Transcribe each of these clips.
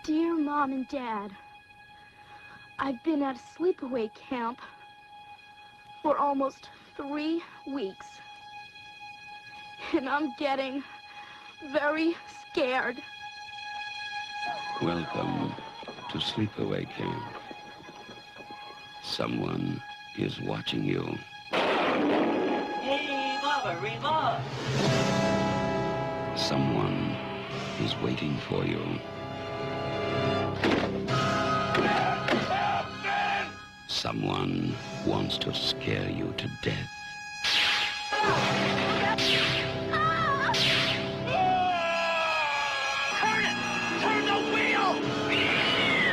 Dear Mom and Dad, I've been at a sleepaway camp for almost 3 weeks. And I'm getting very scared. Welcome to sleepaway camp. Someone is watching you. Hey, Mama, remote! Someone is waiting for you. Someone wants to scare you to death. Turn it! Turn the wheel!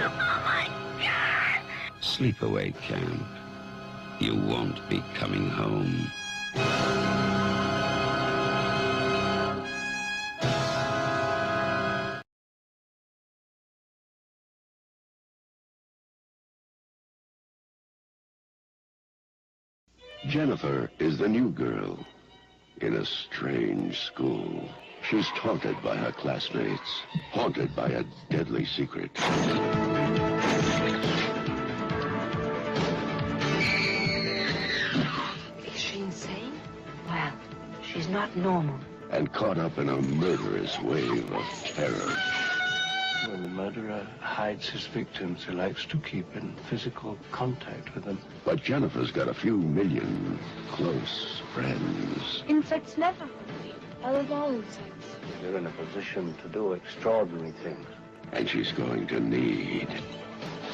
Oh my God! Sleepaway camp. You won't be coming home. Jennifer is the new girl in a strange school. She's taunted by her classmates, haunted by a deadly secret. Is she insane? Well, she's not normal. And caught up in a murderous wave of terror. When the murderer hides his victims, he likes to keep in physical contact with them. But Jennifer's got a few million close friends. Insects never hurt me. I love all insects. You're in a position to do extraordinary things. And she's going to need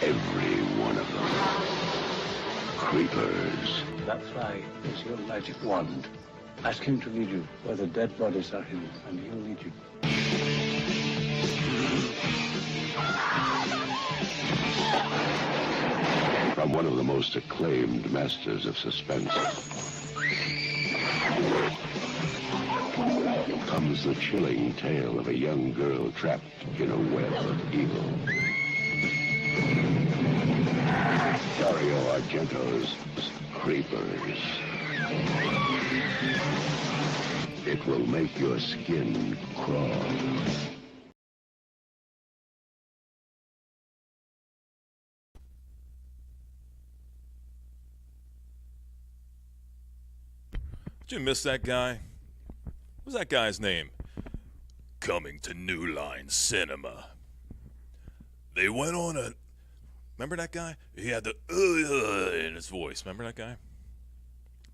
every one of them. Creepers. That fly is your magic wand. Ask him to lead you where the dead bodies are hidden, and he'll lead you. From one of the most acclaimed masters of suspense comes the chilling tale of a young girl trapped in a web of evil. Dario Argento's Creepers. It will make your skin crawl. Did you miss that guy? What was that guy's name? Coming to New Line Cinema. They went on a... Remember that guy? He had the in his voice. Remember that guy?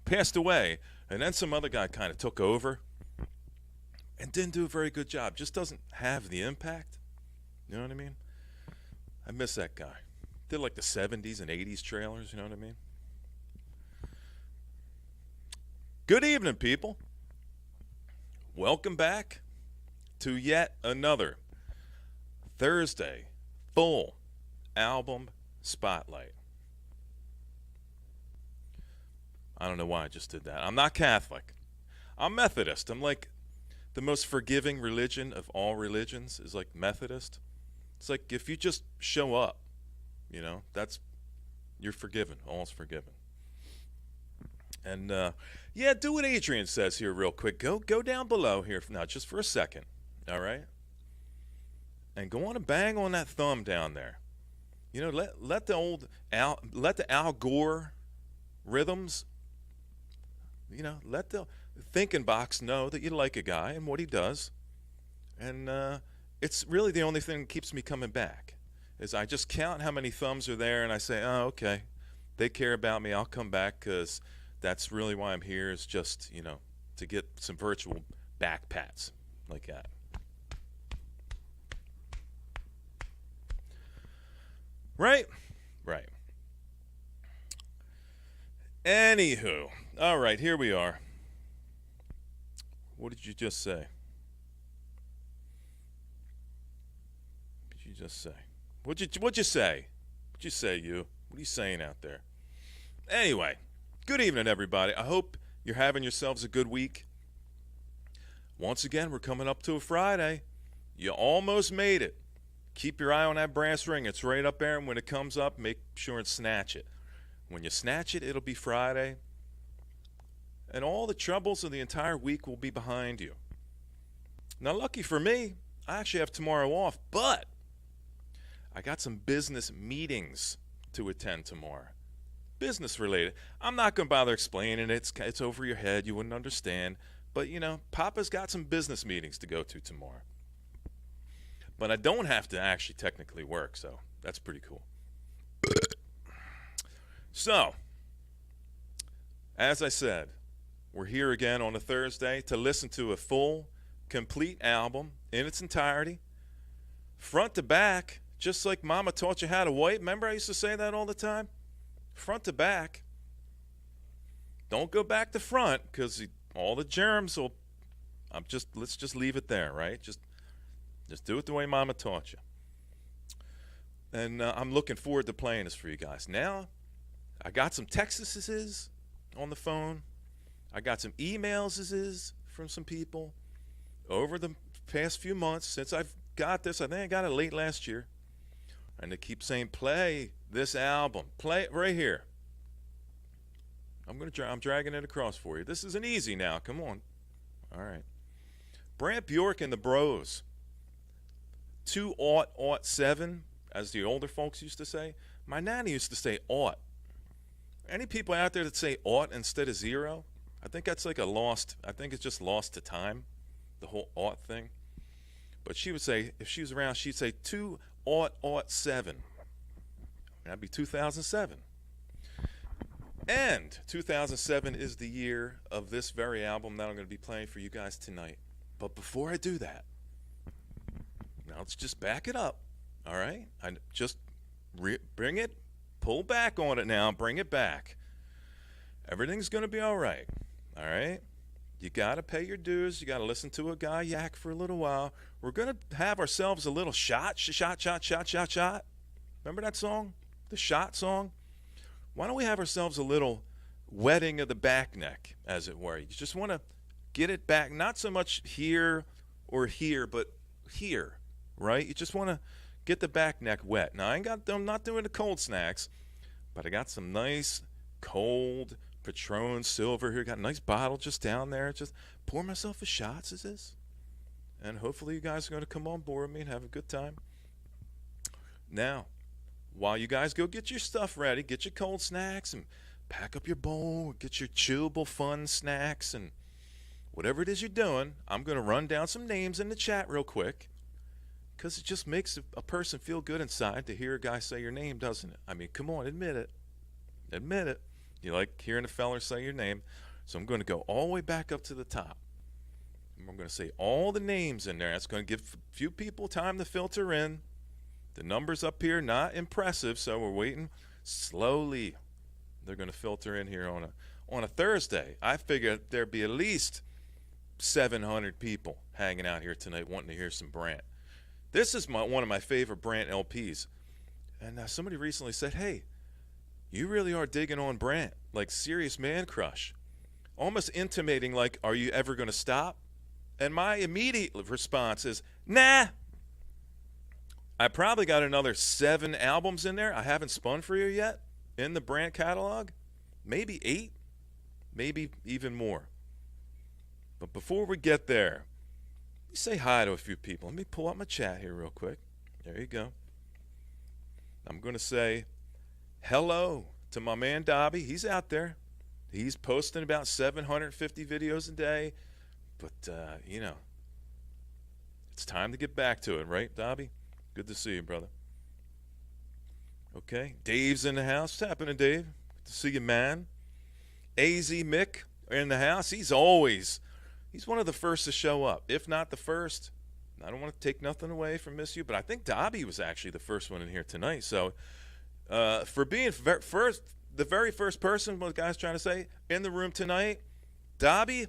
Passed away, and then some other guy kind of took over and didn't do a very good job. Just doesn't have the impact. You know what I mean? I miss that guy. Did like the 70s and 80s trailers, you know what I mean? Good evening, people. Welcome back to yet another Thursday full album spotlight. I don't know why I just did that. I'm not Catholic. I'm Methodist. I'm like the most forgiving religion of all religions is like Methodist. It's like if you just show up, you know, you're forgiven, all's forgiven. And yeah, do what Adrian says here real quick. Go down below here now, just for a second, all right? And go on and bang on that thumb down there. You know, let the Al Gore rhythms. You know, let the thinking box know that you like a guy and what he does. And it's really the only thing that keeps me coming back. Is I just count how many thumbs are there, and I say, oh, okay, they care about me. I'll come back because that's really why I'm here, is just, you know, to get some virtual back pats like that. Right? Right. Anywho. All right, here we are. What did you just say? What did you just say? What'd you say? What'd you say, you? What are you saying out there? Anyway. Good evening, everybody. I hope you're having yourselves a good week. Once again, we're coming up to a Friday. You almost made it. Keep your eye on that brass ring. It's right up there, and when it comes up, make sure and snatch it. When you snatch it, it'll be Friday, and all the troubles of the entire week will be behind you. Now, lucky for me, I actually have tomorrow off, but I got some business meetings to attend tomorrow. Business related. I'm not going to bother explaining it. It's over your head. You wouldn't understand. But, you know, Papa's got some business meetings to go to tomorrow. But I don't have to actually technically work, so that's pretty cool. So, as I said, we're here again on a Thursday to listen to a full, complete album in its entirety, front to back, just like Mama taught you how to wipe. Remember I used to say that all the time? Front to back. Don't go back to front, because all the germs will. Let's just leave it there, right? Just do it the way Mama taught you. And I'm looking forward to playing this for you guys. Now, I got some texts on the phone. I got some emails from some people over the past few months since I've got this. I think I got it late last year. And they keep saying, play this album. Play it right here. I'm dragging it across for you. This isn't easy now. Come on. All right. Brant Bjork and the Bros. 2007, as the older folks used to say. My nanny used to say aught. Any people out there that say aught instead of zero? I think that's like I think it's just lost to time, the whole aught thing. But she would say, if she was around, she'd say 2007. That'd be 2007. And 2007 is the year of this very album that I'm going to be playing for you guys tonight. But before I do that, now let's just back it up, all right? Bring it, pull back on it now, bring it back. Everything's going to be all right, all right? You got to pay your dues. You got to listen to a guy yak for a little while. We're going to have ourselves a little shot. Remember that song? The Shot song? Why don't we have ourselves a little wetting of the back neck, as it were? You just want to get it back, not so much here or here, but here, right? You just want to get the back neck wet. Now, I'm not doing the cold snacks, but I got some nice cold Patron Silver here. Got a nice bottle just down there. Just pour myself a shots, is this? And hopefully you guys are going to come on board with me and have a good time. Now, while you guys go get your stuff ready, get your cold snacks and pack up your bowl, get your chewable fun snacks and whatever it is you're doing, I'm going to run down some names in the chat real quick, because it just makes a person feel good inside to hear a guy say your name, doesn't it? I mean, come on, admit it. Admit it. You like hearing a feller say your name. So I'm going to go all the way back up to the top. I'm going to say all the names in there. That's going to give a few people time to filter in. The numbers up here, not impressive, so we're waiting slowly. They're going to filter in here on a Thursday. I figure there'd be at least 700 people hanging out here tonight wanting to hear some Brant. This is one of my favorite Brant LPs. And somebody recently said, hey, you really are digging on Brant, like serious man crush. Almost intimating like, are you ever going to stop? And my immediate response is, nah. I probably got another 7 albums in there I haven't spun for you yet in the Brant catalog. Maybe 8, maybe even more. But before we get there, let me say hi to a few people. Let me pull up my chat here real quick. There you go. I'm going to say hello to my man Dobby. He's out there. He's posting about 750 videos a day. But, it's time to get back to it, right, Dobby? Good to see you, brother. Okay, Dave's in the house. What's happening, Dave? Good to see you, man. AZ Mick in the house. He's one of the first to show up, if not the first. I don't want to take nothing away from Miss You, but I think Dobby was actually the first one in here tonight. So for being the very first person, what the guy's trying to say, in the room tonight, Dobby,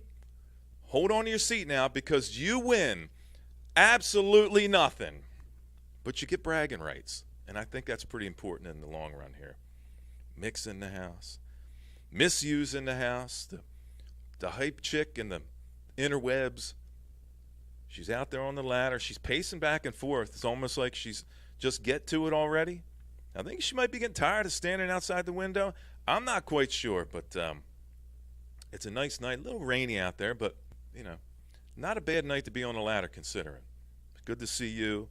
hold on to your seat now, because you win absolutely nothing. But you get bragging rights, and I think that's pretty important in the long run here. Mick's in the house. Miss You's in the house. The hype chick in the interwebs. She's out there on the ladder. She's pacing back and forth. It's almost like she's just get to it already. I think she might be getting tired of standing outside the window. I'm not quite sure, but it's a nice night. A little rainy out there, but, not a bad night to be on the ladder considering. Good to see you.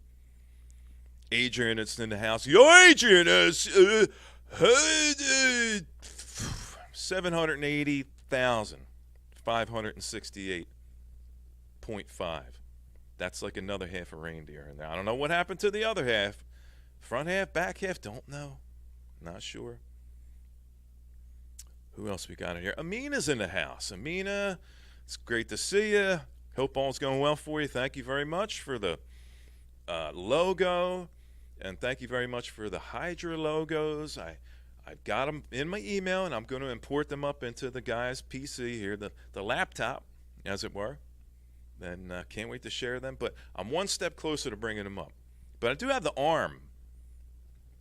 Adrian is in the house. Yo, Adrian is 780,568.5. That's like another half a reindeer in there. I don't know what happened to the other half. Front half, back half, don't know. Not sure. Who else we got in here? Amina's in the house. Amina, it's great to see you. Hope all's going well for you. Thank you very much for the logo, and thank you very much for the Hydra logos. I've got them in my email, and I'm going to import them up into the guy's PC here, the laptop, as it were. And can't wait to share them. But I'm one step closer to bringing them up. But I do have the arm.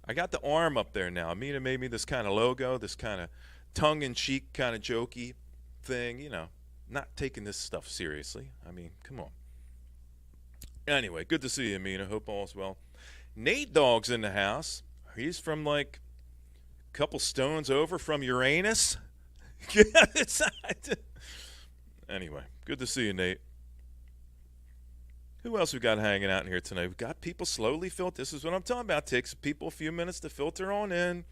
I got the arm up there now. Amina made me this kind of logo, this kind of tongue-in-cheek kind of jokey thing, you know, not taking this stuff seriously. I mean, come on. Anyway, good to see you, Amina. Hope all's well. Nate Dogg's in the house. He's from like a couple stones over from Uranus. Anyway, good to see you, Nate. Who else we got hanging out in here tonight? We've got people slowly filter. This is what I'm talking about. It takes people a few minutes to filter on in.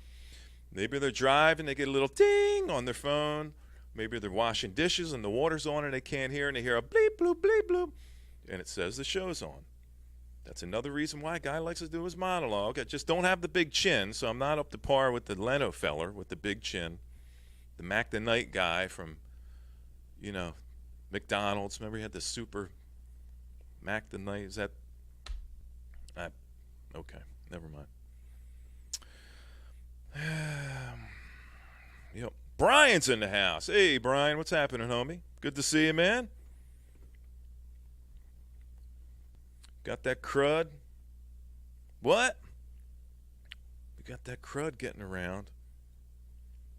Maybe they're driving, they get a little ding on their phone. Maybe they're washing dishes and the water's on and they can't hear, and they hear a bleep, bloop, bleep, bloop, and it says the show's on. That's another reason why a guy likes to do his monologue. I just don't have the big chin, so I'm not up to par with the Leno feller with the big chin. The Mac the Night guy from, you know, McDonald's. Remember he had the super Mac the Night? Is that? Okay, never mind. Yep. Brian's in the house. Hey, Brian, what's happening, homie? Good to see you, man. Got that crud? What? We got that crud getting around.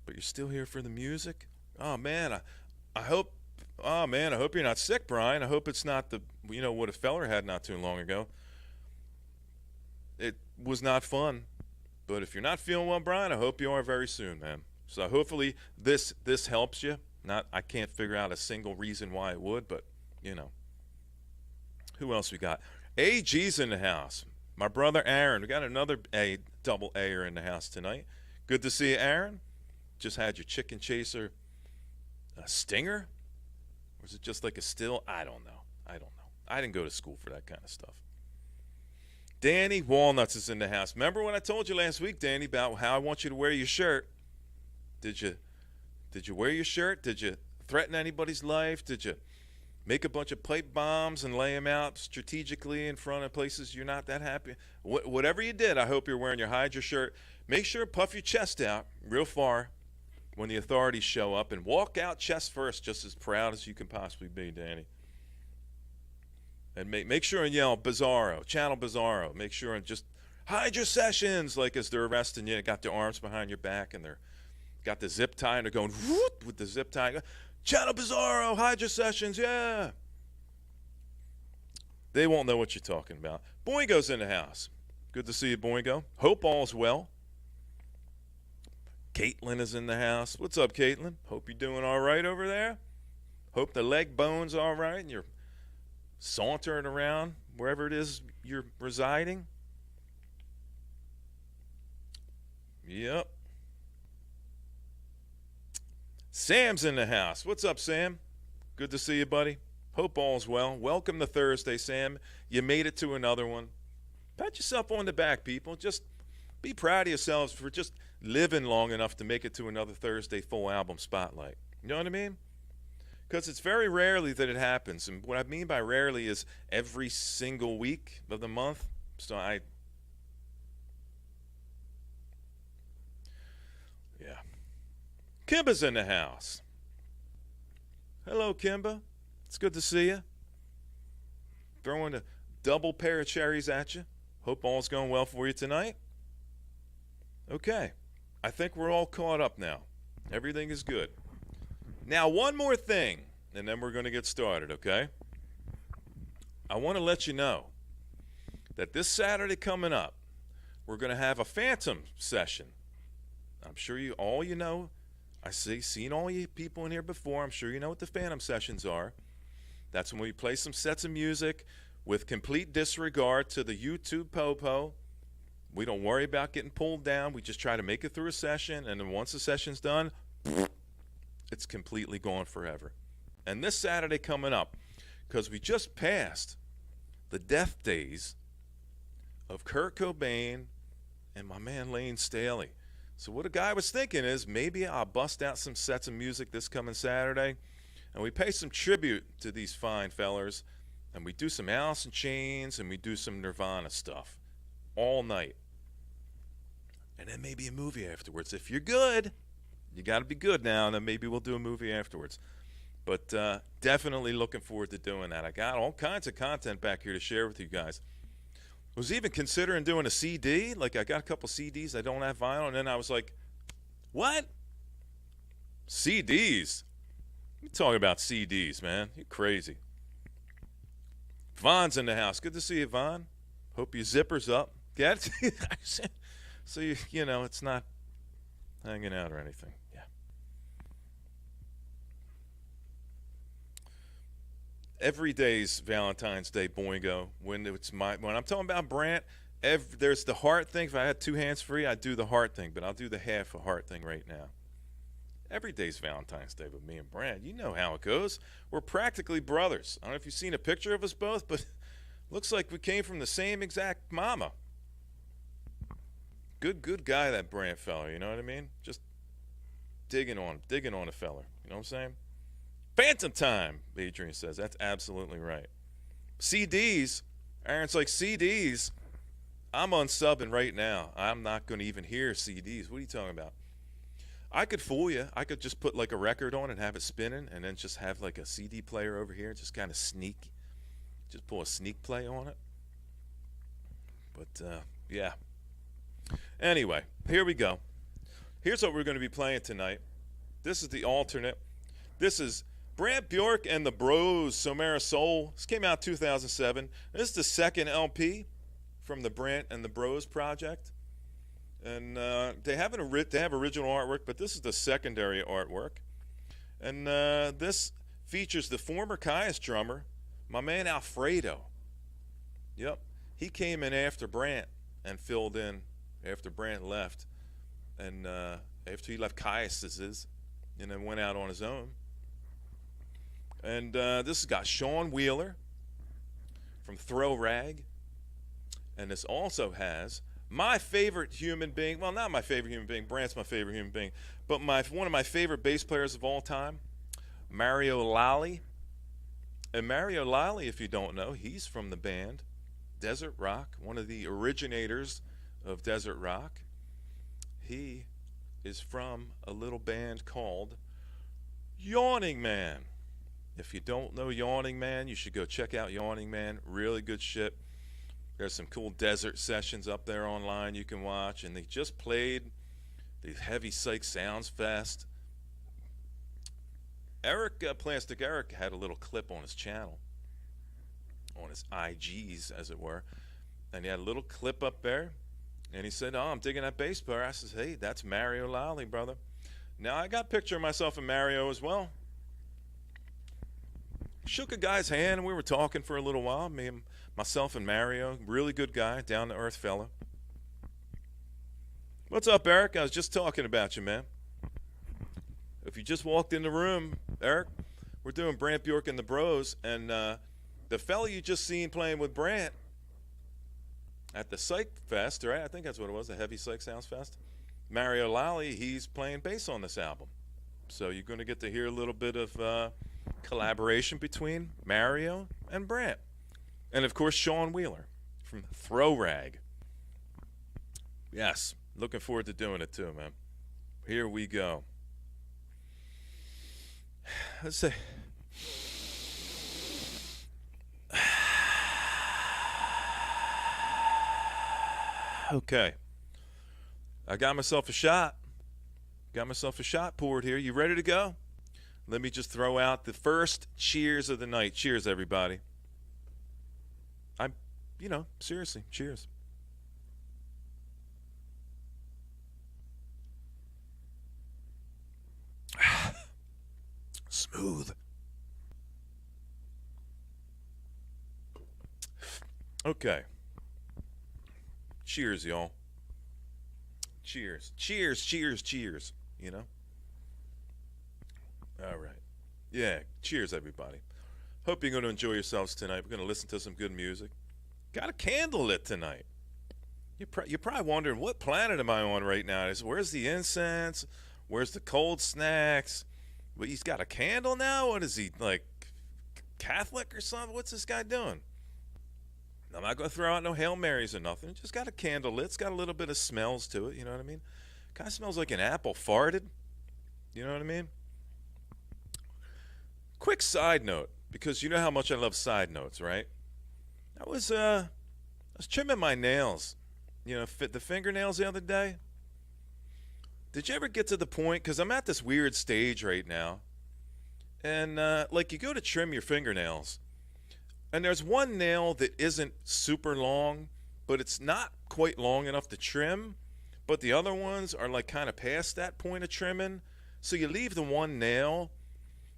But you're still here for the music? Oh, man, I hope... Oh, man, I hope you're not sick, Brian. I hope it's not the, you know, what a feller had not too long ago. It was not fun. But if you're not feeling well, Brian, I hope you are very soon, man. So hopefully this helps you. I can't figure out a single reason why it would, but, you know. Who else we got? AG's in the house. My brother Aaron. We got another double A-er in the house tonight. Good to see you, Aaron. Just had your chicken chaser stinger? Or is it just like a still? I don't know. I didn't go to school for that kind of stuff. Danny Walnuts is in the house. Remember when I told you last week, Danny, about how I want you to wear your shirt? Did you wear your shirt? Did you threaten anybody's life? Did you make a bunch of pipe bombs and lay them out strategically in front of places you're not that happy? Whatever you did, I hope you're wearing your Hydra shirt. Make sure to puff your chest out real far when the authorities show up, and walk out chest first, just as proud as you can possibly be, Danny. And make sure and yell Bizarro, Channel Bizarro. Make sure and just Hydra Sessions, like as they're arresting you, got their arms behind your back and they're got the zip tie and they're going whoop with the zip tie. Channel Bizarro, Hydra Sessions, yeah. They won't know what you're talking about. Boingo's in the house. Good to see you, Boingo. Hope all's well. Caitlin is in the house. What's up, Caitlin? Hope you're doing all right over there. Hope the leg bone's all right and you're sauntering around wherever it is you're residing. Yep. Sam's in the house. What's up, Sam? Good to see you, buddy. Hope all's well. Welcome to Thursday, Sam. You made it to another one. Pat yourself on the back, people. Just be proud of yourselves for just living long enough to make it to another Thursday full album spotlight. You know what I mean? Because it's very rarely that it happens. And what I mean by rarely is every single week of the month. So yeah. Kimba's in the house. Hello, Kimba. It's good to see you. Throwing a double pair of cherries at you. Hope all's going well for you tonight. Okay. I think we're all caught up now. Everything is good. Now, one more thing, and then we're going to get started, okay? I want to let you know that this Saturday coming up, we're going to have a Phantom session. I'm sure you know. Seen all you people in here before. I'm sure you know what the Phantom sessions are. That's when we play some sets of music with complete disregard to the YouTube popo We don't worry about getting pulled down. We just try to make it through a session, and then once the session's done, it's completely gone forever. And this Saturday coming up, because we just passed the death days of Kurt Cobain and my man Lane Staley. So what a guy was thinking is maybe I'll bust out some sets of music this coming Saturday, and we pay some tribute to these fine fellers, and we do some Alice in Chains, and we do some Nirvana stuff all night. And then maybe a movie afterwards. If you're good, you got to be good now, and then maybe we'll do a movie afterwards. But definitely looking forward to doing that. I got all kinds of content back here to share with you guys. Was even considering doing a CD. Like, I got a couple CDs. I don't have vinyl. And then I was like, what? CDs? You talking about CDs, man. You're crazy. Von's in the house. Good to see you, Von. Hope your zipper's up. Get it? So, you know, it's not hanging out or anything. Yeah. Every day's Valentine's Day, boingo. When I'm talking about Brant, there's the heart thing. If I had 2 hands free, I'd do the heart thing, but I'll do the half a heart thing right now. Every day's Valentine's Day with me and Brant. You know how it goes. We're practically brothers. I don't know if you've seen a picture of us both, but looks like we came from the same exact mama. Good guy, that Brant fella, you know what I mean? Just digging on a fella, you know what I'm saying? Phantom time, Adrian says. That's absolutely right. CDs, Aaron's like, CDs, I'm unsubbing right now. I'm not going to even hear CDs. What are you talking about? I could fool you. I could just put like a record on and have it spinning, and then just have like a CD player over here, just kind of just pull a sneak play on it. But, yeah. Anyway, here we go. Here's what we're going to be playing tonight. This is the alternate. This is Brant Bjork and the Bros, Somera Sól. This came out 2007. This is the second LP from the Brant and the Bros project. And they have original artwork, but this is the secondary artwork. And this features the former Kyuss drummer, my man Alfredo. Yep. He came in after Brant and filled in after Brant left. And after he left Kyuss's, and then went out on his own. And this has got Sean Wheeler from Throw Rag. And this also has my favorite human being. Well, not my favorite human being. Brant's my favorite human being. But one of my favorite bass players of all time, Mario Lalli. And Mario Lalli, if you don't know, he's from the band Desert Rock, one of the originators of Desert Rock. He is from a little band called Yawning Man. If you don't know Yawning Man, you should go check out Yawning Man. Really good shit. There's some cool desert sessions up there online you can watch. And they just played the Heavy Psych Sounds Fest. Plastic Eric had a little clip on his channel, on his IGs, as it were. And he had a little clip up there. And he said, oh, I'm digging that bass player. I said, hey, that's Mario Lalli, brother. Now, I got a picture of myself and Mario as well. Shook a guy's hand, and we were talking for a little while. Myself and Mario, really good guy, down-to-earth fella. What's up, Eric? I was just talking about you, man. If you just walked in the room, Eric, we're doing Brant Bjork and the Bros, and the fella you just seen playing with Brant at the Psych Fest, right? I think that's what it was, the Heavy Psych Sounds Fest. Mario Lalli, he's playing bass on this album. So you're going to get to hear a little bit of collaboration between Mario and Brant. And, of course, Sean Wheeler from Throw Rag. Yes, looking forward to doing it too, man. Here we go. Let's see. Okay. I got myself a shot. Got myself a shot poured here. You ready to go? Let me just throw out the first cheers of the night. Cheers, everybody. Seriously, cheers. Smooth. Okay. Cheers, y'all. Cheers. Cheers, cheers, cheers. You know? All right. Yeah, cheers, everybody. Hope you're going to enjoy yourselves tonight. We're going to listen to some good music. Got a candle lit tonight. You're probably wondering, what planet am I on right now? Where's the incense? Where's the cold snacks? But he's got a candle now? What is he, like, Catholic or something? What's this guy doing? I'm not going to throw out no Hail Marys or nothing. Just got a candle lit. It's got a little bit of smells to it, you know what I mean? Kind of smells like an apple farted. You know what I mean? Quick side note, because you know how much I love side notes, right? I was trimming my nails, you know, the fingernails the other day. Did you ever get to the point, because I'm at this weird stage right now, and like you go to trim your fingernails, and there's one nail that isn't super long, but it's not quite long enough to trim, but the other ones are like kind of past that point of trimming, so you leave the one nail,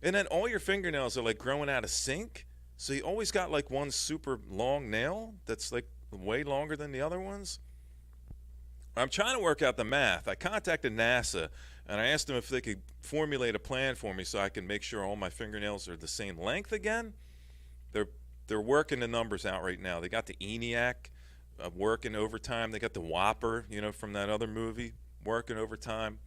and then all your fingernails are like growing out of sync, so you always got like one super long nail that's like way longer than the other ones. I'm trying to work out the math. I contacted NASA, and I asked them if they could formulate a plan for me so I can make sure all my fingernails are the same length again. They're working the numbers out right now. They got the ENIAC working overtime. They got the Whopper, you know, from that other movie, working overtime.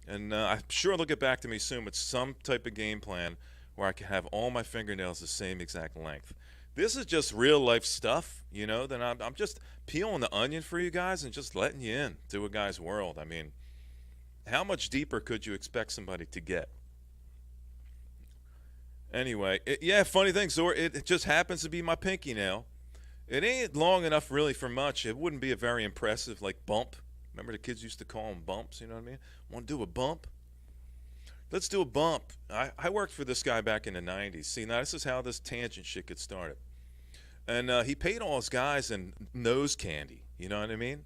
And I'm sure they'll get back to me soon with some type of game plan where I can have all my fingernails the same exact length. This is just real life stuff, you know, then I'm just peeling the onion for you guys and just letting you in to a guy's world. I mean, how much deeper could you expect somebody to get? Anyway, yeah, funny thing, Zor, it just happens to be my pinky nail. It ain't long enough really for much. It wouldn't be a very impressive, like, bump. Remember the kids used to call them bumps, you know what I mean? Want to do a bump? Let's do a bump. I worked for this guy back in the 90s. See, now this is how this tangent shit gets started. And he paid all his guys in nose candy, you know what I mean?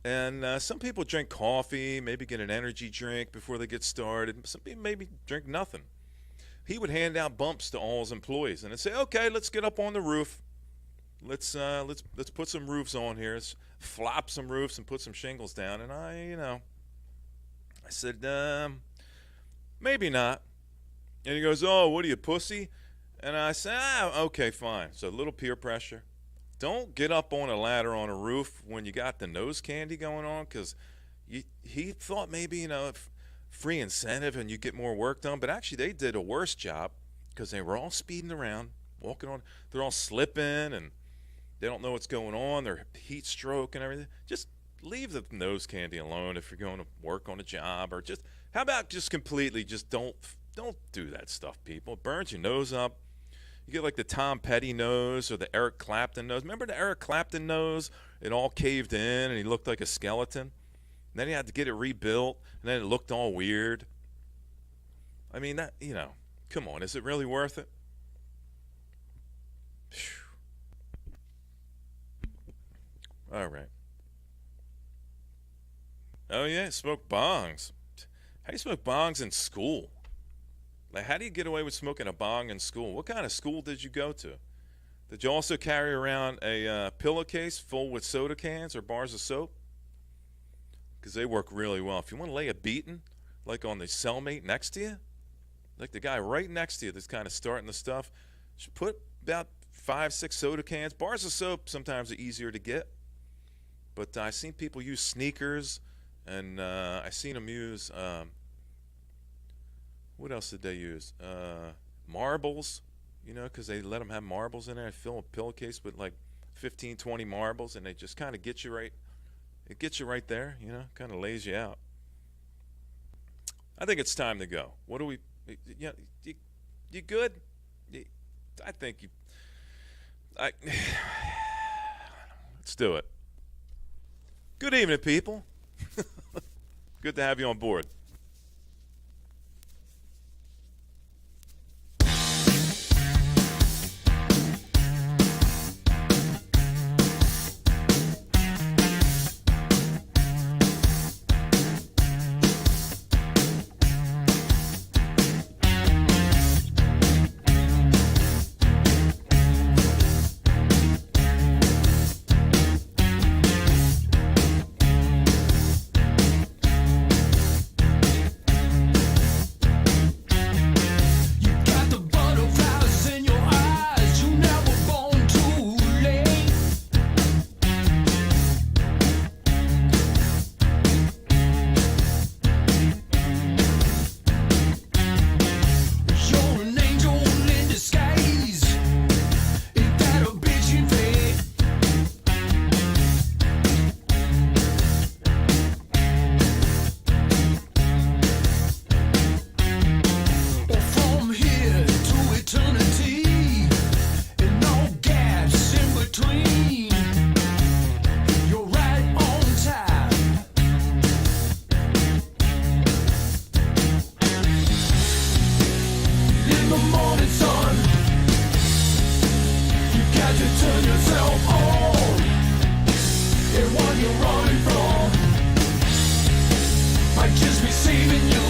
And some people drink coffee, maybe get an energy drink before they get started. Some people maybe drink nothing. He would hand out bumps to all his employees and say, okay, let's get up on the roof. Let's put some roofs on here. Let's flop some roofs and put some shingles down. And I said, maybe not. And he goes, oh, what are you, pussy? And I said, okay, fine. So a little peer pressure. Don't get up on a ladder on a roof when you got the nose candy going on, because he thought maybe, you know, free incentive and you get more work done. But actually they did a worse job because they were all speeding around, walking on. They're all slipping and they don't know what's going on. They're heat stroke and everything. Just leave the nose candy alone if you're going to work on a job, or just how about just completely just don't do that stuff, people. It burns your nose up. You get like the Tom Petty nose or the Eric Clapton nose. Remember the Eric Clapton nose? It all caved in and he looked like a skeleton. And then he had to get it rebuilt, and then it looked all weird. I mean, that, you know, come on, is it really worth it? All right. Oh, yeah, smoke bongs. How do you smoke bongs in school? Like, how do you get away with smoking a bong in school? What kind of school did you go to? Did you also carry around a pillowcase full with soda cans or bars of soap? Because they work really well. If you want to lay a beating, like on the cellmate next to you, like the guy right next to you that's kind of starting the stuff, just put about 5-6 soda cans. Bars of soap sometimes are easier to get. But I've seen people use sneakers, and I've seen them use, what else did they use? Marbles, you know, because they let them have marbles in there. I fill a pillowcase with like 15, 20 marbles, and they just kind of get you right. It gets you right there, you know, kind of lays you out. I think it's time to go. What do we, you good? I think let's do it. Good evening, people. Good to have you on board. morning sun, you got to turn yourself on. And what you're running from might just be saving you.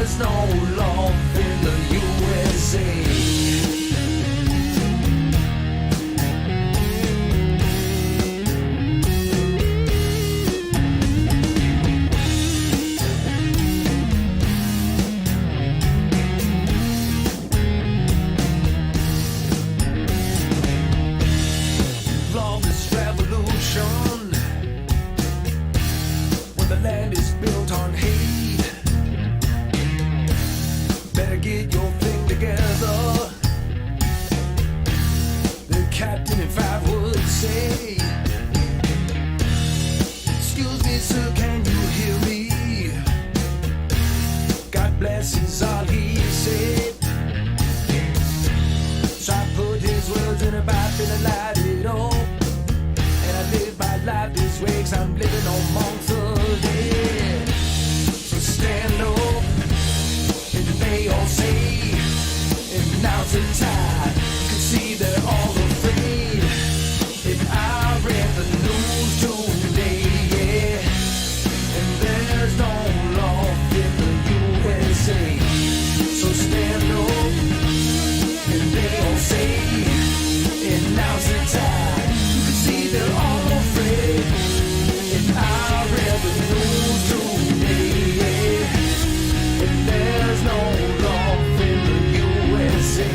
there's no love in the USA. Love is revolution when the land is built on hate. Better get your thing together, the captain in 5 would say. Excuse me, sir, can you hear me? God bless is all he said. So I put his words in a Bible and light it up. And I live my life this way 'cause I'm living amongst the dead. So stand up and they all say, and now's the time. You can see they're all afraid. And I read the news today, yeah. And there's no love in the USA. So stand up and they all say, and now's the time. You can see they're all afraid. And I read the news today, yeah. And there's no love in the USA.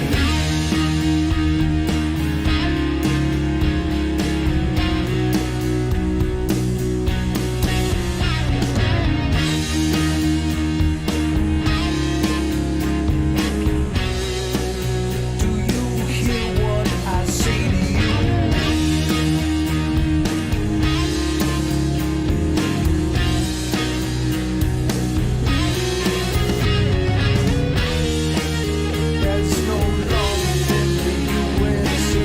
Do you hear what I say to you? There's no love in the USA.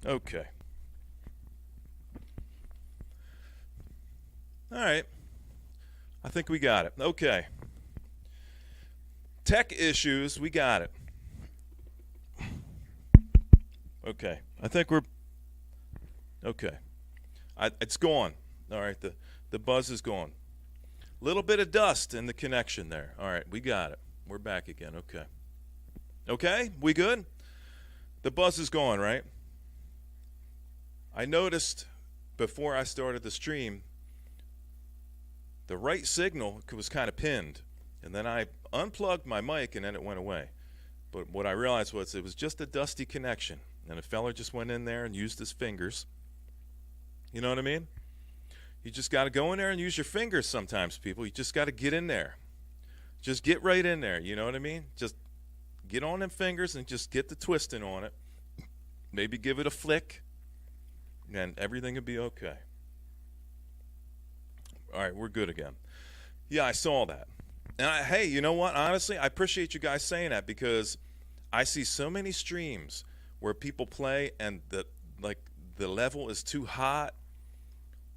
Okay. All right. I think we got it. Okay. Tech issues, we got it. Okay. I think we're... Okay. It's gone. All right. The buzz is gone. Little bit of dust in the connection there. All right, we got it. We're back again. Okay. Okay, we good? The buzz is gone, right? I noticed before I started the stream, the right signal was kind of pinned. And then I unplugged my mic and then it went away. But what I realized was it was just a dusty connection. And a fella just went in there and used his fingers. You know what I mean? You just got to go in there and use your fingers sometimes, people. You just got to get in there. Just get right in there. You know what I mean? Just get on them fingers and just get the twisting on it. Maybe give it a flick. And everything will be okay. All right, we're good again. Yeah, I saw that. And hey, you know what? Honestly, I appreciate you guys saying that because I see so many streams where people play and the level is too hot,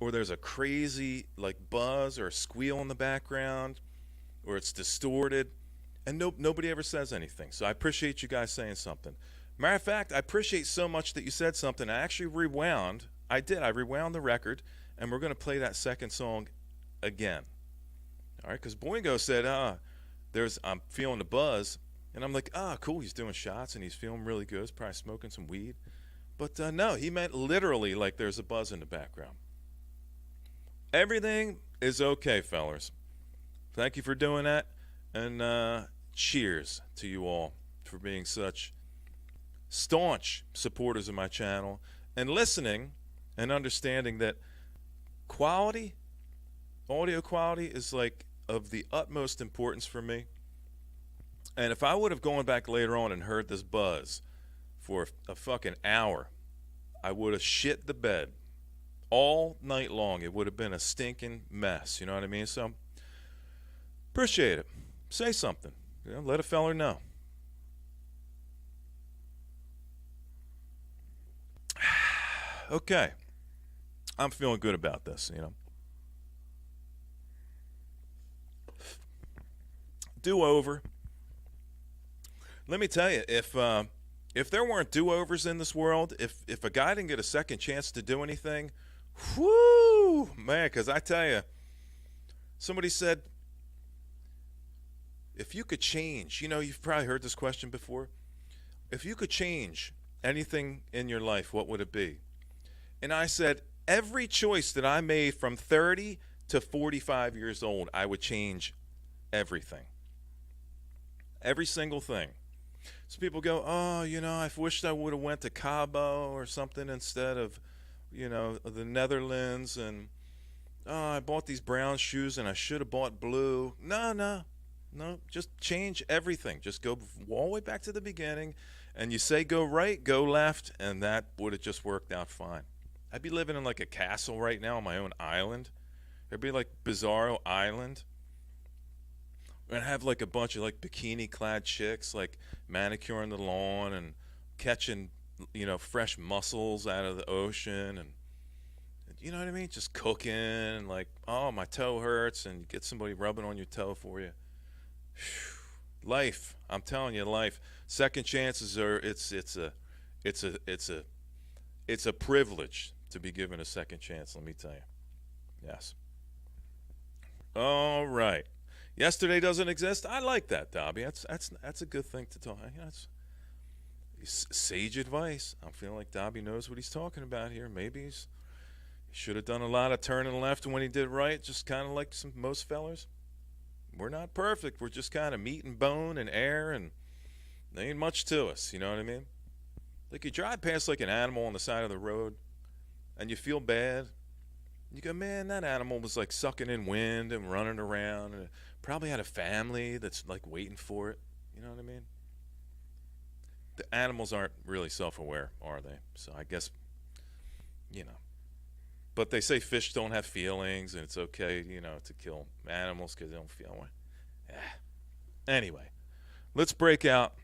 or there's a crazy buzz or a squeal in the background, or it's distorted, and nobody ever says anything. So I appreciate you guys saying something. Matter of fact, I appreciate so much that you said something. I actually rewound. I rewound the record, and we're going to play that second song again. All right, because Boingo said, I'm feeling the buzz. And I'm like, cool, he's doing shots, and he's feeling really good. He's probably smoking some weed. But no, he meant literally like there's a buzz in the background. Everything is okay, fellers. Thank you for doing that. And cheers to you all for being such staunch supporters of my channel and listening and understanding that quality, audio quality is of the utmost importance for me. And if I would have gone back later on and heard this buzz for a fucking hour, I would have shit the bed all night long. It would have been a stinking mess. You know what I mean? So, appreciate it. Say something. Let a feller know. Okay. I'm feeling good about this, Do-over. Let me tell you, if there weren't do-overs in this world, if a guy didn't get a second chance to do anything, whoo, man, because I tell you, somebody said, if you could change, you've probably heard this question before, if you could change anything in your life, what would it be? And I said, every choice that I made from 30 to 45 years old, I would change everything. Every single thing. So people go, I wished I would have went to Cabo or something instead of, the Netherlands. And, I bought these brown shoes and I should have bought blue. No. Just change everything. Just go all the way back to the beginning. And you say go right, go left, and that would have just worked out fine. I'd be living in a castle right now on my own island. It'd be like Bizarro Island. And have a bunch of bikini-clad chicks manicuring the lawn and catching, fresh mussels out of the ocean, and you know what I mean? Just cooking and my toe hurts, and you get somebody rubbing on your toe for you. Life, I'm telling you, life. Second chances are it's a privilege to be given a second chance. Let me tell you. Yes. All right. Yesterday doesn't exist. I like that, Dobby. That's a good thing to talk. That's sage advice. I'm feeling like Dobby knows what he's talking about here. Maybe he should have done a lot of turning left when he did right, just kind of like most fellers. We're not perfect. We're just kind of meat and bone and air, and there ain't much to us. You know what I mean? You drive past an animal on the side of the road, and you feel bad. You go, man, that animal was sucking in wind and running around, and probably had a family that's waiting for it. You know what I mean? The animals aren't really self-aware, are they? So I guess, But they say fish don't have feelings, and it's okay, to kill animals because they don't feel one. Anyway, let's break out.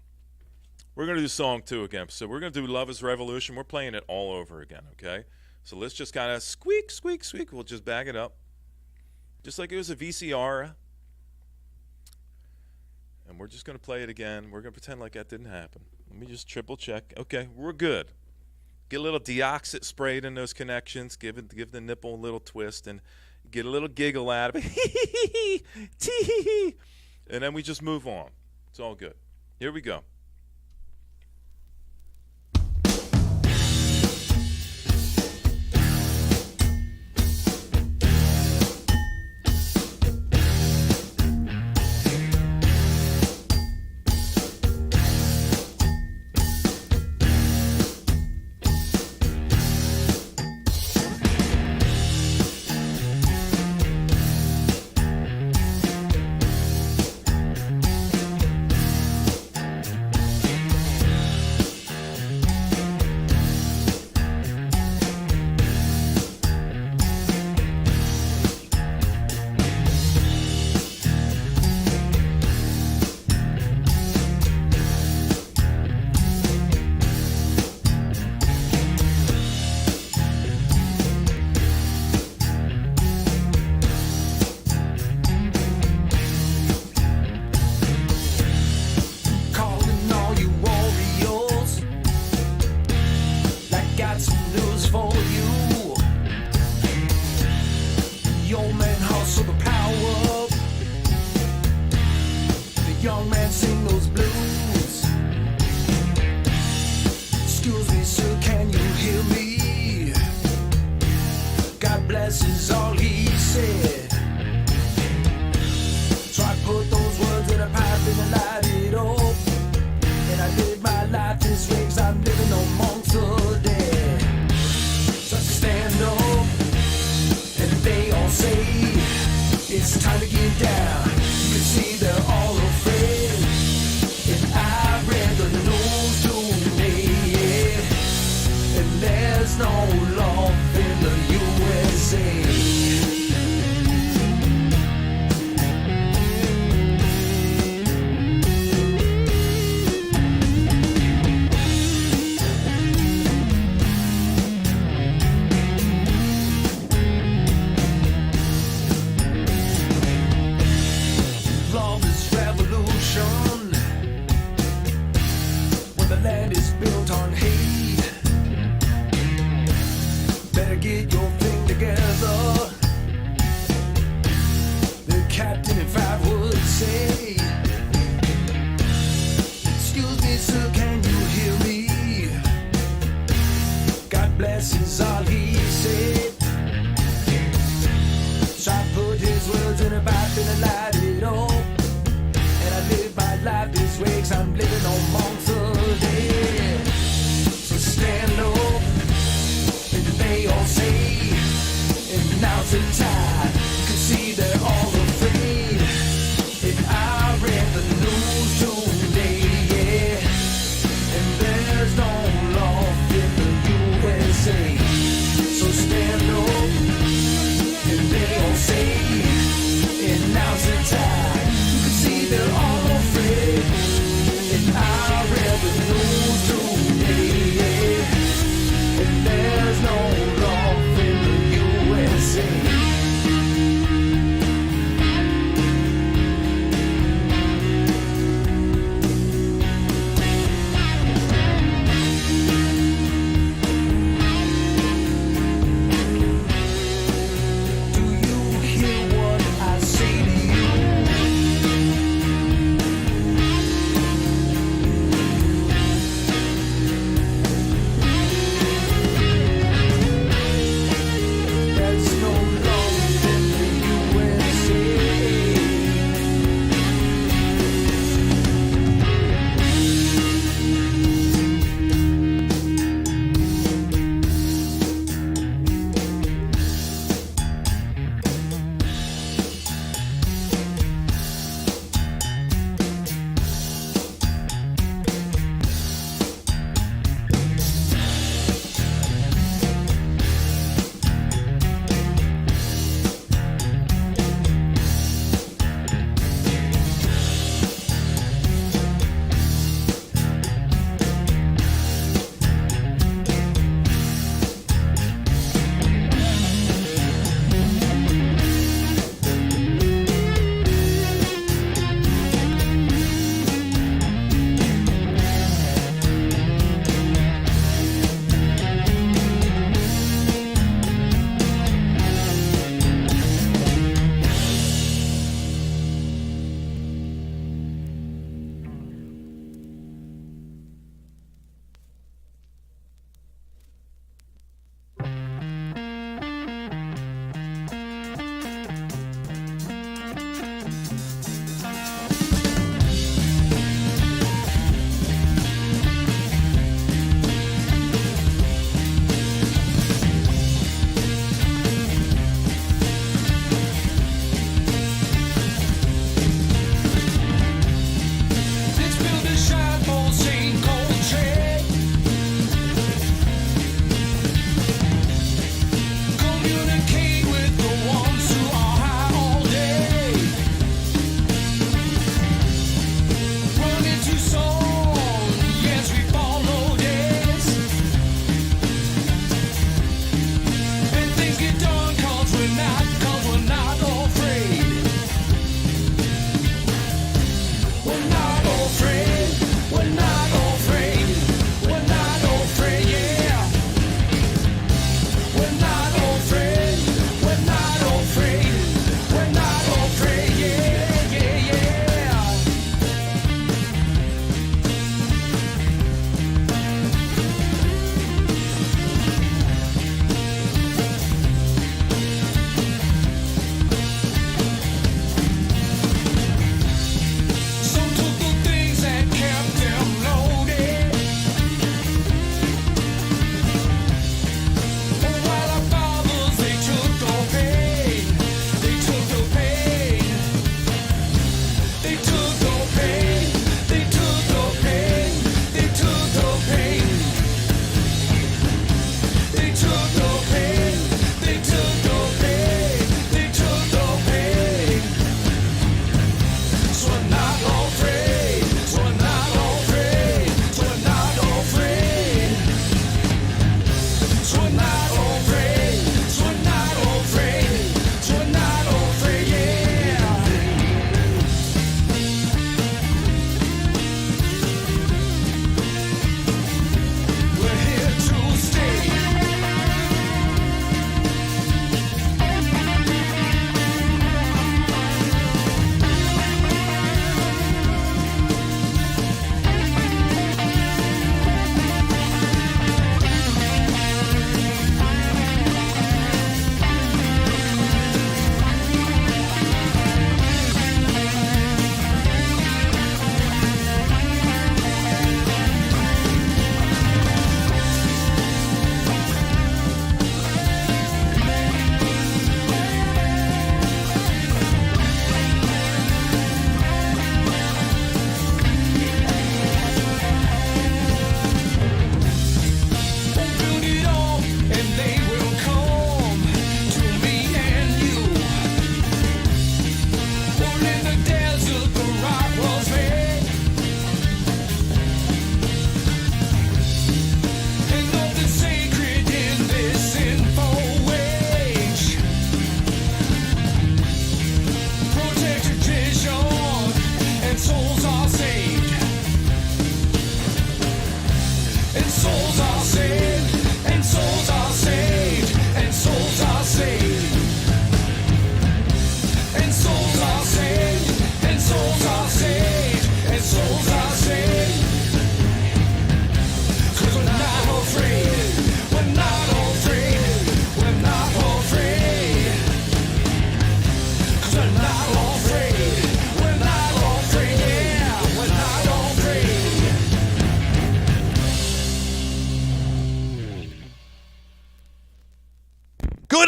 We're going to do song 2 again. So we're going to do Love is Revolution. We're playing it all over again, okay? So let's just kind of squeak, squeak, squeak. We'll just bag it up. Just like it was a VCR. And we're just going to play it again. We're going to pretend like that didn't happen. Let me just triple check. Okay, we're good. Get a little deoxit sprayed in those connections. Give the nipple a little twist. And get a little giggle out of it. Tee-hee-hee. And then we just move on. It's all good. Here we go.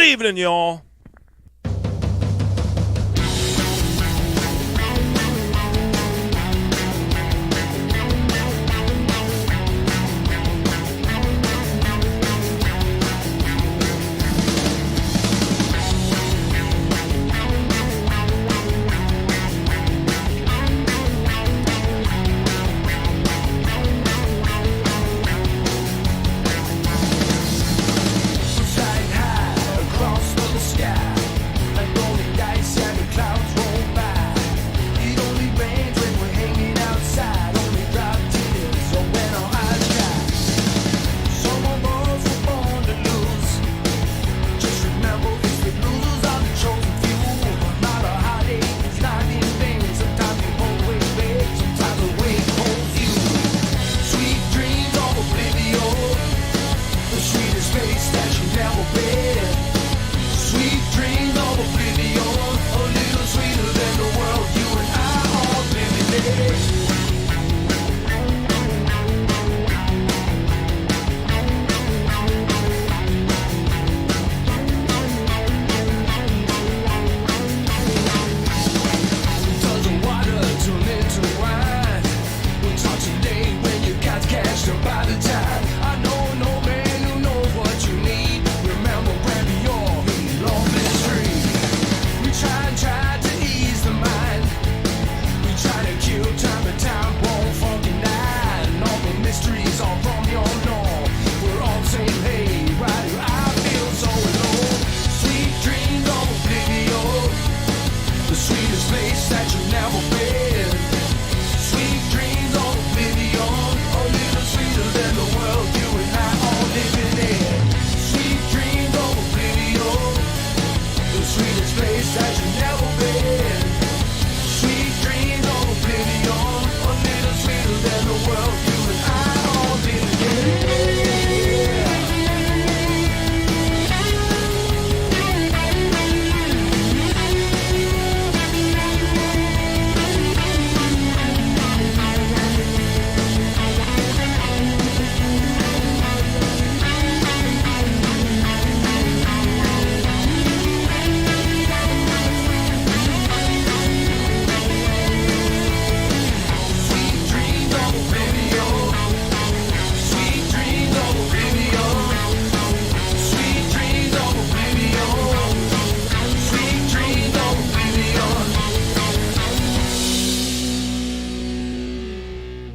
evening, y'all.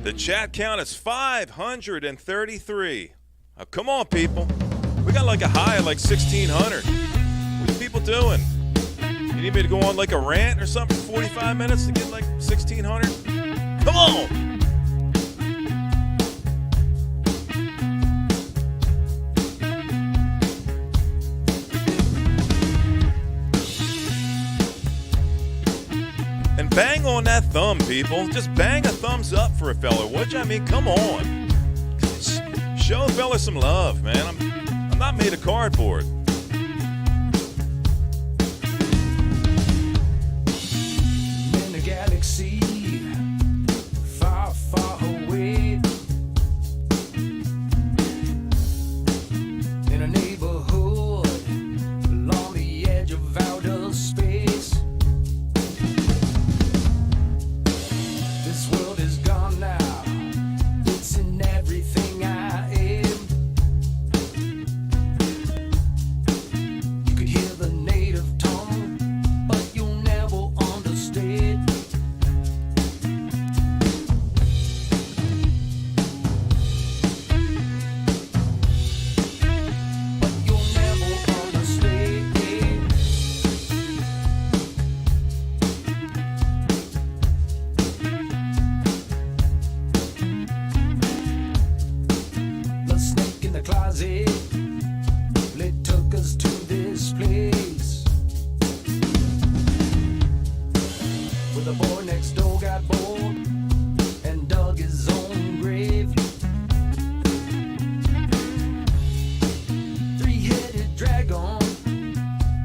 The chat count is 533. Come on, people. We got like a high of like 1,600. What are people doing? You need me to go on like a rant or something for 45 minutes to get like 1,600? Come on! And bang on that thumb, people. Just bang a thumbs up for a fella, would you? I mean, come on. Show a fella some love, man. I'm not made of cardboard. In the galaxy, far, far away, in a neighborhood along the edge of outer space. This world is gone now. It's in everything I am. You could hear the native tongue, but you'll never understand. But you'll never understand. The snake in the closet, it took us to this place where the boy next door got bored and dug his own grave. Three-headed dragon,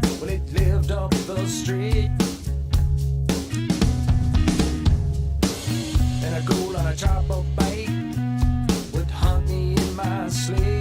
well, it lived up the street. And a ghoul on a chopper bike would hunt me in my sleep.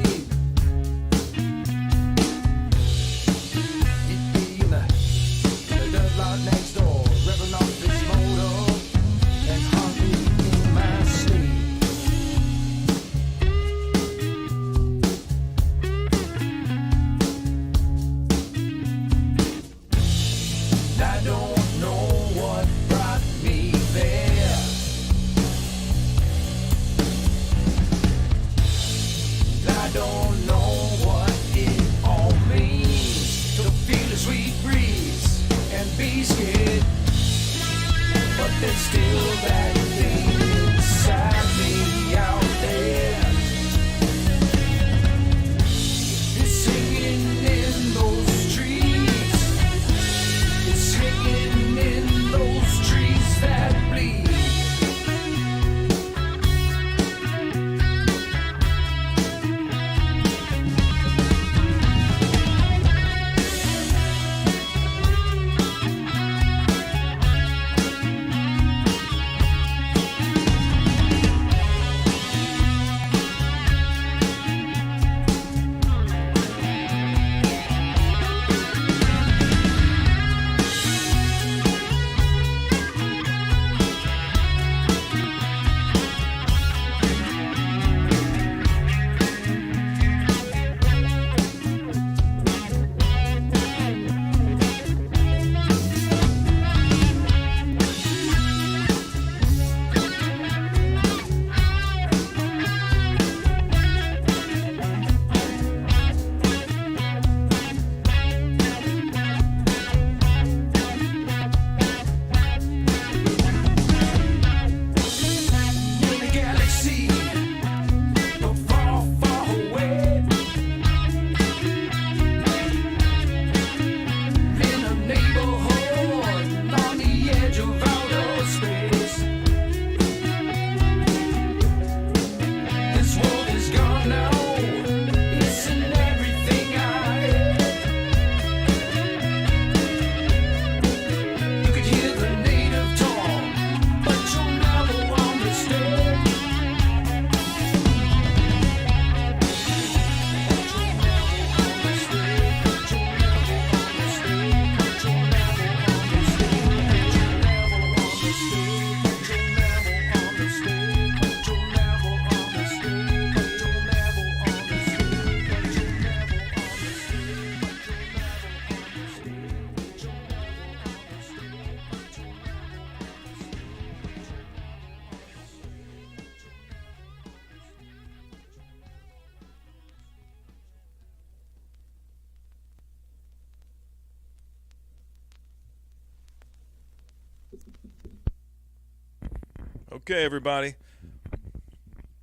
Okay, everybody.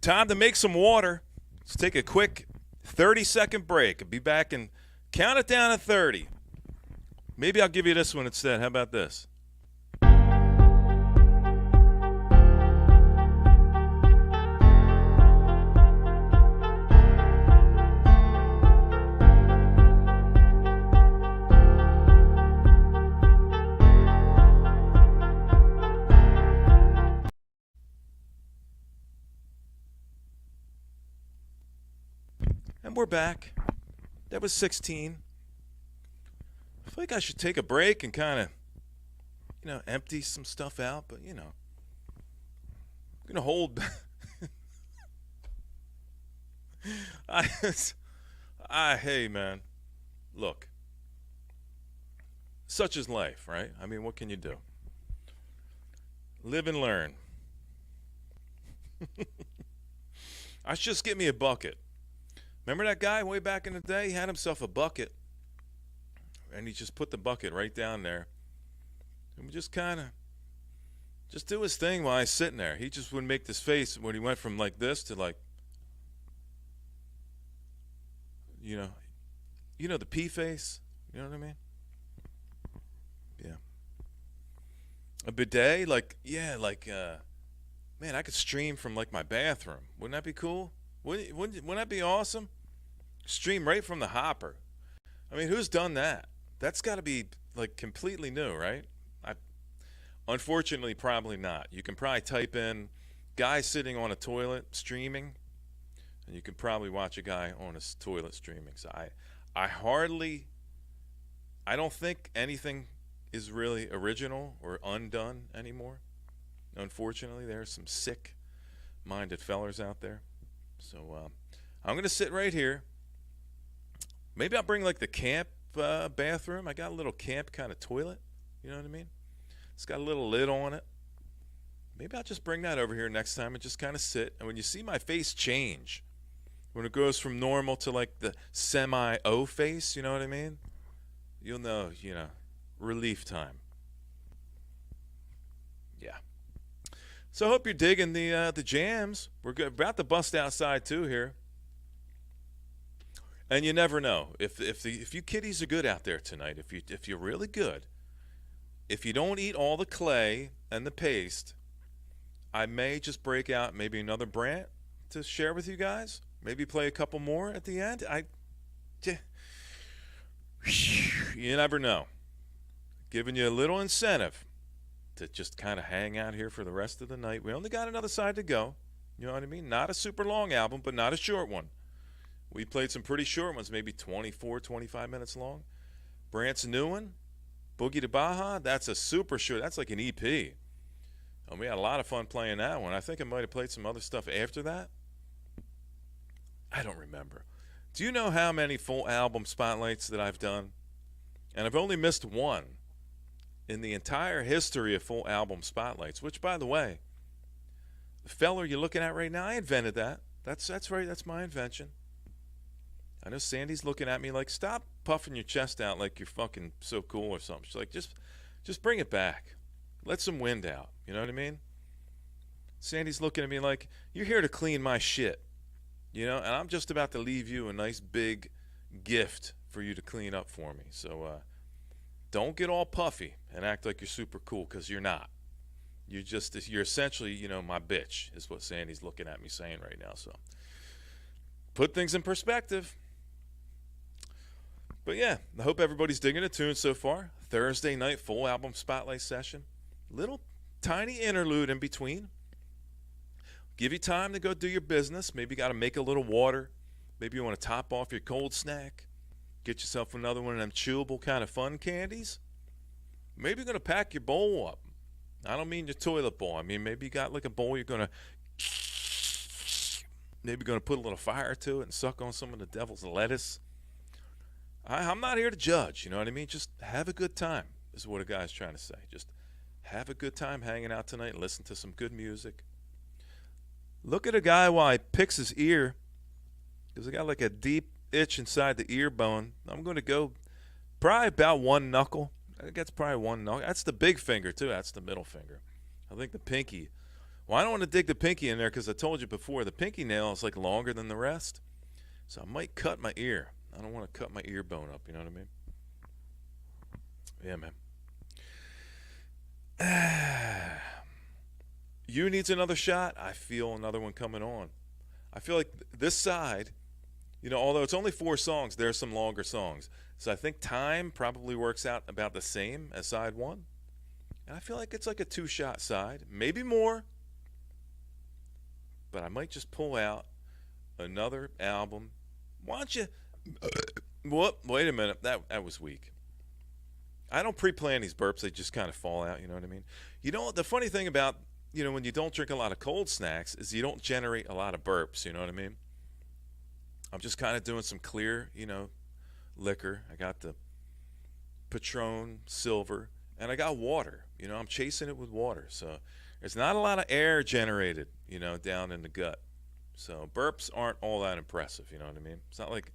Time to make some water. Let's take a quick 30-second break. I'll be back and count it down to 30. Maybe I'll give you this one instead. How about this? And we're back. That was 16. I feel like I should take a break and kind of, empty some stuff out, but, I'm going to hold. Hey, man, look, such is life, right? I mean, what can you do? Live and learn. I should just get me a bucket. Remember that guy way back in the day? He had himself a bucket, and he just put the bucket right down there. And we just kind of just do his thing while he's sitting there. He just would make this face when he went from like this to like, the pea face. You know what I mean? Yeah. A bidet, man, I could stream from like my bathroom. Wouldn't that be cool? Wouldn't that be awesome? Stream right from the hopper. I mean, who's done that? That's got to be like completely new, right? Unfortunately, probably not. You can probably type in guy sitting on a toilet streaming, and you can probably watch a guy on a toilet streaming. So I don't think anything is really original or undone anymore. Unfortunately, there are some sick-minded fellers out there. So I'm going to sit right here. Maybe I'll bring like the camp bathroom. I got a little camp kind of toilet. You know what I mean? It's got a little lid on it. Maybe I'll just bring that over here next time and just kind of sit. And when you see my face change, when it goes from normal to like the semi-O face, you know what I mean? You'll know, relief time. Yeah. So I hope you're digging the jams. We're about to bust outside too here. And you never know if you kiddies are good out there tonight. If you're really good, if you don't eat all the clay and the paste, I may just break out maybe another Brant to share with you guys. Maybe play a couple more at the end. You never know. Giving you a little incentive to just kind of hang out here for the rest of the night. We only got another side to go. You know what I mean? Not a super long album, but not a short one. We played some pretty short ones, maybe 24, 25 minutes long. Brant's new one, Boogie to Baja, that's a super short. That's like an EP. And we had a lot of fun playing that one. I think I might have played some other stuff after that. I don't remember. Do you know how many full album spotlights that I've done? And I've only missed one in the entire history of full album spotlights, which, by the way, the feller you're looking at right now, I invented that. That's right. That's my invention. I know Sandy's looking at me like, stop puffing your chest out like you're fucking so cool or something. She's like, just bring it back. Let some wind out. You know what I mean? Sandy's looking at me like, you're here to clean my shit. And I'm just about to leave you a nice big gift for you to clean up for me. So don't get all puffy and act like you're super cool, because you're not. You're essentially, my bitch, is what Sandy's looking at me saying right now. So put things in perspective. But yeah, I hope everybody's digging the tune so far. Thursday night full album spotlight session. Little tiny interlude in between. Give you time to go do your business. Maybe you got to make a little water. Maybe you want to top off your cold snack. Get yourself another one of them chewable kind of fun candies. Maybe you're going to pack your bowl up. I don't mean your toilet bowl. I mean, maybe you got like a bowl you're going to put a little fire to it and suck on some of the devil's lettuce. I'm not here to judge, you know what I mean? Just have a good time is what a guy's trying to say. Just have a good time hanging out tonight and listen to some good music. Look at a guy while he picks his ear, because I got like a deep itch inside the ear bone. I'm going to go probably about one knuckle. I think that's probably one knuckle. That's the big finger, too. That's the middle finger. I think the pinky Well, I don't want to dig the pinky in there because I told you before, the pinky nail is like longer than the rest. So I might cut my ear. I don't want to cut my ear bone up, you know what I mean? Yeah, man. You needs another shot. I feel another one coming on. I feel like this side, you know, although it's only 4 songs, there's some longer songs. So I think time probably works out about the same as side 1. And I feel like it's like a 2-shot side, maybe more. But I might just pull out another album. Why don't you... Whoop, wait a minute. That was weak. I don't pre-plan these burps. They just kind of fall out, you know what I mean? You know, the funny thing about, you know, when you don't drink a lot of cold snacks is you don't generate a lot of burps, you know what I mean? I'm just kind of doing some clear, you know, liquor. I got the Patron Silver, and I got water. You know, I'm chasing it with water. So there's not a lot of air generated, you know, down in the gut. So burps aren't all that impressive, you know what I mean? It's not like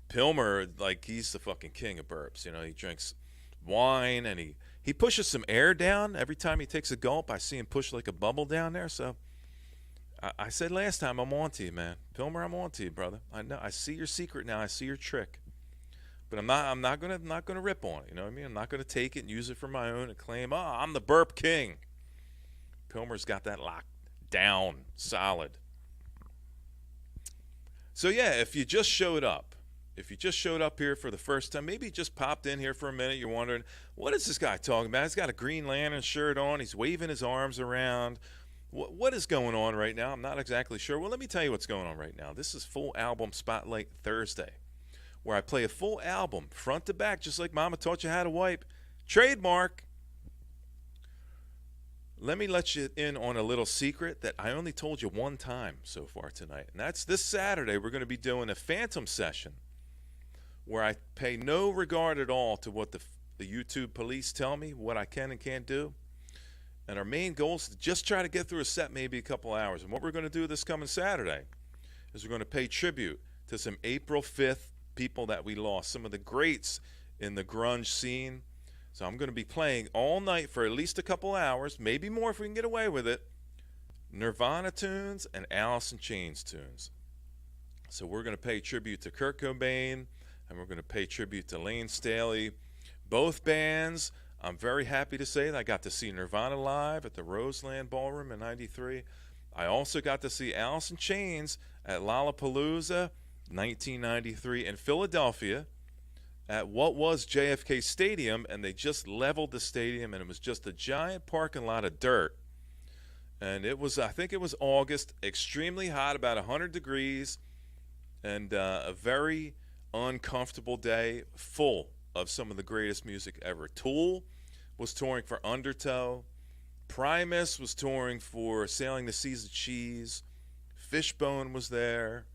Pilmer, like he's the fucking king of burps. You know, he drinks wine and he pushes some air down. Every time he takes a gulp, I see him push like a bubble down there. So I said last time, I'm on to you, man. Pilmer, I'm on to you, brother. I know. I see your secret now. I see your trick. But I'm not gonna rip on it. You know what I mean? I'm not gonna take it and use it for my own and claim, oh, I'm the burp king. Pilmer's got that locked down, solid. So yeah, if you just showed up here for the first time, maybe you just popped in here for a minute, you're wondering, what is this guy talking about? He's got a Green Lantern shirt on. He's waving his arms around. What is going on right now? I'm not exactly sure. Well, let me tell you what's going on right now. This is Full Album Spotlight Thursday, where I play a full album, front to back, just like Mama taught you how to wipe. Trademark. Let me let you in on a little secret that I only told you one time so far tonight. And that's this Saturday. We're going to be doing a phantom session where I pay no regard at all to what the YouTube police tell me, what I can and can't do. And our main goal is to just try to get through a set, maybe a couple hours. And what we're going to do this coming Saturday is we're going to pay tribute to some April 5th people that we lost, some of the greats in the grunge scene. So I'm going to be playing all night for at least a couple hours, maybe more if we can get away with it, Nirvana tunes and Alice in Chains tunes. So we're going to pay tribute to Kurt Cobain, and we're going to pay tribute to Lane Staley. Both bands, I'm very happy to say that I got to see Nirvana live at the Roseland Ballroom in '93. I also got to see Alice in Chains at Lollapalooza 1993 in Philadelphia at what was JFK Stadium, and they just leveled the stadium, and it was just a giant parking lot of dirt. And it was, I think it was August, extremely hot, about 100 degrees, and a very uncomfortable day, full of some of the greatest music ever. Tool was touring for Undertow. Primus was touring for Sailing the Seas of Cheese. Fishbone was there.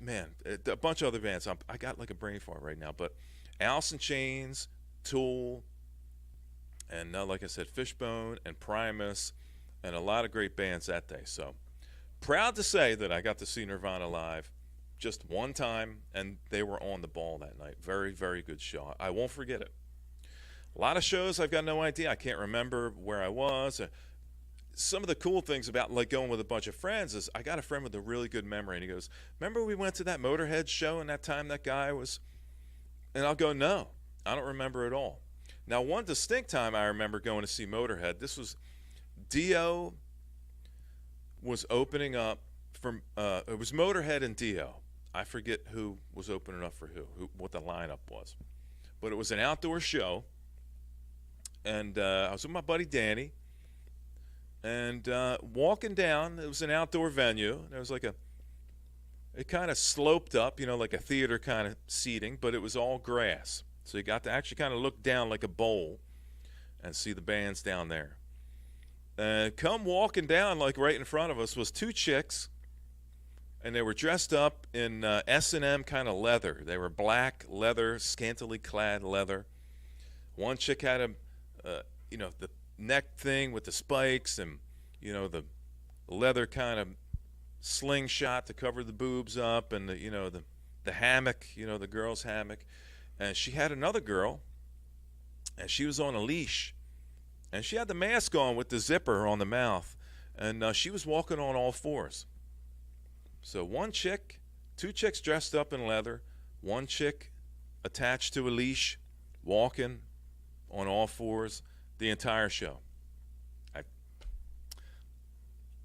Man, a bunch of other bands. I got like a brain fart right now. But Alice in Chains, Tool, and like I said, Fishbone and Primus, and a lot of great bands that day. So proud to say that I got to see Nirvana live just one time, and they were on the ball that night. Very, very good show. I won't forget it. A lot of shows, I've got no idea. I can't remember where I was. Some of the cool things about like going with a bunch of friends is I got a friend with a really good memory, and he goes, remember we went to that Motorhead show and that time that guy was, and I'll go, no, I don't remember at all. Now, one distinct time I remember going to see Motorhead, this was Dio was opening up from, it was Motorhead and Dio. I forget who was opening up for who what the lineup was. But it was an outdoor show, and I was with my buddy Danny. And walking down, it was an outdoor venue. There was like it kind of sloped up, you know, like a theater kind of seating, but it was all grass. So you got to actually kind of look down like a bowl and see the bands down there. And come walking down, like right in front of us, was 2 chicks, and they were dressed up in S&M kind of leather. They were black leather, scantily clad leather. One chick had the neck thing with the spikes and, you know, the leather kind of slingshot to cover the boobs up, and the hammock, you know, the girl's hammock. And she had another girl, and she was on a leash, And she had the mask on with the zipper on the mouth, and she was walking on all fours. So one chick, two chicks dressed up in leather, one chick attached to a leash, walking on all fours the entire show.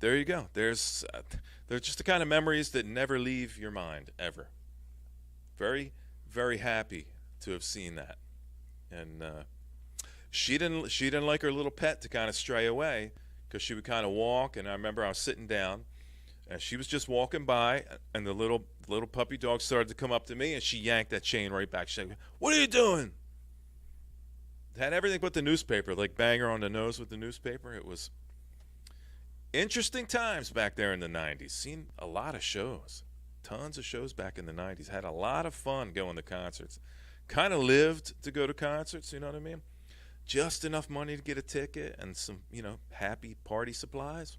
There you go. They're just the kind of memories that never leave your mind, ever. Very, very happy to have seen that. And she didn't like her little pet to kind of stray away, because she would kind of walk, and I remember I was sitting down, and she was just walking by, and the little puppy dog started to come up to me, and she yanked that chain right back. She said, "What are you doing?" Had everything but the newspaper, like bang her on the nose with the newspaper. It was interesting times back there in the 90s. Seen a lot of shows. Tons of shows back in the 90s. Had a lot of fun going to concerts. Kind of lived to go to concerts, you know what I mean? Just enough money to get a ticket and some, happy party supplies.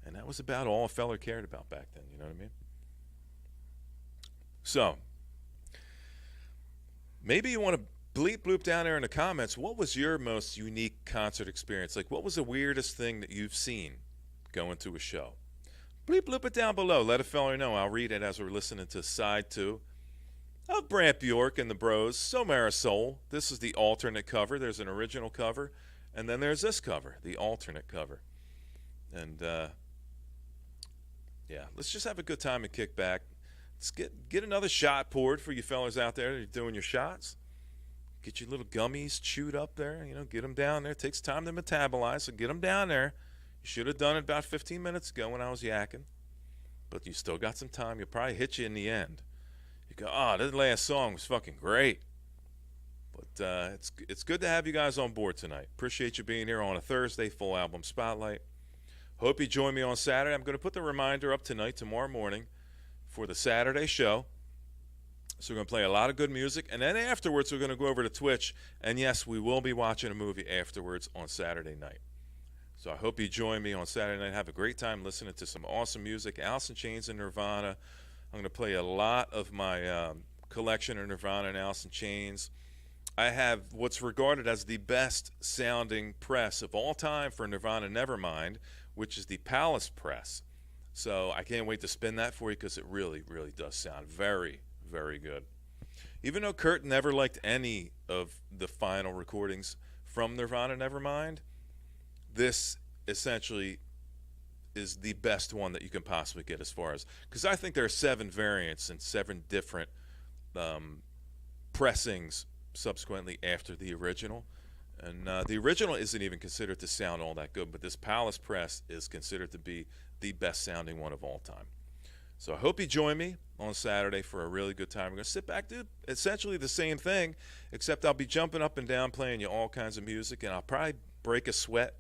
And that was about all a feller cared about back then, you know what I mean? So, maybe you want to bleep bloop down there in the comments. What was your most unique concert experience? Like, what was the weirdest thing that you've seen going to a show? Bleep bloop it down below. Let a fella know. I'll read it as we're listening to side 2 of Brant Bjork and the Bros, Somera Sól. This is the alternate cover. There's an original cover, and then there's this cover, the alternate cover. And yeah, let's just have a good time and kick back. Let's get another shot poured for you fellas out there that are doing your shots. Get your little gummies chewed up there, get them down there. It takes time to metabolize, so get them down there. You should have done it about 15 minutes ago when I was yakking, but you still got some time. You'll probably hit you in the end. You go, this last song was fucking great. But it's good to have you guys on board tonight. Appreciate you being here on a Thursday full album spotlight. Hope you join me on Saturday. I'm going to put the reminder up tonight, tomorrow morning, for the Saturday show. So we're going to play a lot of good music, and then afterwards we're going to go over to Twitch, and yes, we will be watching a movie afterwards on Saturday night. So I hope you join me on Saturday night. Have a great time listening to some awesome music. Alice in Chains and Nirvana. I'm going to play a lot of my collection of Nirvana and Alice in Chains. I have what's regarded as the best sounding press of all time for Nirvana Nevermind, which is the Palace press. So I can't wait to spin that for you, because it really, really does sound very, very good. Even though Kurt never liked any of the final recordings from Nirvana Nevermind, this essentially is the best one that you can possibly get, as far as, because I think there are 7 variants and 7 different pressings subsequently after the original. And the original isn't even considered to sound all that good, but this Palace press is considered to be the best sounding one of all time. So I hope you join me on Saturday for a really good time. We're going to sit back, do essentially the same thing, except I'll be jumping up and down, playing you all kinds of music, and I'll probably break a sweat.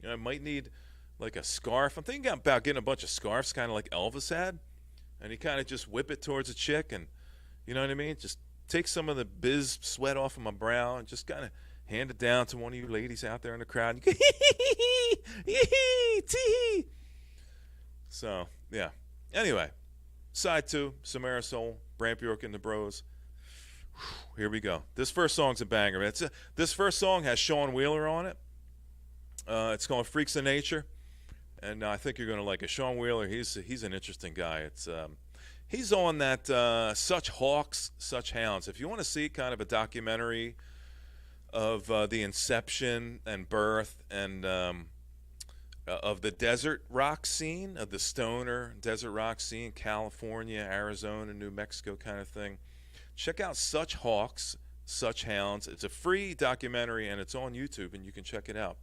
I might need like a scarf. I'm thinking about getting a bunch of scarves, kind of like Elvis had, and you kind of just whip it towards a chick, and you know what I mean? Just take some of the biz sweat off of my brow and just kind of hand it down to one of you ladies out there in the crowd. You go, tee. So, yeah. Anyway, side 2, Somera Sól, Brant Bjork and the Bros. Here we go. This first song's a banger. This first song has Sean Wheeler on it. It's called Freaks of Nature, and I think you're going to like it. Sean Wheeler, he's an interesting guy. He's on that Such Hawks, Such Hounds. If you want to see kind of a documentary of the inception and birth and of the desert rock scene, of the stoner desert rock scene, California, Arizona, New Mexico kind of thing, check out Such Hawks, Such Hounds. It's a free documentary, and it's on YouTube, and you can check it out.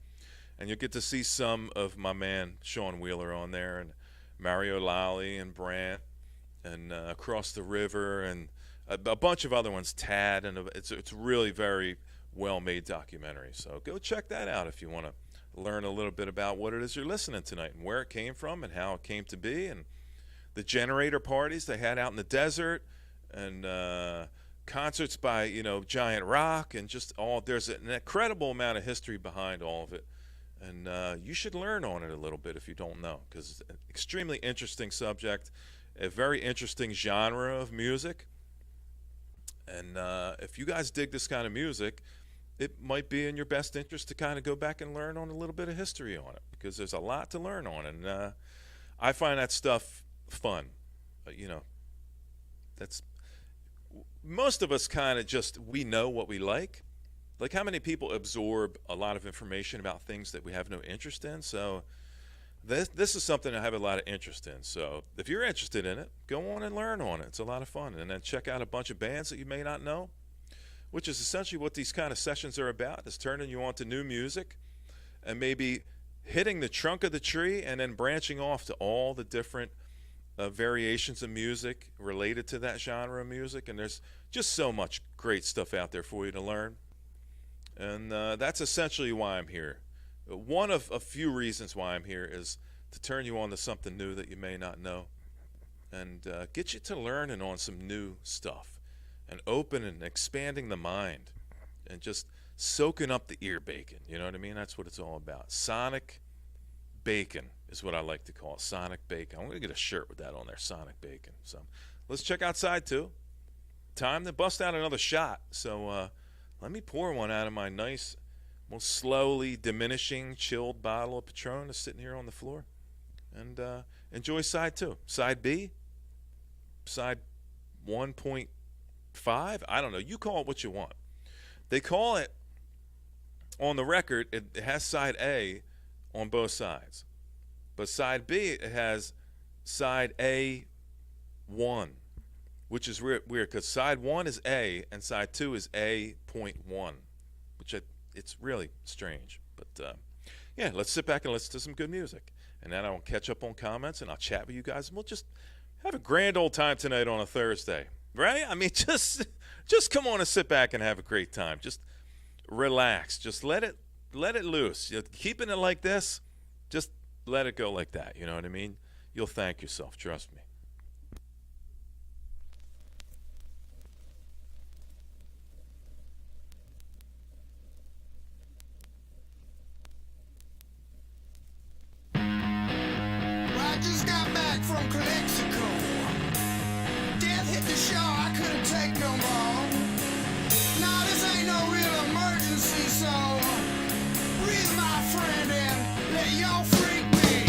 And you'll get to see some of my man Sean Wheeler on there, and Mario Lalli and Brant, and Across the River, and a bunch of other ones, Tad, and it's really very well-made documentary. So go check that out if you want to learn a little bit about what it is you're listening tonight, and where it came from, and how it came to be, and the generator parties they had out in the desert, and concerts by Giant Rock, and just all. There's an incredible amount of history behind all of it. And you should learn on it a little bit if you don't know, because it's an extremely interesting subject, a very interesting genre of music. And if you guys dig this kind of music, it might be in your best interest to kind of go back and learn on a little bit of history on it, because there's a lot to learn on, and I find that stuff fun. That's most of us kind of just, we know what we like. Like, how many people absorb a lot of information about things that we have no interest in? So this is something I have a lot of interest in. So if you're interested in it, go on and learn on it. It's a lot of fun. And then check out a bunch of bands that you may not know, which is essentially what these kind of sessions are about, is turning you on to new music and maybe hitting the trunk of the tree and then branching off to all the different variations of music related to that genre of music. And there's just so much great stuff out there for you to learn. And that's essentially why I'm here. One of a few reasons why I'm here is to turn you on to something new that you may not know, and get you to learning on some new stuff, and open and expanding the mind, and just soaking up the ear bacon. You know what I mean? That's what it's all about. Sonic bacon is what I like to call it. Sonic bacon. I'm going to get a shirt with that on there, Sonic bacon. So let's check out side 2. Time to bust out another shot. So let me pour one out of my nice, most slowly diminishing, chilled bottle of Patron that's sitting here on the floor. And enjoy side 2. Side B? Side 1.5? I don't know. You call it what you want. They call it, on the record, it has side A on both sides. But side B, it has side A1, which is weird because side 1 is A and side 2 is A.1, which it's really strange. But yeah, let's sit back and listen to some good music. And then I'll catch up on comments and I'll chat with you guys, and we'll just have a grand old time tonight on a Thursday, right? I mean, just come on and sit back and have a great time. Just relax. Just let it loose. Keeping it like this, just let it go like that. You know what I mean? You'll thank yourself. Trust me. I just got back from Calexico. Death hit the shore, I couldn't take no more. Now this ain't no real emergency, so breathe, my friend, and let your freak me.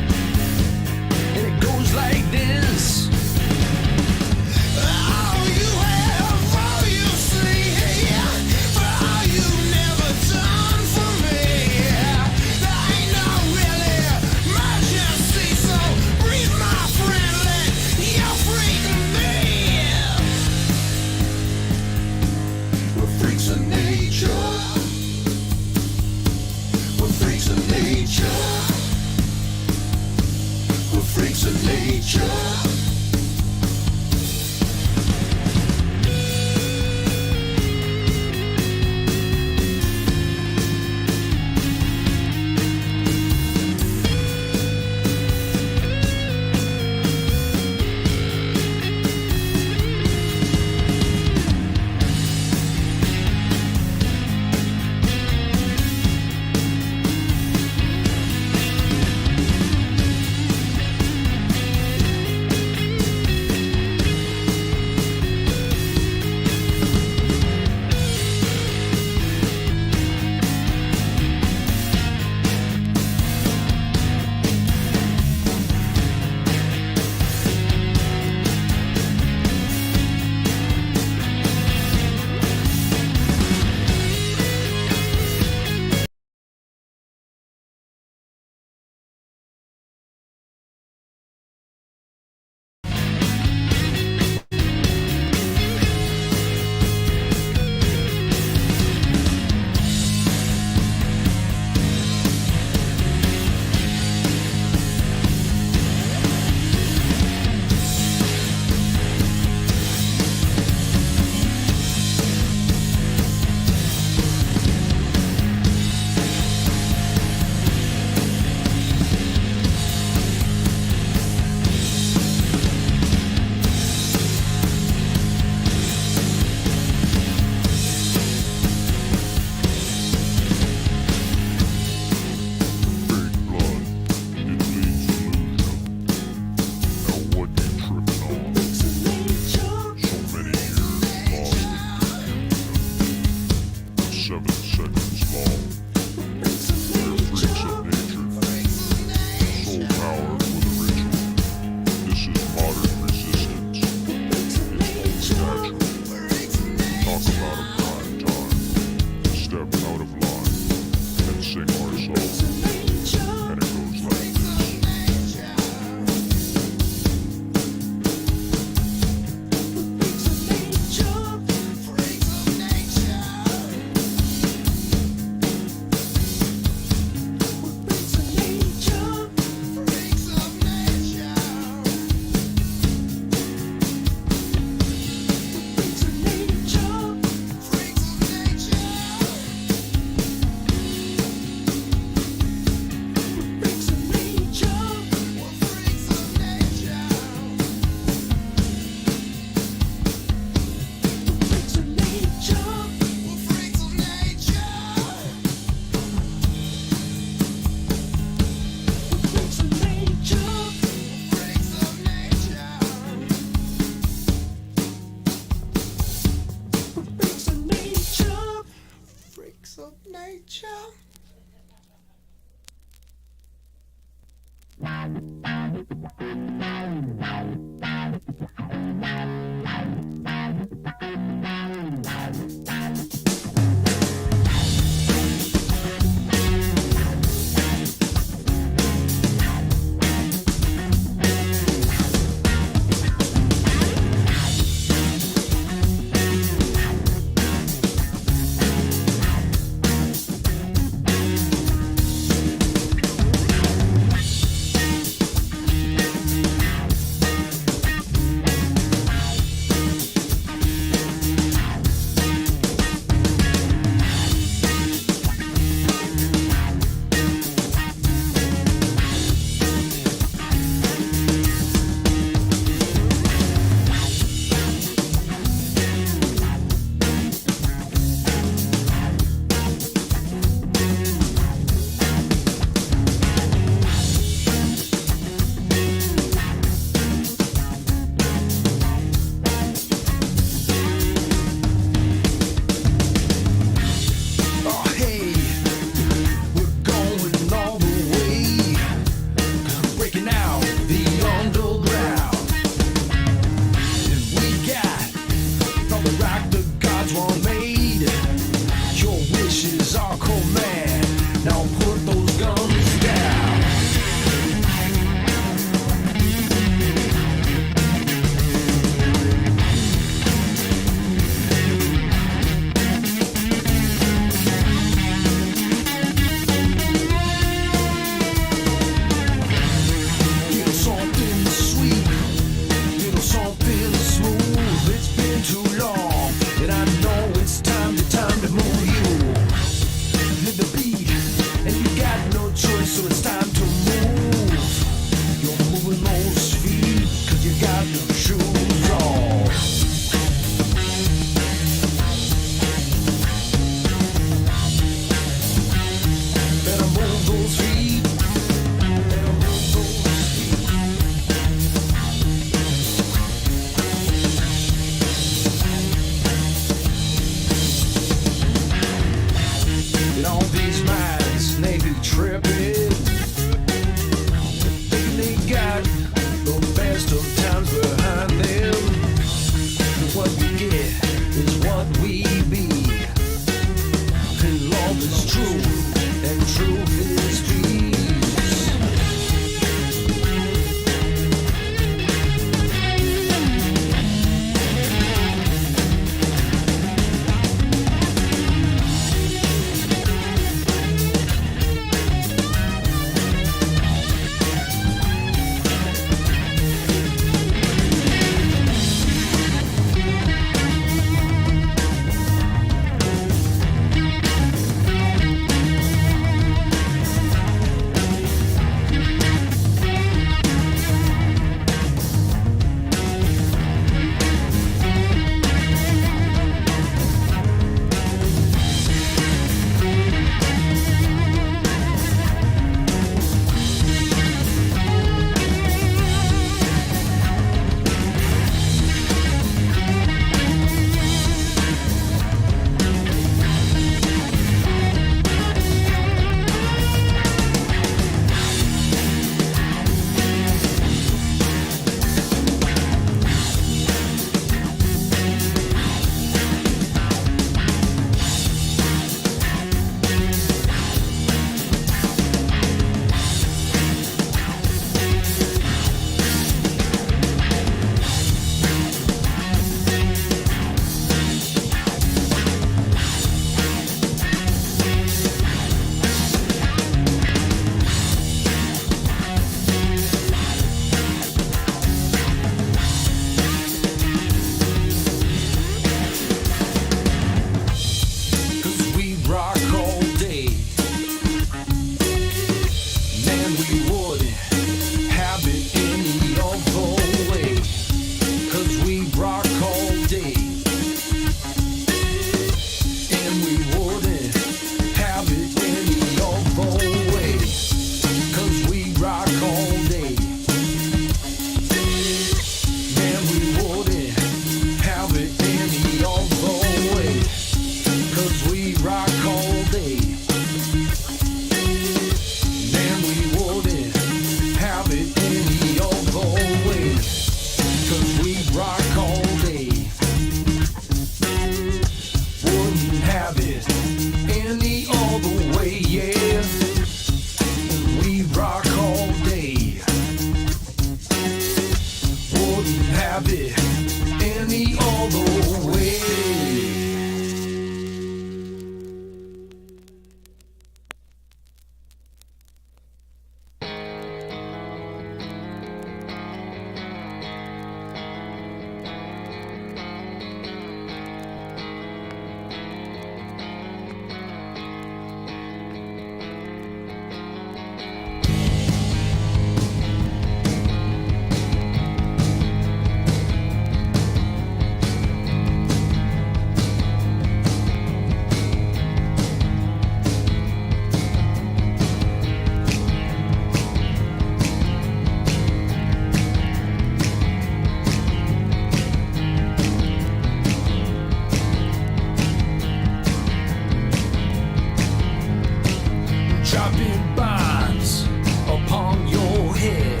dropping bombs upon your head.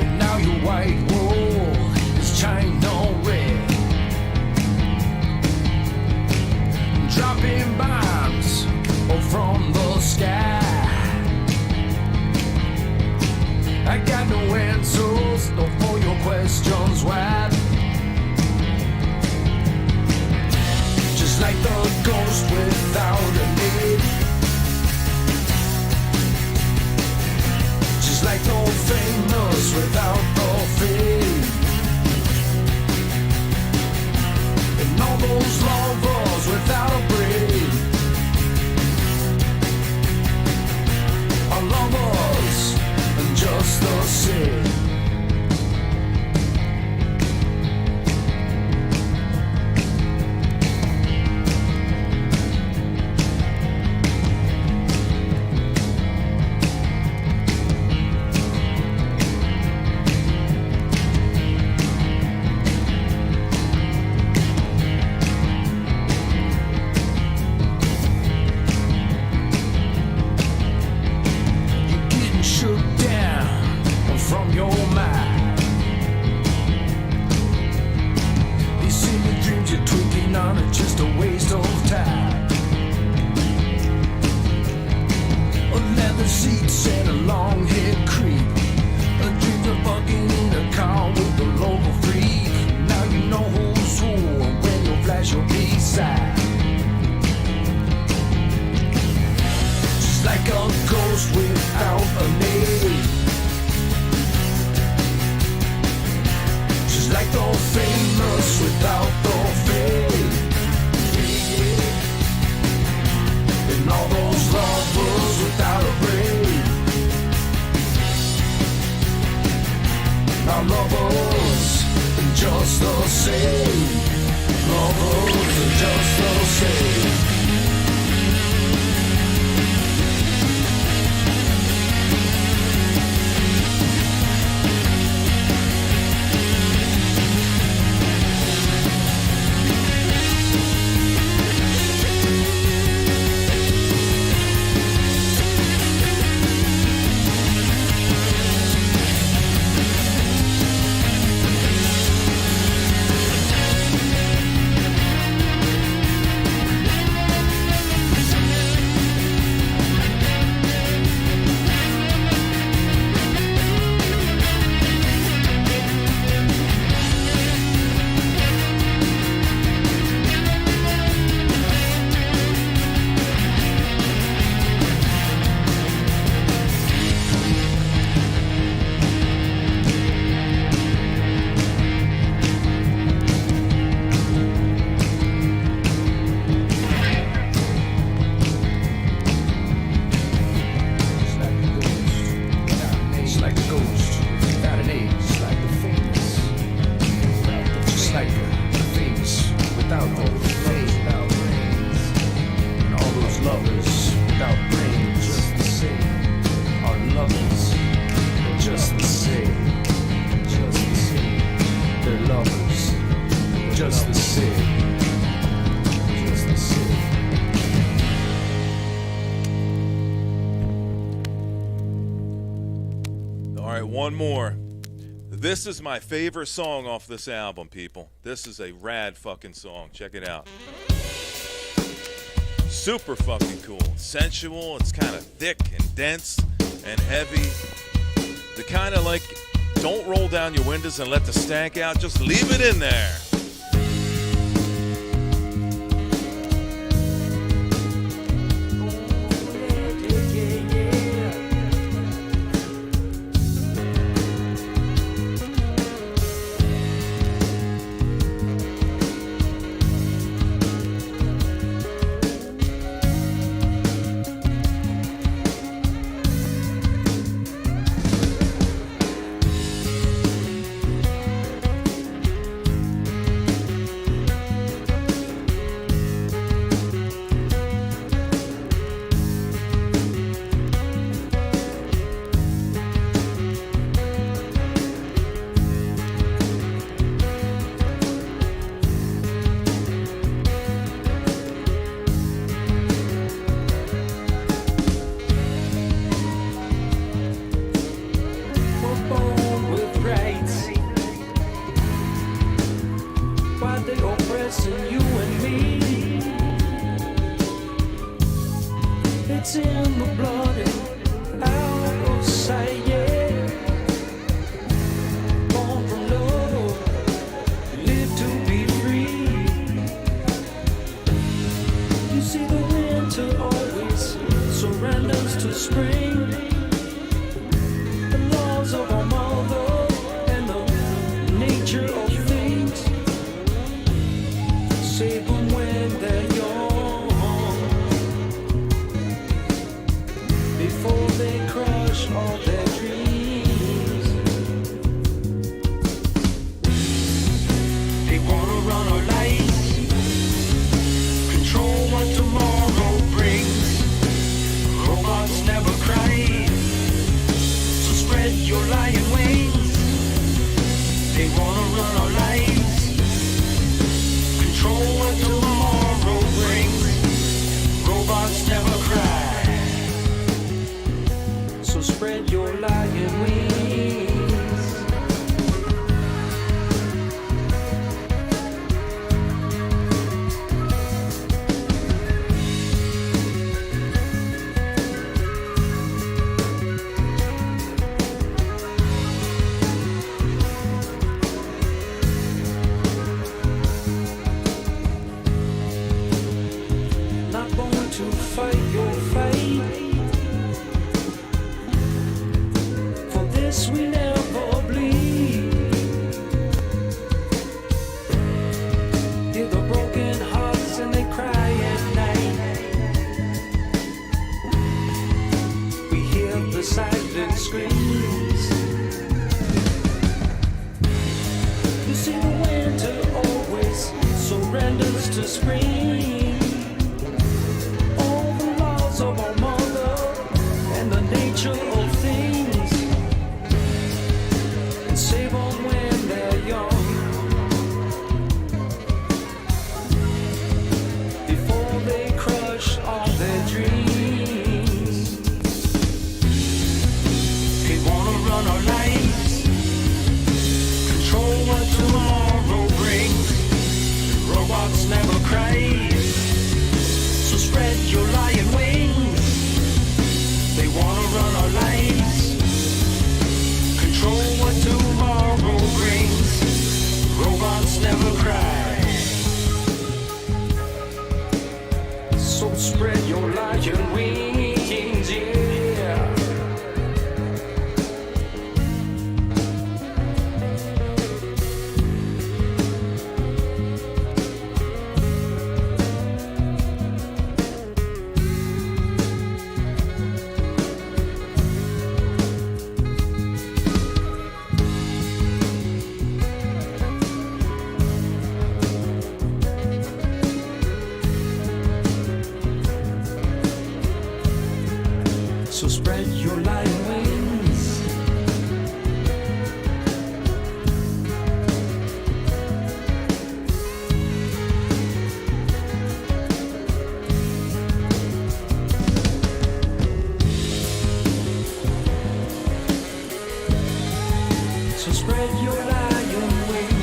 And now your white wall is China red. Dropping bombs from the sky. I got no answers for your questions, why? Just like the ghost without a name. Just like the famous without the fame. And all those lovers without a brain are lovers and just the same. One more. This is my favorite song off this album, people. This is a rad fucking song. Check it out. Super fucking cool. Sensual. It's kind of thick and dense and heavy. The kind of like, don't roll down your windows and let the stank out. Just leave it in there. It's in the blood and out of sight, yeah. Born from love, live to be free. You see the winter always surrenders to spring. The laws of our mother and the nature of things. Save them when they're young, before they crush all their dreams. They wanna run our lives, control what tomorrow brings. Robots never cry, so spread your lion wings. They wanna run our lives, control what tomorrow brings. Robots never cry, so spread your lion wings. Not going to fight your fight. For this we never bleed. Hear the broken hearts and they cry at night. We hear the silent screams. You see the winter always surrenders to spring. All the laws of our mother and the nature of things. And save them when they're young, before they crush all their dreams. They wanna run our lives, control what tomorrow brings. Robots never cry, so spread your lion wings. They wanna run our lives, control what tomorrow brings. Robots never cry, so spread your lion wings, yeah. So spread your lion wings. So spread your lion wings.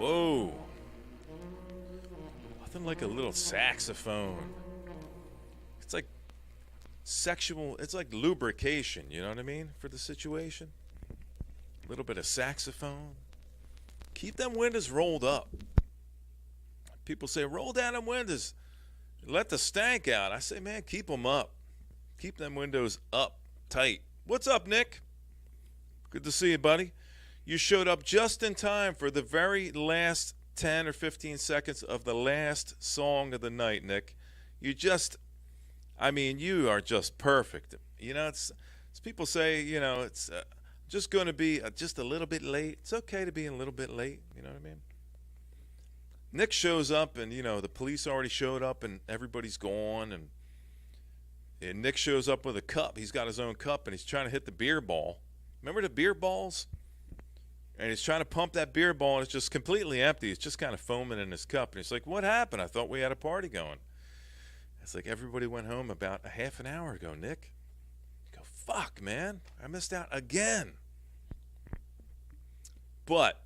Whoa. Nothing like a little saxophone. It's like sexual, it's like lubrication, you know what I mean, for the situation. A little bit of saxophone. Keep them windows rolled up. People say, roll down them windows. Let the stank out. I say, man, keep them up. Keep them windows up tight. What's up, Nick? Good to see you, buddy. You showed up just in time for the very last 10 or 15 seconds of the last song of the night, Nick. You just, I mean, you are just perfect. You know, it's people say, you know, it's just going to be just a little bit late. It's okay to be a little bit late. You know what I mean? Nick shows up, and, you know, the police already showed up, and everybody's gone, and Nick shows up with a cup. He's got his own cup, and he's trying to hit the beer ball. Remember the beer balls? And he's trying to pump that beer ball, and it's just completely empty. It's just kind of foaming in his cup. And he's like, what happened? I thought we had a party going. It's like, everybody went home about a half an hour ago, Nick. You go, fuck, man. I missed out again. But,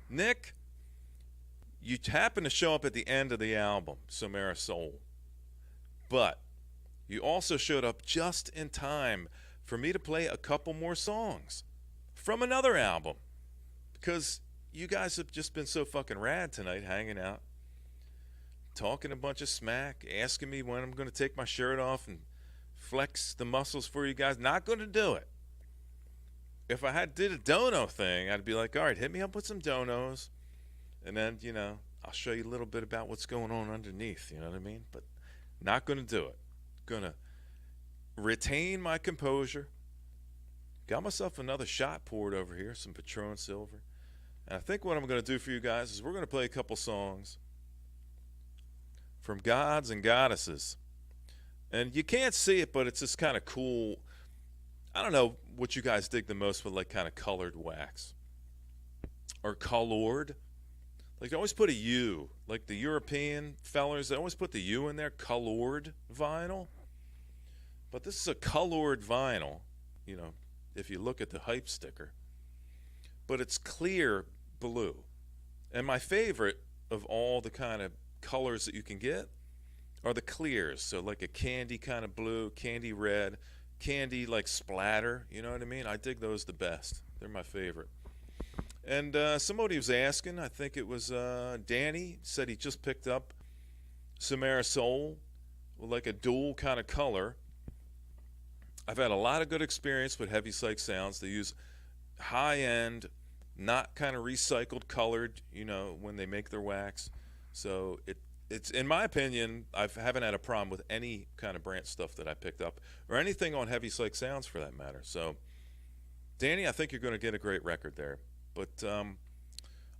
Nick, you happen to show up at the end of the album, Somera Sól. But you also showed up just in time for me to play a couple more songs from another album. Because you guys have just been so fucking rad tonight, hanging out, talking a bunch of smack, asking me when I'm going to take my shirt off and flex the muscles for you guys. Not going to do it. If I did a dono thing, I'd be like, all right, hit me up with some donos, and then, you know, I'll show you a little bit about what's going on underneath, you know what I mean? But not going to do it. Going to retain my composure. Got myself another shot poured over here, some Patron Silver. And I think what I'm going to do for you guys is we're going to play a couple songs from Gods and Goddesses. And you can't see it, but it's this kind of cool, I don't know what you guys dig the most with, like, kind of colored wax. Or colored. Like, they always put a U. Like the European fellers, they always put the U in there, colored vinyl. But this is a colored vinyl, you know, if you look at the hype sticker. But it's clear blue. And my favorite of all the kind of colors that you can get are the clears. So like a candy kind of blue, candy red, candy like splatter, you know what I mean? I dig those the best. They're my favorite. And somebody was asking, I think it was Danny, said he just picked up Somera Sól with like a dual kind of color. I've had a lot of good experience with Heavy Psych Sounds. They use high-end, not kind of recycled colored, you know, when they make their wax. So it's in my opinion, I haven't had a problem with any kind of Brant stuff that I picked up, or anything on Heavy Psych Sounds for that matter. So, Danny, I think you're going to get a great record there. But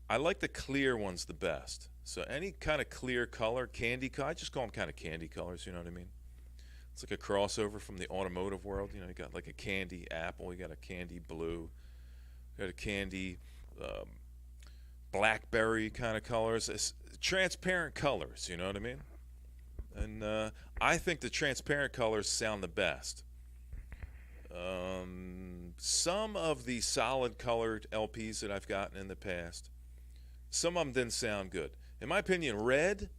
I like the clear ones the best. So any kind of clear color, candy color, I just call them kind of candy colors, you know what I mean? It's like a crossover from the automotive world. You know, you got like a candy apple, you got a candy blue, you got a candy blackberry kind of colors. It's transparent colors, you know what I mean? And I think the transparent colors sound the best. Some of the solid colored LPs that I've gotten in the past, some of them didn't sound good. In my opinion, red,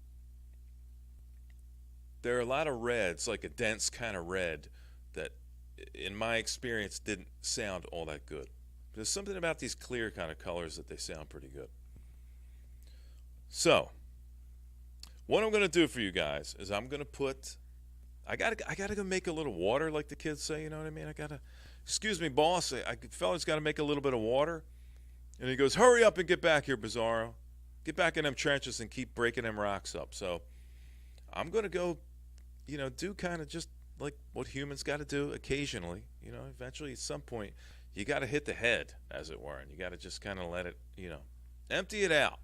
there are a lot of reds, like a dense kind of red, that in my experience didn't sound all that good. There's something about these clear kind of colors that they sound pretty good. So, what I'm going to do for you guys is I'm going to put, I gotta go make a little water, like the kids say, you know what I mean? Excuse me, boss, fella's got to make a little bit of water. And he goes, hurry up and get back here, Bizarro. Get back in them trenches and keep breaking them rocks up. So I'm going to go, you know, do kind of just like what humans got to do occasionally. You know, eventually at some point, you got to hit the head, as it were, and you got to just kind of let it, you know, empty it out.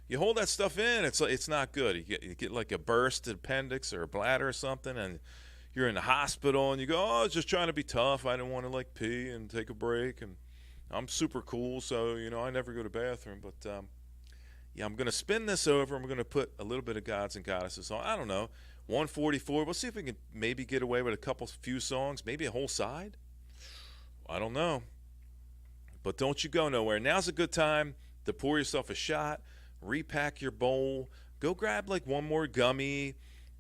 You hold that stuff in, it's not good. You get like a burst appendix or a bladder or something, and you're in the hospital, and you go, oh, I was just trying to be tough. I didn't want to, like, pee and take a break, and I'm super cool, so, you know, I never go to the bathroom. But, yeah, I'm going to spin this over. I'm going to put a little bit of Gods and Goddesses on. I don't know, 144. We'll see if we can maybe get away with a few songs, maybe a whole side. I don't know. But don't you go nowhere. Now's a good time to pour yourself a shot, repack your bowl, go grab like one more gummy,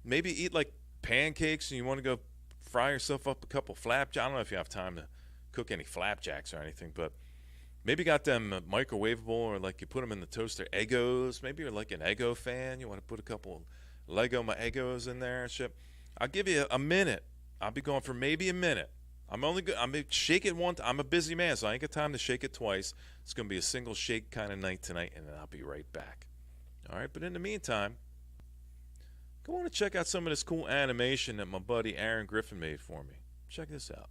maybe eat like pancakes and you want to go fry yourself up a couple flapjacks. I don't know if you have time to cook any flapjacks or anything, but maybe got them microwavable or like you put them in the toaster. Eggos, maybe you're like an Eggo fan. You want to put a couple Lego my Eggos in there and shit. I'll give you a minute. I'll be going for maybe a minute. I'm gonna shake it one. I'm a busy man, so I ain't got time to shake it twice. It's gonna be a single shake kind of night tonight, and then I'll be right back. All right, but in the meantime, go on and check out some of this cool animation that my buddy Aaron Griffin made for me. Check this out.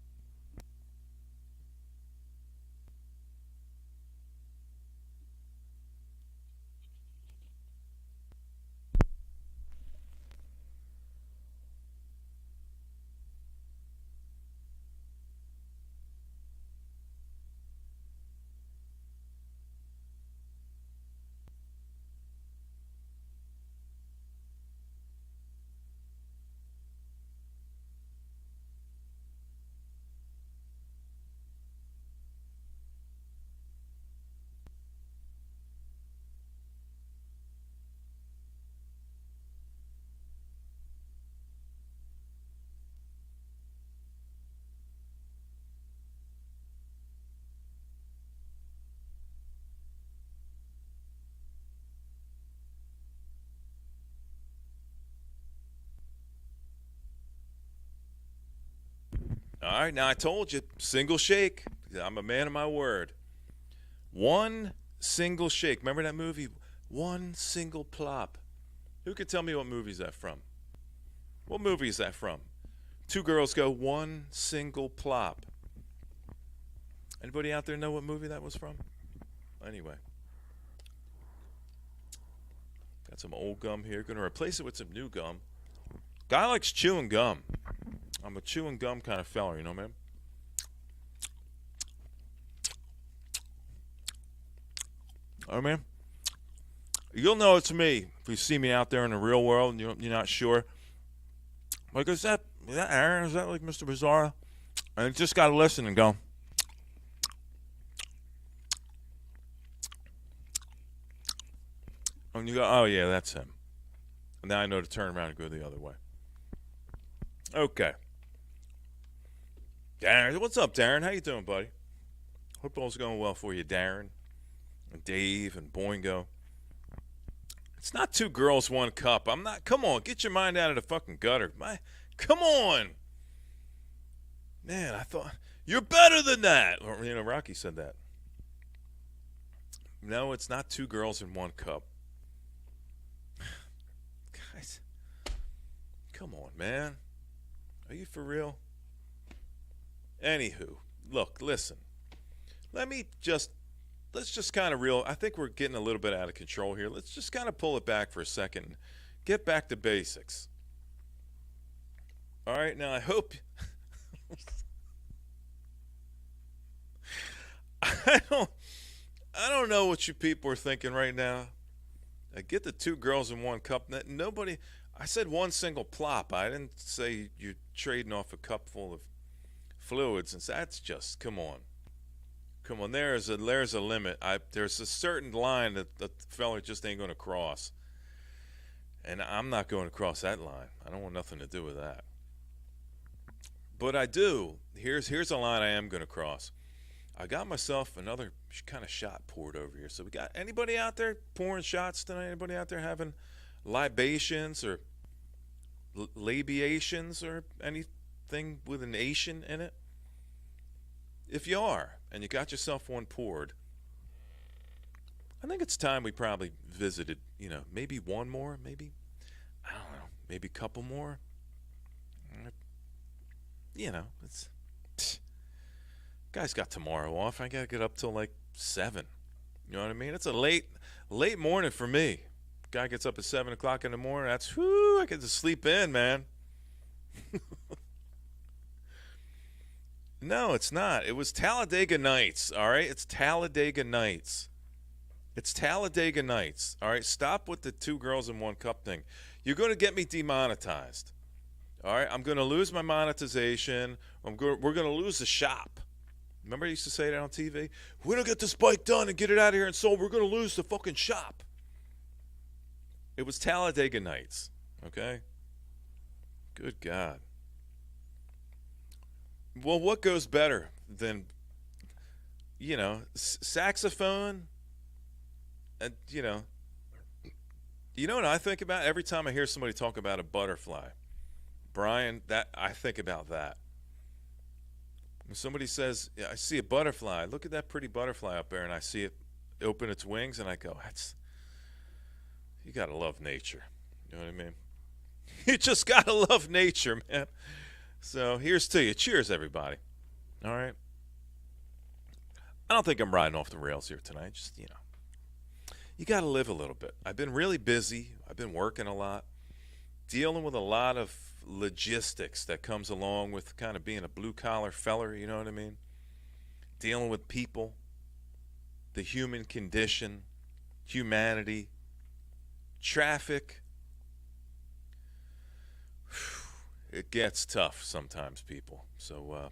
All right, now I told you, single shake. I'm a man of my word. One single shake. Remember that movie? One single plop. Who could tell me what movie is that from? What movie is that from? Two girls go, one single plop. Anybody out there know what movie that was from? Anyway. Got some old gum here. Going to replace it with some new gum. Guy likes chewing gum. I'm a chewing gum kind of fella, you know, man. Oh, man. You'll know it's me if you see me out there in the real world and you're not sure. Like, is that Aaron? Is that like Mr. Bizarro? And you just got to listen and go. And you go, oh, yeah, that's him. And now I know to turn around and go the other way. Okay. Darren, what's up, Darren? How you doing, buddy? Hope all's going well for you, Darren, and Dave, and Boingo. It's not two girls, one cup. I'm not. Come on, get your mind out of the fucking gutter. Come on, man. I thought you're better than that. Or, you know, Rocky said that. No, it's not two girls in one cup. Guys, come on, man. Are you for real? Anywho, look, listen. Let's just kind of I think we're getting a little bit out of control here. Let's just kind of pull it back for a second. Get back to basics. All right, now I hope I don't know what you people are thinking right now. I get the two girls in one cup. Nobody, I said one single plop. I didn't say you're trading off a cup full of fluids, and that's just, come on, there's a limit. There's a certain line that the fella just ain't going to cross, and I'm not going to cross that line. I don't want nothing to do with that, but I do. Here's a line I am going to cross. I got myself another kind of shot poured over here. So we got anybody out there pouring shots tonight? Anybody out there having libations or labiations or anything with an Asian in it? If you are, and you got yourself one poured, I think it's time we probably visited, maybe one more, maybe, I don't know, maybe a couple more. Guy's got tomorrow off. I got to get up till like 7. You know what I mean? It's a late morning for me. Guy gets up at 7 o'clock in the morning. That's, I get to sleep in, man. No, it's not. It was Talladega Nights, all right? It's Talladega Nights. It's Talladega Nights, all right? Stop with the two girls in one cup thing. You're going to get me demonetized, all right? I'm going to lose my monetization. We're going to lose the shop. Remember I used to say that on TV? If we don't get this bike done and get it out of here and sold, we're going to lose the fucking shop. It was Talladega Nights, okay? Good God. Well, what goes better than, saxophone and, you know what I think about every time I hear somebody talk about a butterfly? Brian, that I think about that. When somebody says, yeah, I see a butterfly, look at that pretty butterfly up there, and I see it open its wings, and I go, you got to love nature. You know what I mean? You just got to love nature, man. So here's to you. Cheers, everybody. All right? I don't think I'm riding off the rails here tonight. Just, you got to live a little bit. I've been really busy. I've been working a lot, dealing with a lot of logistics that comes along with kind of being a blue-collar feller, you know what I mean? Dealing with people, the human condition, humanity, traffic. It gets tough sometimes, people. So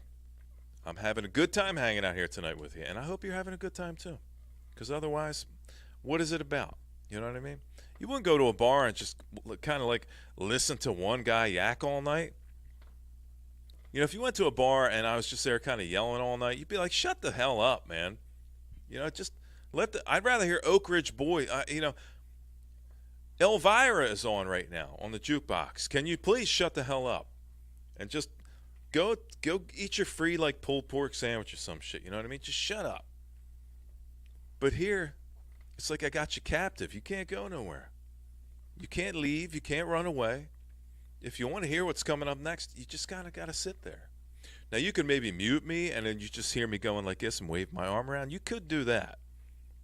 I'm having a good time hanging out here tonight with you, and I hope you're having a good time too, because otherwise, what is it about? You know what I mean? You wouldn't go to a bar and just kind of like listen to one guy yak all night. If you went to a bar and I was just there kind of yelling all night, you'd be like, shut the hell up, man. Just I'd rather hear Oak Ridge Boy. Elvira is on right now on the jukebox. Can you please shut the hell up and just go eat your free like pulled pork sandwich or some shit? You know what I mean? Just shut up. But here, it's like I got you captive. You can't go nowhere. You can't leave. You can't run away. If you want to hear what's coming up next, you just kind of got to sit there. Now, you could maybe mute me, and then you just hear me going like this and wave my arm around. You could do that.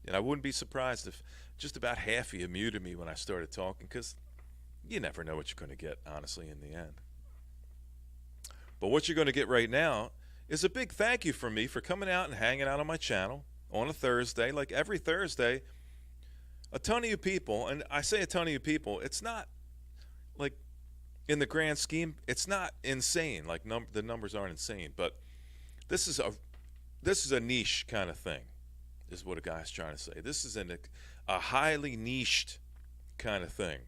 And I wouldn't be surprised if just about half of you muted me when I started talking, because you never know what you're going to get, honestly, in the end. But what you're going to get right now is a big thank you from me for coming out and hanging out on my channel on a Thursday. Like every Thursday, a ton of you people, and I say a ton of you people, it's not like in the grand scheme, it's not insane. Like the numbers aren't insane, but this is a niche kind of thing, is what a guy's trying to say. This is a highly niched kind of thing.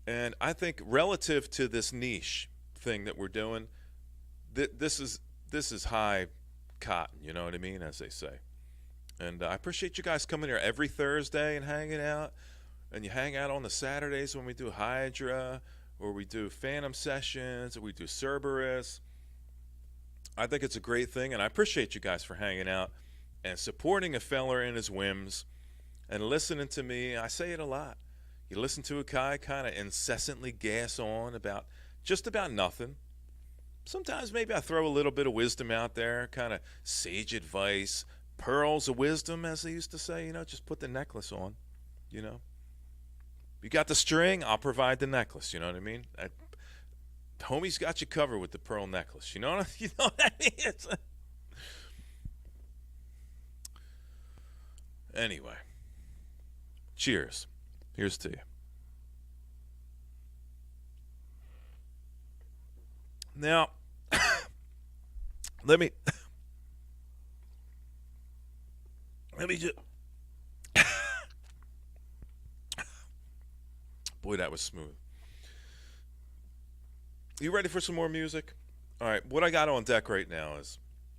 And I think relative to this niche thing that we're doing, this is high cotton, you know what I mean, as they say. And I appreciate you guys coming here every Thursday and hanging out. And you hang out on the Saturdays when we do Hydra, or we do Phantom Sessions, or we do Cerberus. I think it's a great thing, and I appreciate you guys for hanging out and supporting a feller in his whims and listening to me. I say it a lot. You listen to a guy kind of incessantly gas on about just about nothing. Sometimes maybe I throw a little bit of wisdom out there, kind of sage advice, pearls of wisdom, as they used to say. Just put the necklace on. You got the string, I'll provide the necklace. You know what I mean? Homie's got you covered with the pearl necklace. You know what I mean? Anyway, cheers. Here's to you. Now, let me just. Boy, that was smooth. You ready for some more music? All right, what I got on deck right now is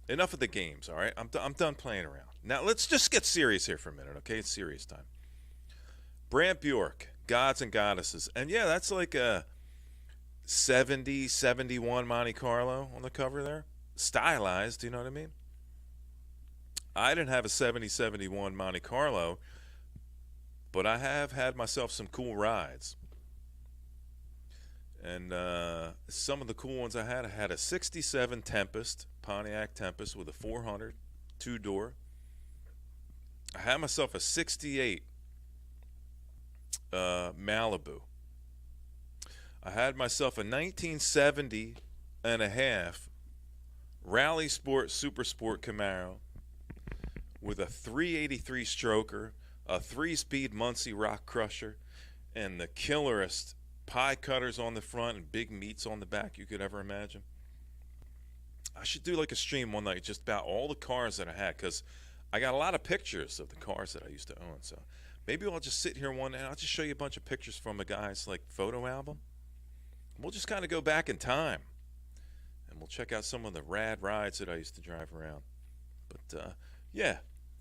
enough of the games, all right? I'm done playing around. Now, let's just get serious here for a minute, okay? It's serious time. Brant Bjork, Gods and Goddesses. And, yeah, that's like a 70, 71 Monte Carlo on the cover there. Stylized, you know what I mean? I didn't have a 70, 71 Monte Carlo, but I have had myself some cool rides. And some of the cool ones I had a 67 Tempest, Pontiac Tempest with a 400, two-door. I had myself a 68 Malibu. I had myself a 1970 and a half Rally Sport Super Sport Camaro with a 383 stroker, a 3-speed Muncie Rock Crusher, and the killerest pie cutters on the front and big meats on the back you could ever imagine. I should do like a stream one night just about all the cars that I had, because I got a lot of pictures of the cars that I used to own. So maybe I'll just sit here one day and I'll just show you a bunch of pictures from a guy's like photo album. We'll just kind of go back in time and we'll check out some of the rad rides that I used to drive around. But yeah,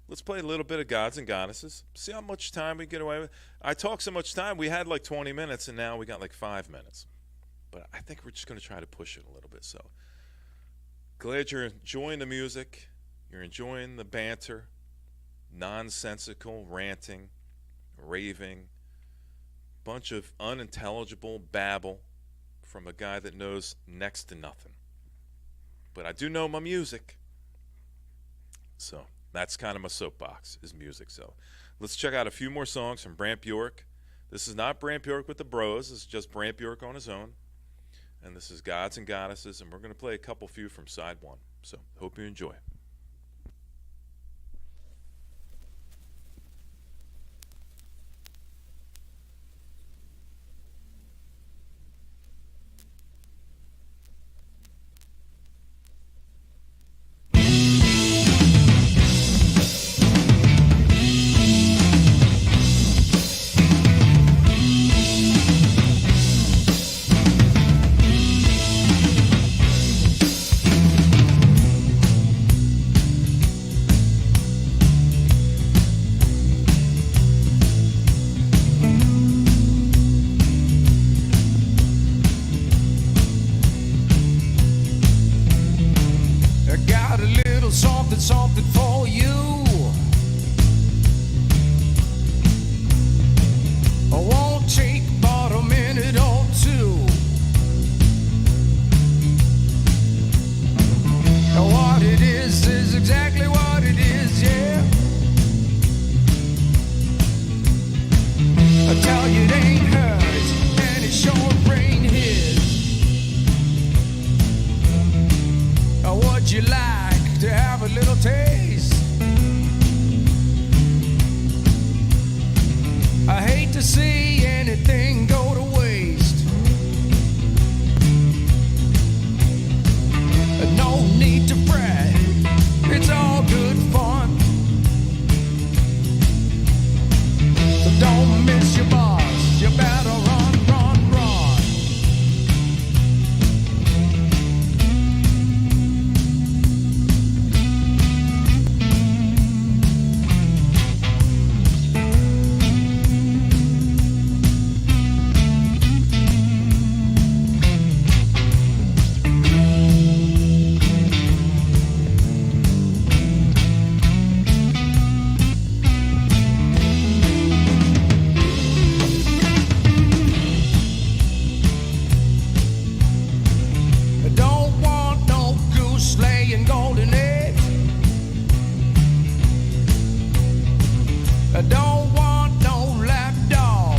let's play a little bit of Gods and Goddesses. See how much time we get away with. I talked so much time. We had like 20 minutes and now we got like 5 minutes. But I think we're just going to try to push it a little bit. So glad you're enjoying the music. You're enjoying the banter, nonsensical ranting, raving, bunch of unintelligible babble from a guy that knows next to nothing. But I do know my music. So that's kind of my soapbox, is music. So let's check out a few more songs from Brant Bjork. This is not Brant Bjork with the Bros. This is just Brant Bjork on his own. And this is Gods and Goddesses, and we're going to play a couple few from side one. So hope you enjoy. Something for you. I won't take but a minute or two. What it is exactly what it is, yeah. I tell you it ain't hers, and it sure ain't his. Would you like to have a little taste? I hate to see anything go to waste. No need to fret, it's all good fun. So don't miss your boss, you better run, run, run. I don't want no lap dog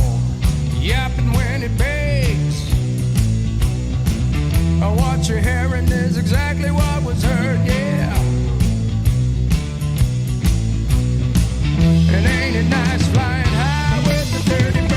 yapping when it begs. What you're hearing is exactly what was heard, yeah. And ain't it nice flying high with the dirty bird?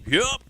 Yup.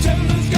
Tell us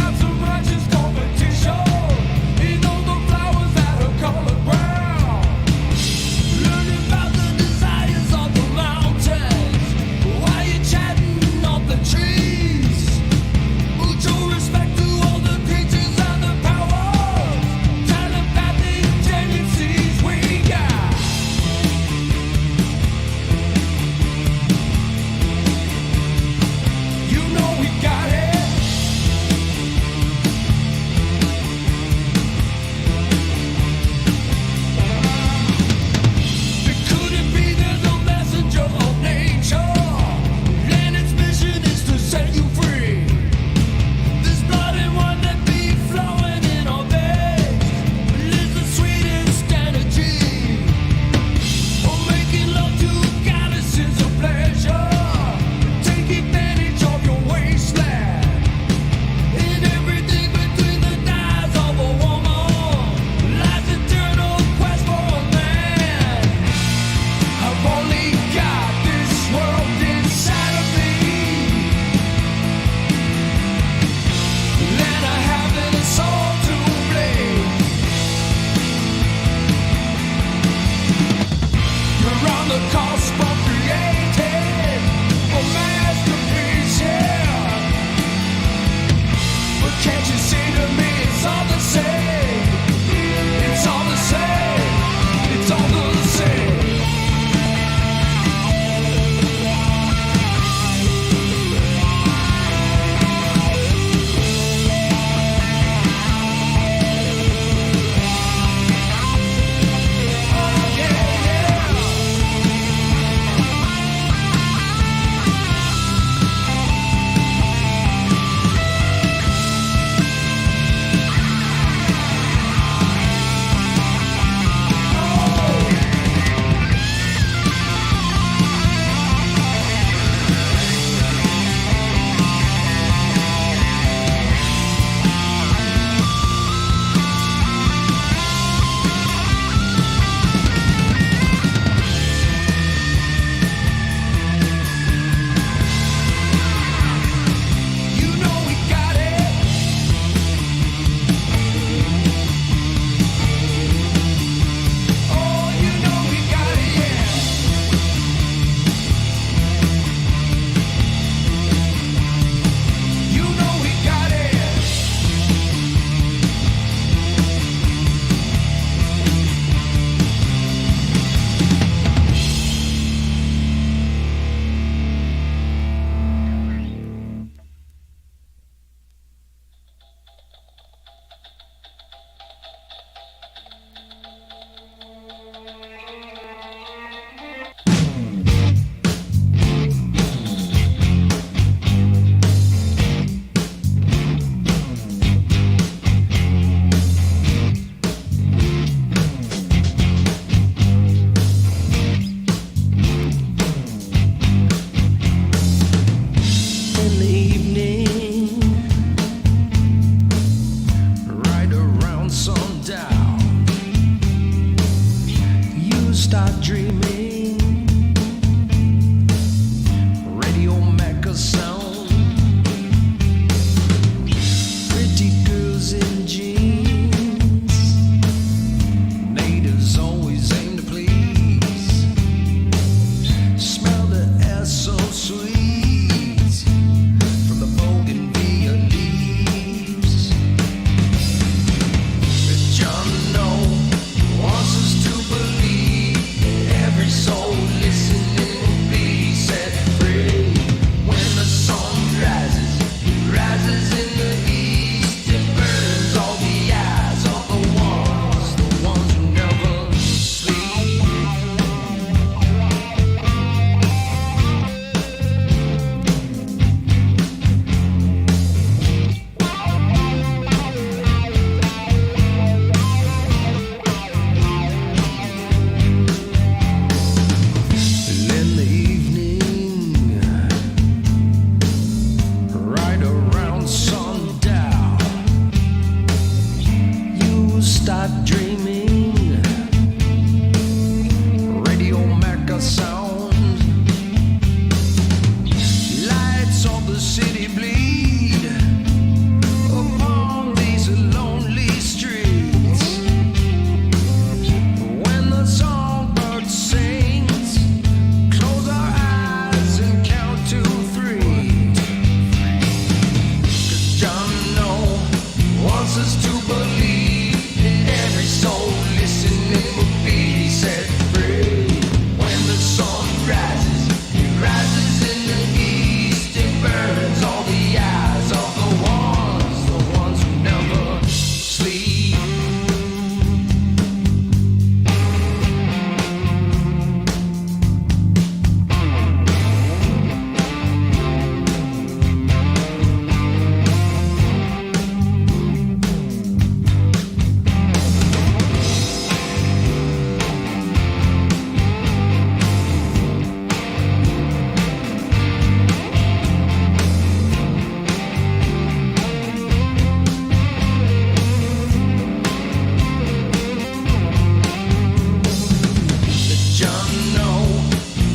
start dreaming. Radio Mecca sound. Pretty girls in jeans. Natives always aim to please. Smell the air so sweet from the bougainvillea leaves. John No wants us to believe every soul listening will be set free. When the sun rises, it rises in the east. It burns all the eyes of the ones who never sleep. In the evening, right around sundown, you start dreaming. Radio Mecca sound. Lights of the city bleed upon these lonely streets. When the songbird sings, close our eyes and count to 3. 'Cause John No wants us to believe that every soul listening will be set free. When the sun rises, it rises in the east. It burns all the eyes of the ones who never sleep. John No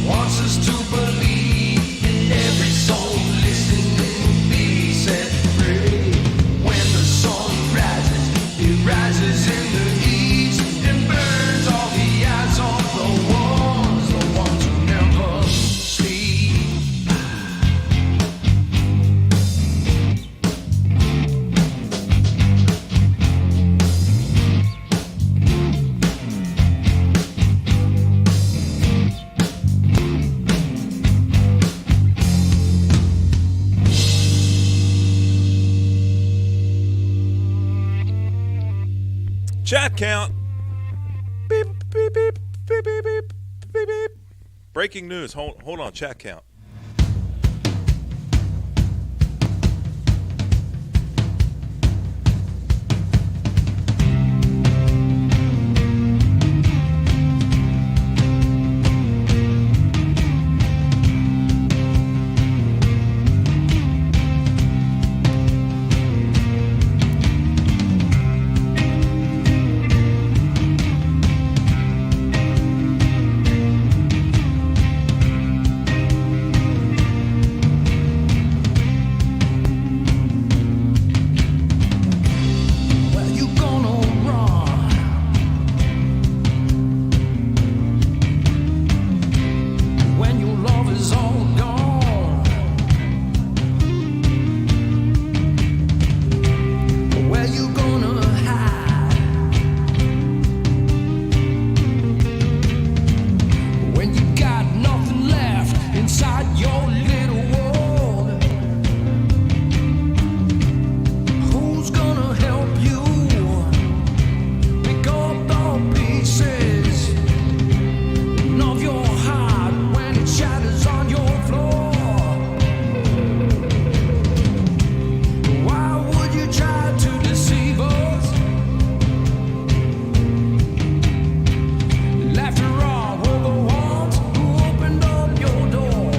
wants us to believe that every soul listening will be set free. When the sun rises, it rises in the east and burns all the eyes of the ones who never sleep. Chat count. Beep, beep, beep, beep, beep, beep, beep, beep. Breaking news. Hold on. Chat count. Where you gonna run? When your love is all gone? Where you gonna hide? When you got nothing left inside your little world? Who's gonna help you pick up the pieces of your heart when it shatters on your floor? Why would you try to deceive us? After all, we're the ones who opened up your door.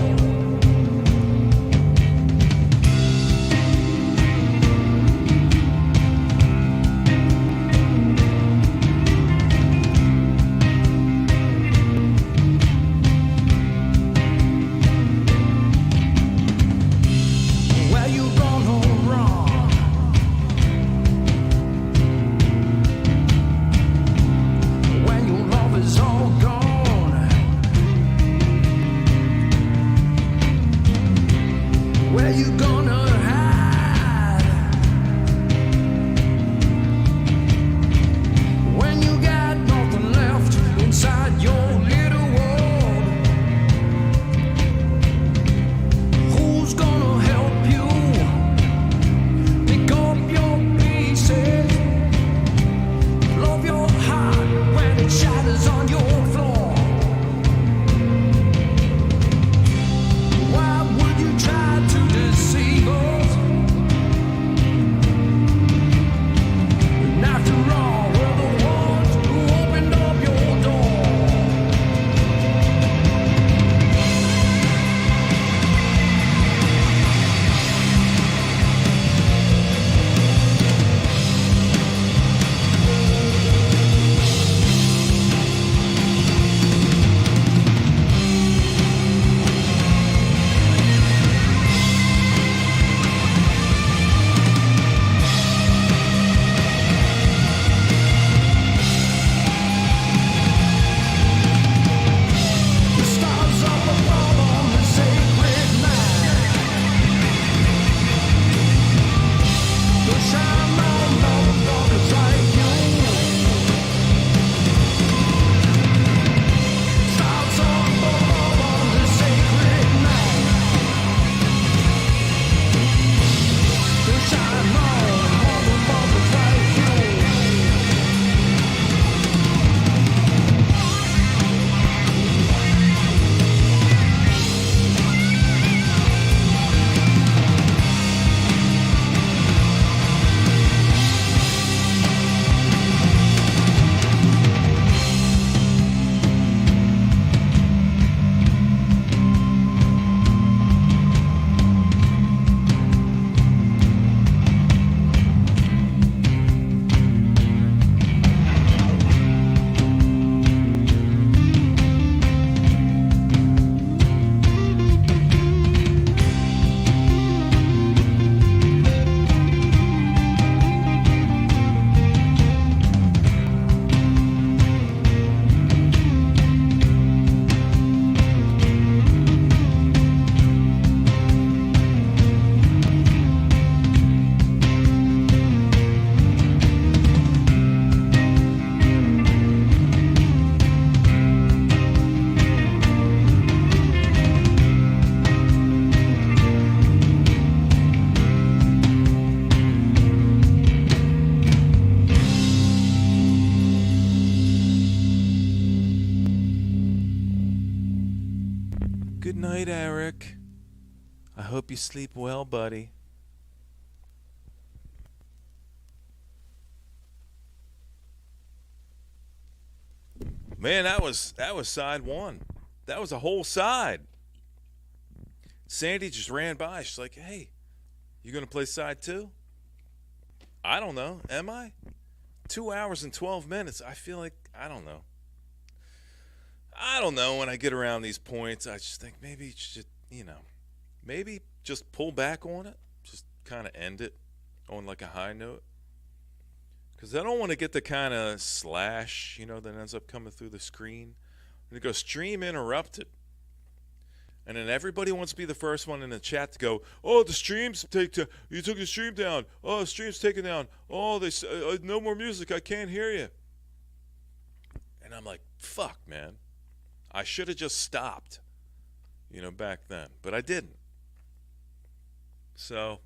Good night, Eric. I hope you sleep well, buddy. Man, that was side one. That was a whole side. Sandy just ran by. She's like, "Hey, you gonna play side two?" I don't know. Am I? 2 hours and 12 minutes. I feel like I don't know. I don't know. When I get around these points, I just think maybe you should, maybe just pull back on it. Just kind of end it on like a high note. Because I don't want to get the kind of slash, that ends up coming through the screen. And it goes stream interrupted. And then everybody wants to be the first one in the chat to go, "Oh, the stream's you took the stream down. Oh, the stream's taken down. Oh, no more music. I can't hear you." And I'm like, fuck, man. I should have just stopped, back then. But I didn't. So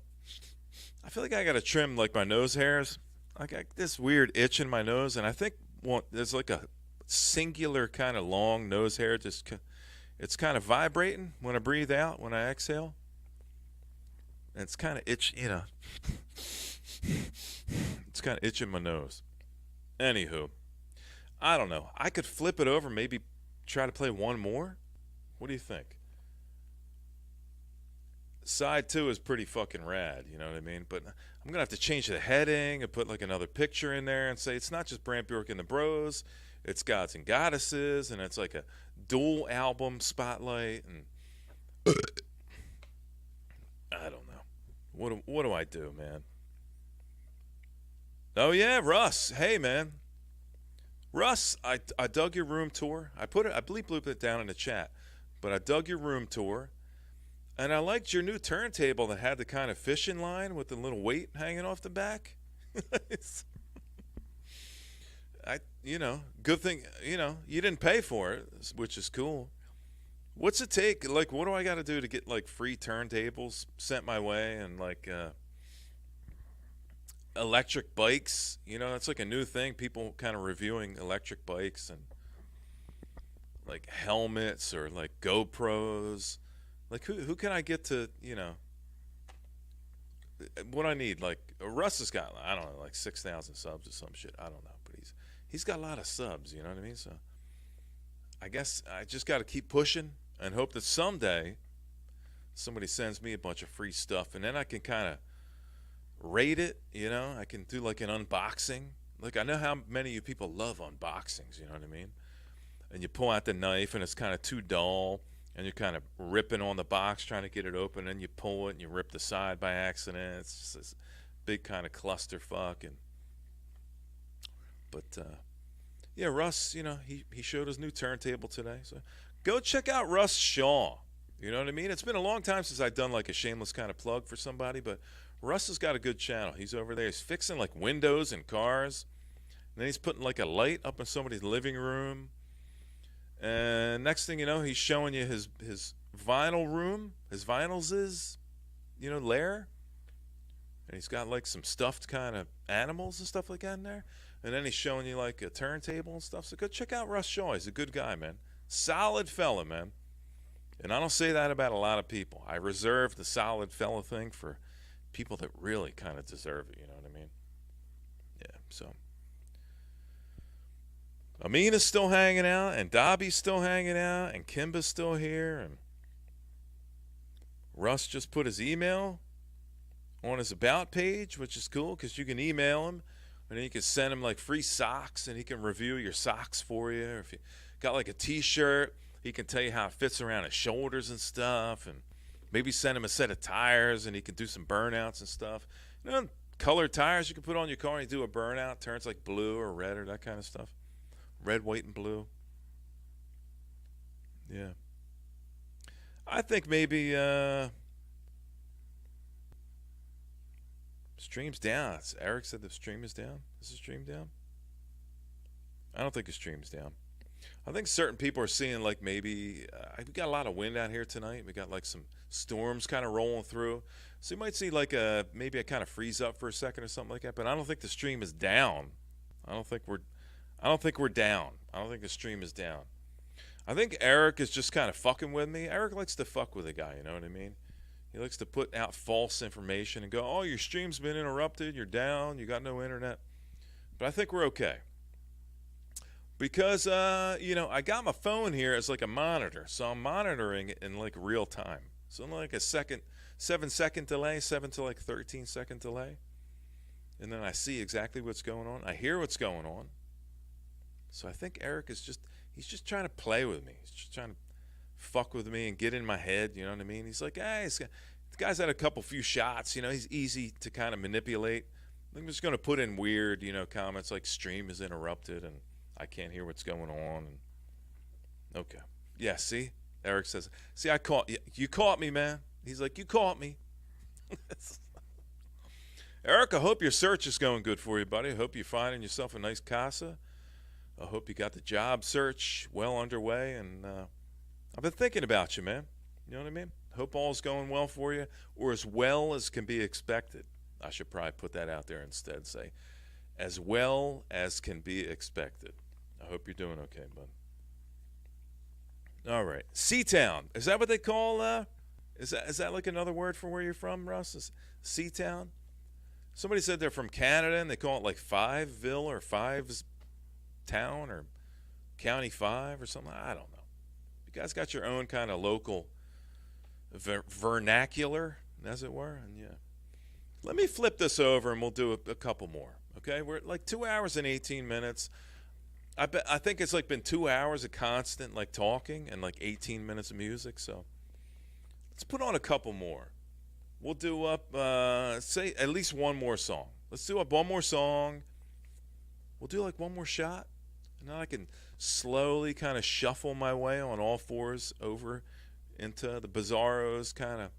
I feel like I got to trim like my nose hairs. I got this weird itch in my nose, and I think there's like a singular kind of long nose hair. It's kind of vibrating when I breathe out, when I exhale. And it's kind of itch, It's kind of itching my nose. Anywho, I don't know. I could flip it over, maybe try to play one more. What do you think? Side two is pretty fucking rad, you know what I mean? But I'm going to have to change the heading and put like another picture in there and say it's not just Brant Bjork and the Bros, it's Gods and Goddesses, and it's like a dual album spotlight, and I don't know. What do I do, man? Oh yeah, Russ. Hey, man. Russ, I dug your room tour. I bleeped it down in the chat, but I dug your room tour. And I liked your new turntable that had the kind of fishing line with the little weight hanging off the back. Good thing, you didn't pay for it, which is cool. What's it take? Like, what do I got to do to get, like, free turntables sent my way and, like, electric bikes? That's like a new thing. People kind of reviewing electric bikes and, like, helmets or, like, GoPros. Like, who can I get to, what I need? Like, Russ has got, I don't know, like 6,000 subs or some shit. I don't know, but he's got a lot of subs, you know what I mean? So I guess I just got to keep pushing and hope that someday somebody sends me a bunch of free stuff, and then I can kind of rate it, I can do like an unboxing. Like, I know how many of you people love unboxings, you know what I mean? And you pull out the knife and it's kind of too dull, and you're kind of ripping on the box trying to get it open, and you pull it and you rip the side by accident. It's just this big kind of clusterfuck. But yeah, Russ, he showed his new turntable today. So go check out Russ Shaw. You know what I mean? It's been a long time since I've done like a shameless kind of plug for somebody, but Russ has got a good channel. He's over there. He's fixing like windows and cars. And then he's putting like a light up in somebody's living room. And next thing you know, he's showing you his vinyl room, his vinyls' lair. And he's got like some stuffed kind of animals and stuff like that in there. And then he's showing you like a turntable and stuff. So go check out Russ Shaw. He's a good guy, man. Solid fella, man. And I don't say that about a lot of people. I reserve the solid fella thing for people that really kind of deserve it, you know what I mean? Yeah, so Amina's still hanging out, and Dobby's still hanging out, and Kimba's still here, and Russ just put his email on his About page, which is cool because you can email him, and then you can send him like free socks, and he can review your socks for you. Or if you got like a T-shirt, he can tell you how it fits around his shoulders and stuff, and maybe send him a set of tires, and he can do some burnouts and stuff. Colored tires you can put on your car, and you do a burnout, turns like blue or red or that kind of stuff. Red, white, and blue. Yeah. I think maybe stream's down. Eric said the stream is down. Is the stream down? I don't think the stream's down. I think certain people are seeing like maybe we got a lot of wind out here tonight. We got like some storms kind of rolling through. So you might see like maybe a kind of freeze up for a second or something like that. But I don't think the stream is down. I don't think we're down. I don't think the stream is down. I think Eric is just kind of fucking with me. Eric likes to fuck with a guy, you know what I mean? He likes to put out false information and go, oh, your stream's been interrupted, you're down, you got no internet. But I think we're okay. Because, I got my phone here as like a monitor, so I'm monitoring it in like real time. So like a 7-second delay, 7 to like 13-second delay. And then I see exactly what's going on. I hear what's going on. So I think Eric is he's just trying to play with me. He's just trying to fuck with me and get in my head, you know what I mean? He's like, hey, the guy's had a few shots, he's easy to kind of manipulate. I'm just going to put in weird, comments like stream is interrupted and I can't hear what's going on. Okay. Yeah, see? Eric says, see, I caught you. You caught me, man. He's like, you caught me. Eric, I hope your search is going good for you, buddy. I hope you're finding yourself a nice casa. I hope you got the job search well underway. And I've been thinking about you, man. You know what I mean? Hope all's going well for you, or as well as can be expected. I should probably put that out there instead. Say, as well as can be expected. I hope you're doing okay, bud. All right. Seatown. Is that what they call, is that like another word for where you're from, Russ? Seatown? Somebody said they're from Canada and they call it like Fiveville or Fives Town or County 5 or something. I don't know. You guys got your own kind of local vernacular, as it were. And yeah. Let me flip this over and we'll do a couple more. Okay? We're at like 2 hours and 18 minutes. I think it's like been 2 hours of constant like talking and like 18 minutes of music. So let's put on a couple more. We'll do up, say at least one more song. Let's do up one more song. We'll do like one more shot. And then I can slowly kind of shuffle my way on all fours over into the Bizarro's kind of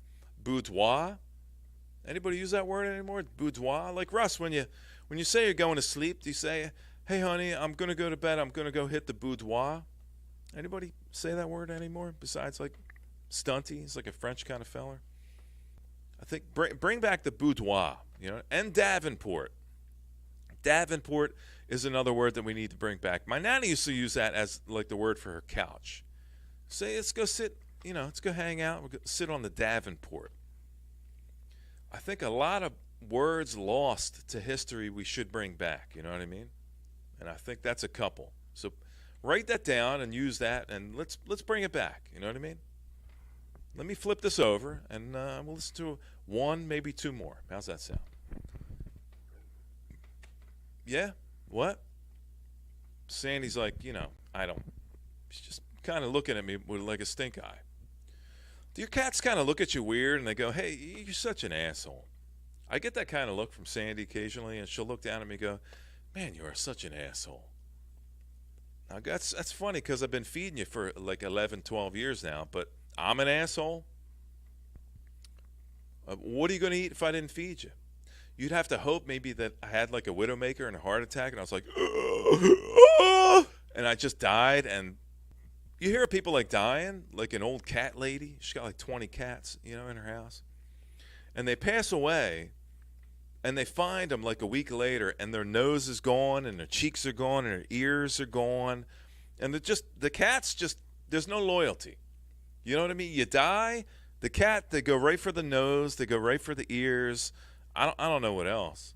boudoir. Anybody use that word anymore? Boudoir? Like Russ, when you say you're going to sleep, do you say, hey, honey, I'm going to go to bed. I'm going to go hit the boudoir. Anybody say that word anymore besides like stunty? He's like a French kind of feller. I think bring back the boudoir, and Davenport. Davenport is another word that we need to bring back. My nanny used to use that as like the word for her couch. Say, let's go sit, let's go hang out. We'll go sit on the Davenport. I think a lot of words lost to history we should bring back, you know what I mean? And I think that's a couple. So write that down and use that, and let's bring it back, you know what I mean? Let me flip this over, and we'll listen to one, maybe two more. How's that sound? Yeah? What? Sandy's like, I don't. She's just kind of looking at me with like a stink eye. Do your cats kind of look at you weird, and they go, hey, you're such an asshole? I get that kind of look from Sandy occasionally, and she'll look down at me and go, man, you are such an asshole. Now, that's funny because I've been feeding you for like 11, 12 years now, but I'm an asshole? What are you going to eat if I didn't feed you? You'd have to hope maybe that I had like a widowmaker and a heart attack, and I was like, and I just died. And you hear people like dying, like an old cat lady. She's got like 20 cats, in her house. And they pass away, and they find them like a week later, and their nose is gone, and their cheeks are gone, and their ears are gone. And the cats just, there's no loyalty. You know what I mean? You die, the cat, they go right for the nose, they go right for the ears. I don't know what else.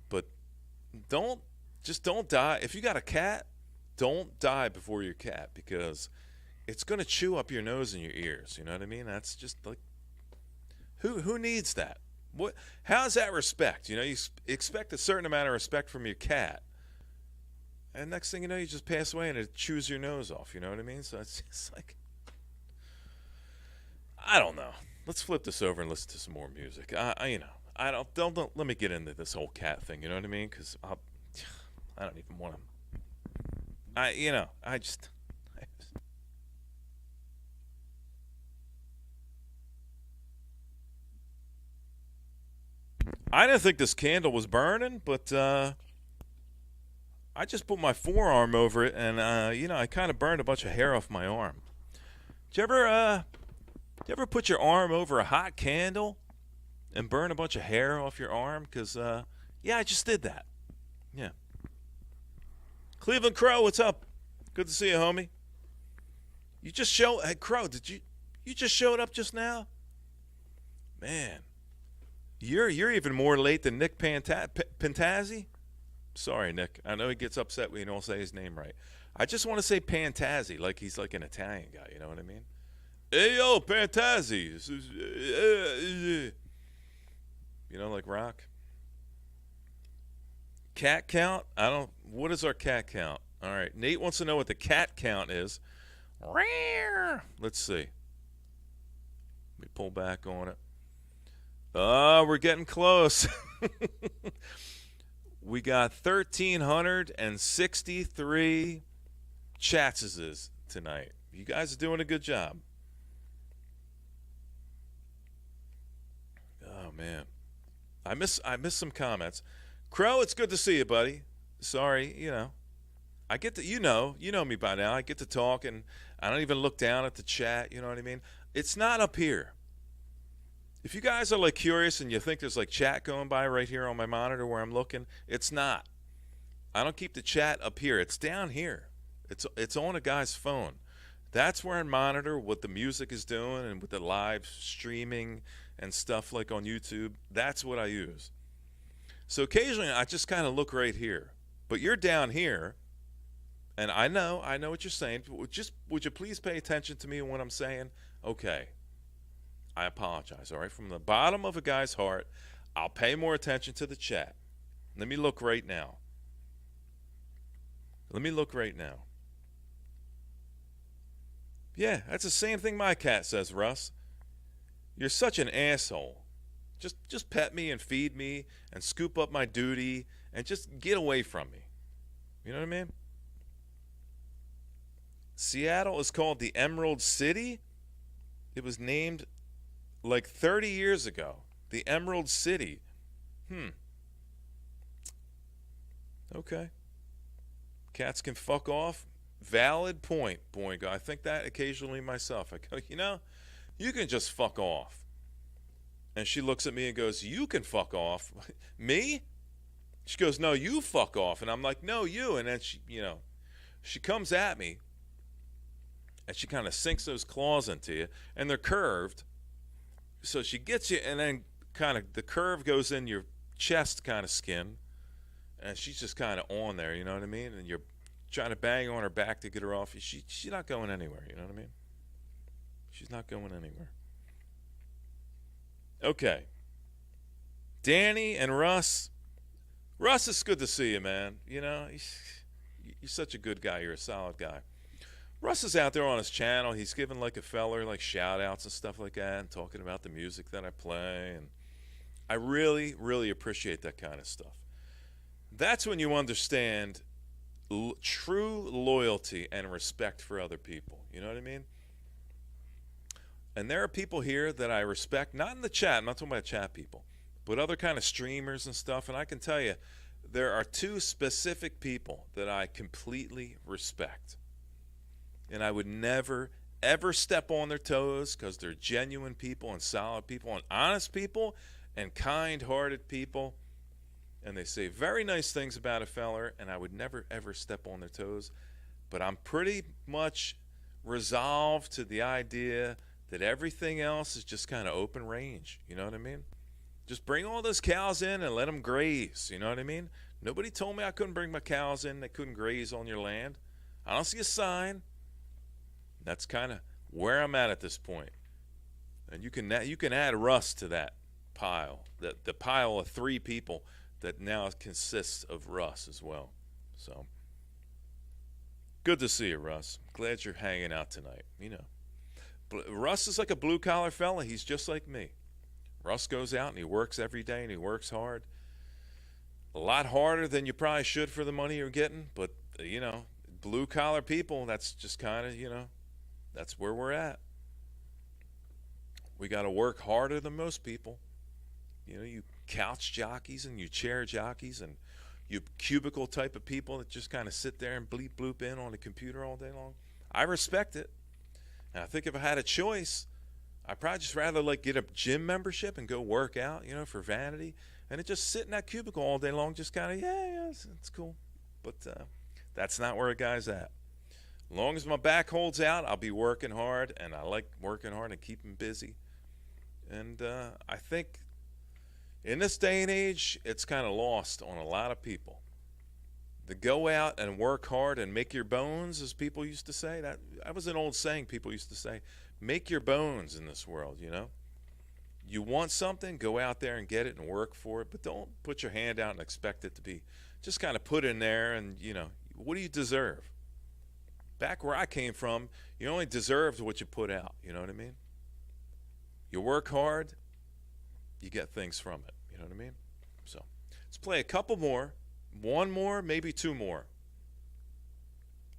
But don't die. If you got a cat, don't die before your cat, because it's going to chew up your nose and your ears. You know what I mean? That's just like, who needs that? How's that respect? You expect a certain amount of respect from your cat. And next thing you know, you just pass away and it chews your nose off. You know what I mean? So it's just like, I don't know. Let's flip this over and listen to some more music. I don't let me get into this whole cat thing. You know what I mean? Because I don't even want to. I just. I didn't think this candle was burning, but I just put my forearm over it, and I kind of burned a bunch of hair off my arm. Did you ever put your arm over a hot candle and burn a bunch of hair off your arm? Because I just did that. Yeah. Cleveland Crow, what's up? Good to see you, homie. Hey, Crow, you just showed up just now? Man, you're even more late than Nick Pantazzi? Sorry, Nick. I know he gets upset when you don't say his name right. I just want to say Pantazzi, like he's like an Italian guy, you know what I mean? Hey, yo, Pantazzi. You know, like rock. Cat count? What is our cat count? All right, Nate wants to know what the cat count is. Let's see. Let me pull back on it. Oh, we're getting close. We got 1,363 chatses tonight. You guys are doing a good job. Oh man, I miss some comments. Crow, it's good to see you, buddy. Sorry, I get to you know me by now. I get to talk and I don't even look down at the chat. You know what I mean? It's not up here. If you guys are like curious and you think there's like chat going by right here on my monitor where I'm looking, it's not. I don't keep the chat up here. It's down here. It's on a guy's phone. That's where I monitor what the music is doing and with the live streaming and stuff like on YouTube. That's what I use. So occasionally I just kind of look right here. But you're down here, and I know what you're saying. Would you please pay attention to me when I'm saying, okay, I apologize, all right? From the bottom of a guy's heart, I'll pay more attention to the chat. Let me look right now. Yeah, that's the same thing my cat says, Russ. You're such an asshole. Just pet me and feed me and scoop up my duty and just get away from me. You know what I mean? Seattle is called the Emerald City. It was named like 30 years ago. The Emerald City. Okay. Cats can fuck off. Valid point, Boingo. I think that occasionally myself. I go, you can just fuck off. And she looks at me and goes, you can fuck off. Me? She goes, no, you fuck off. And I'm like, no, you. And then she comes at me and she kind of sinks those claws into you, and they're curved. So she gets you, and then kind of the curve goes in your chest kind of skin, and she's just kind of on there, you know what I mean? And you're trying to bang on her back to get her off. She's not going anywhere, you know what I mean? She's not going anywhere. Okay. Danny and Russ. Russ, it's good to see you, man. You're such a good guy. You're a solid guy. Russ is out there on his channel. He's giving like a feller like shout outs and stuff like that and talking about the music that I play. And I really, really appreciate that kind of stuff. That's when you understand true loyalty and respect for other people. You know what I mean? And there are people here that I respect, not in the chat, I'm not talking about chat people, but other kind of streamers and stuff. And I can tell you, there are two specific people that I completely respect. And I would never, ever step on their toes because they're genuine people and solid people and honest people and kind-hearted people. And they say very nice things about a feller, and I would never, ever step on their toes. But I'm pretty much resolved to the idea that everything else is just kind of open range. You know what I mean? Just bring all those cows in and let them graze. You know what I mean? Nobody told me I couldn't bring my cows in. They couldn't graze on your land. I don't see a sign. That's kind of where I'm at this point. And you can add Russ to that pile, the pile of three people that now consists of Russ as well. So good to see you, Russ. Glad you're hanging out tonight. Russ is like a blue-collar fella. He's just like me. Russ goes out and he works every day and he works hard. A lot harder than you probably should for the money you're getting, but, blue-collar people, that's just kind of, that's where we're at. We got to work harder than most people. You couch jockeys and you chair jockeys and you cubicle type of people that just kind of sit there and bleep bloop in on the computer all day long. I respect it. And I think if I had a choice, I'd probably just rather get a gym membership and go work out, for vanity, and just sit in that cubicle all day long, just kind of, it's cool. But that's not where a guy's at. As long as my back holds out, I'll be working hard, and I like working hard and keeping busy. And I think in this day and age, it's kind of lost on a lot of people. To go out and work hard and make your bones, as people used to say. That was an old saying people used to say. Make your bones in this world, you know. You want something, go out there and get it and work for it, but don't put your hand out and expect it to be just kind of put in there and, you know, what do you deserve? Back where I came from, you only deserved what you put out, you know what I mean? You work hard, you get things from it, you know what I mean? So let's play a couple more, one more, maybe two more,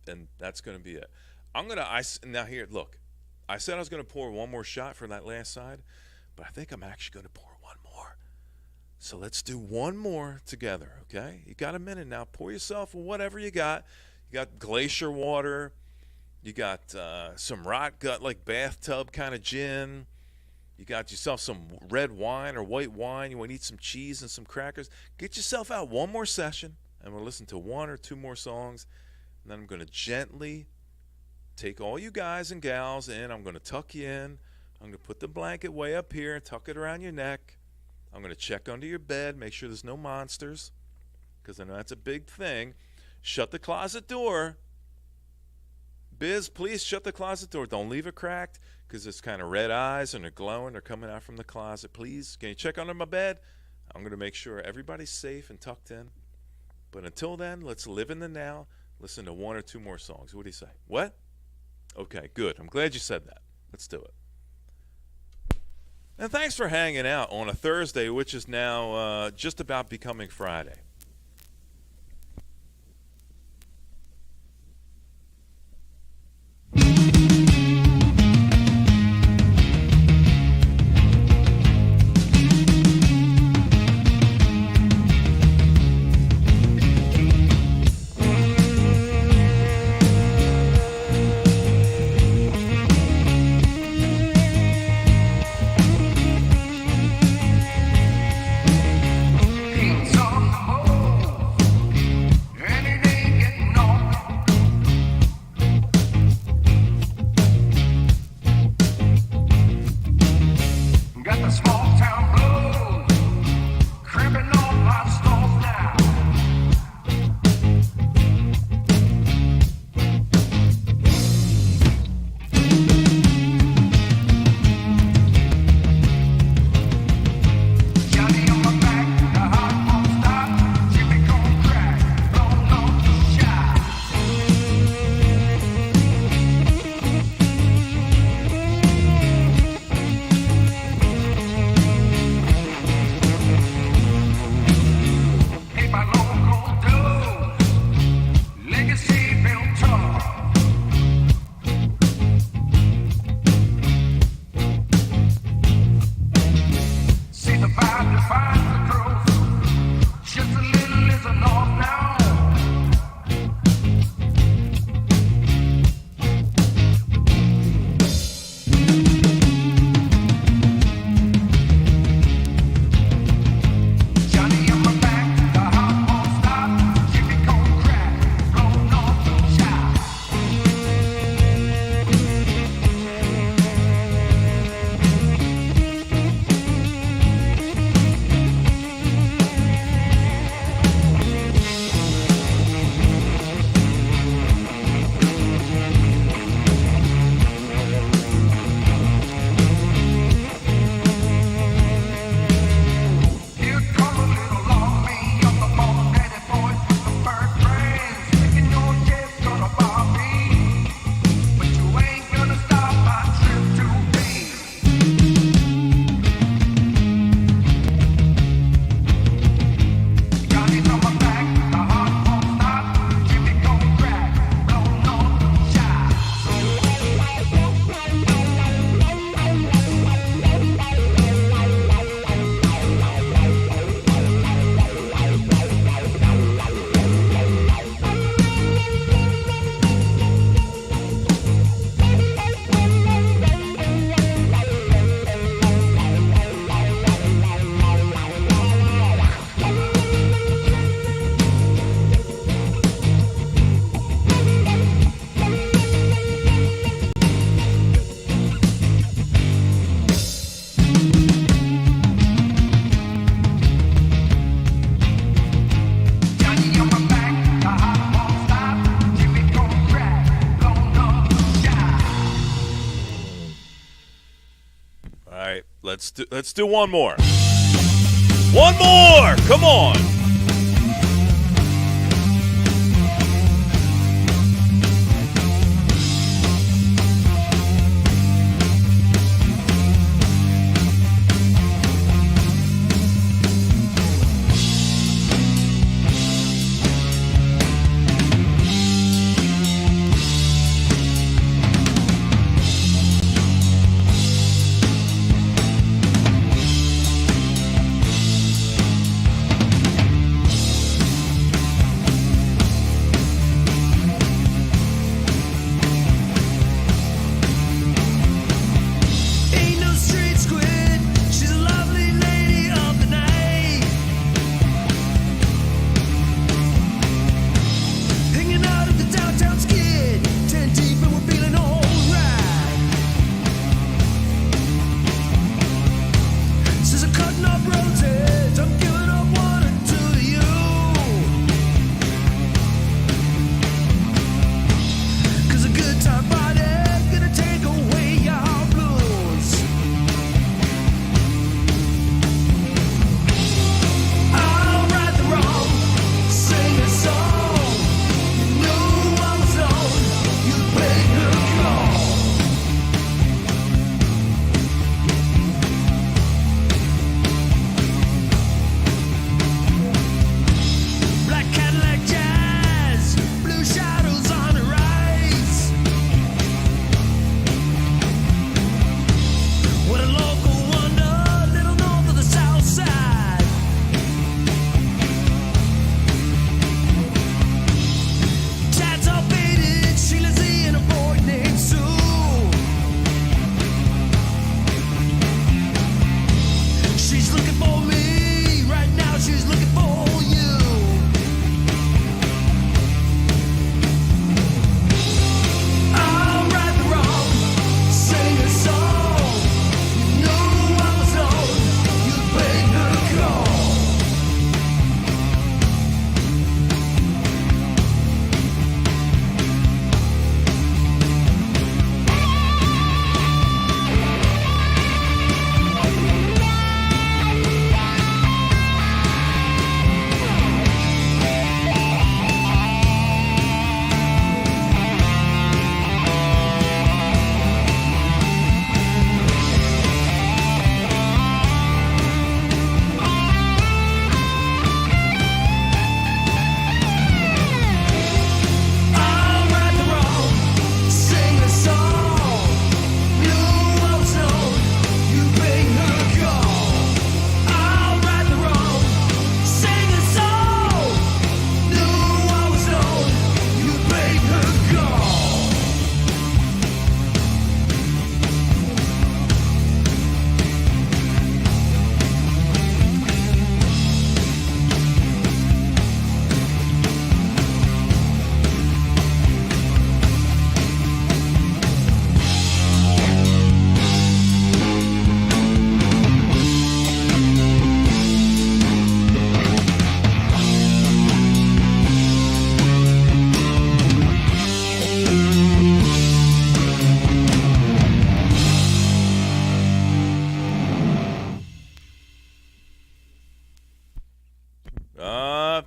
and that's going to be it. Now here, look, I said I was going to pour one more shot for that last side, but I think I'm actually going to pour one more. So let's do one more together, okay? You got a minute now. Pour yourself whatever you got. You got glacier water. You got some rot gut, like bathtub kind of gin. You got yourself some red wine or white wine. You want to eat some cheese and some crackers. Get yourself out one more session, and we'll listen to one or two more songs. And then I'm going to gently take all you guys and gals in. I'm going to tuck you in. I'm going to put the blanket way up here and tuck it around your neck. I'm going to check under your bed, make sure there's no monsters, because I know that's a big thing. Shut the closet door. Biz, please shut the closet door. Don't leave it cracked, because it's kind of red eyes and they're glowing. They're coming out from the closet. Please, can you check under my bed? I'm going to make sure everybody's safe and tucked in. But until then, let's live in the now. Listen to one or two more songs. What do you say? What? Okay, good. I'm glad you said that. Let's do it. And thanks for hanging out on a Thursday, which is now just about becoming Friday. He's on the boat. Let's do one more. One more. Come on.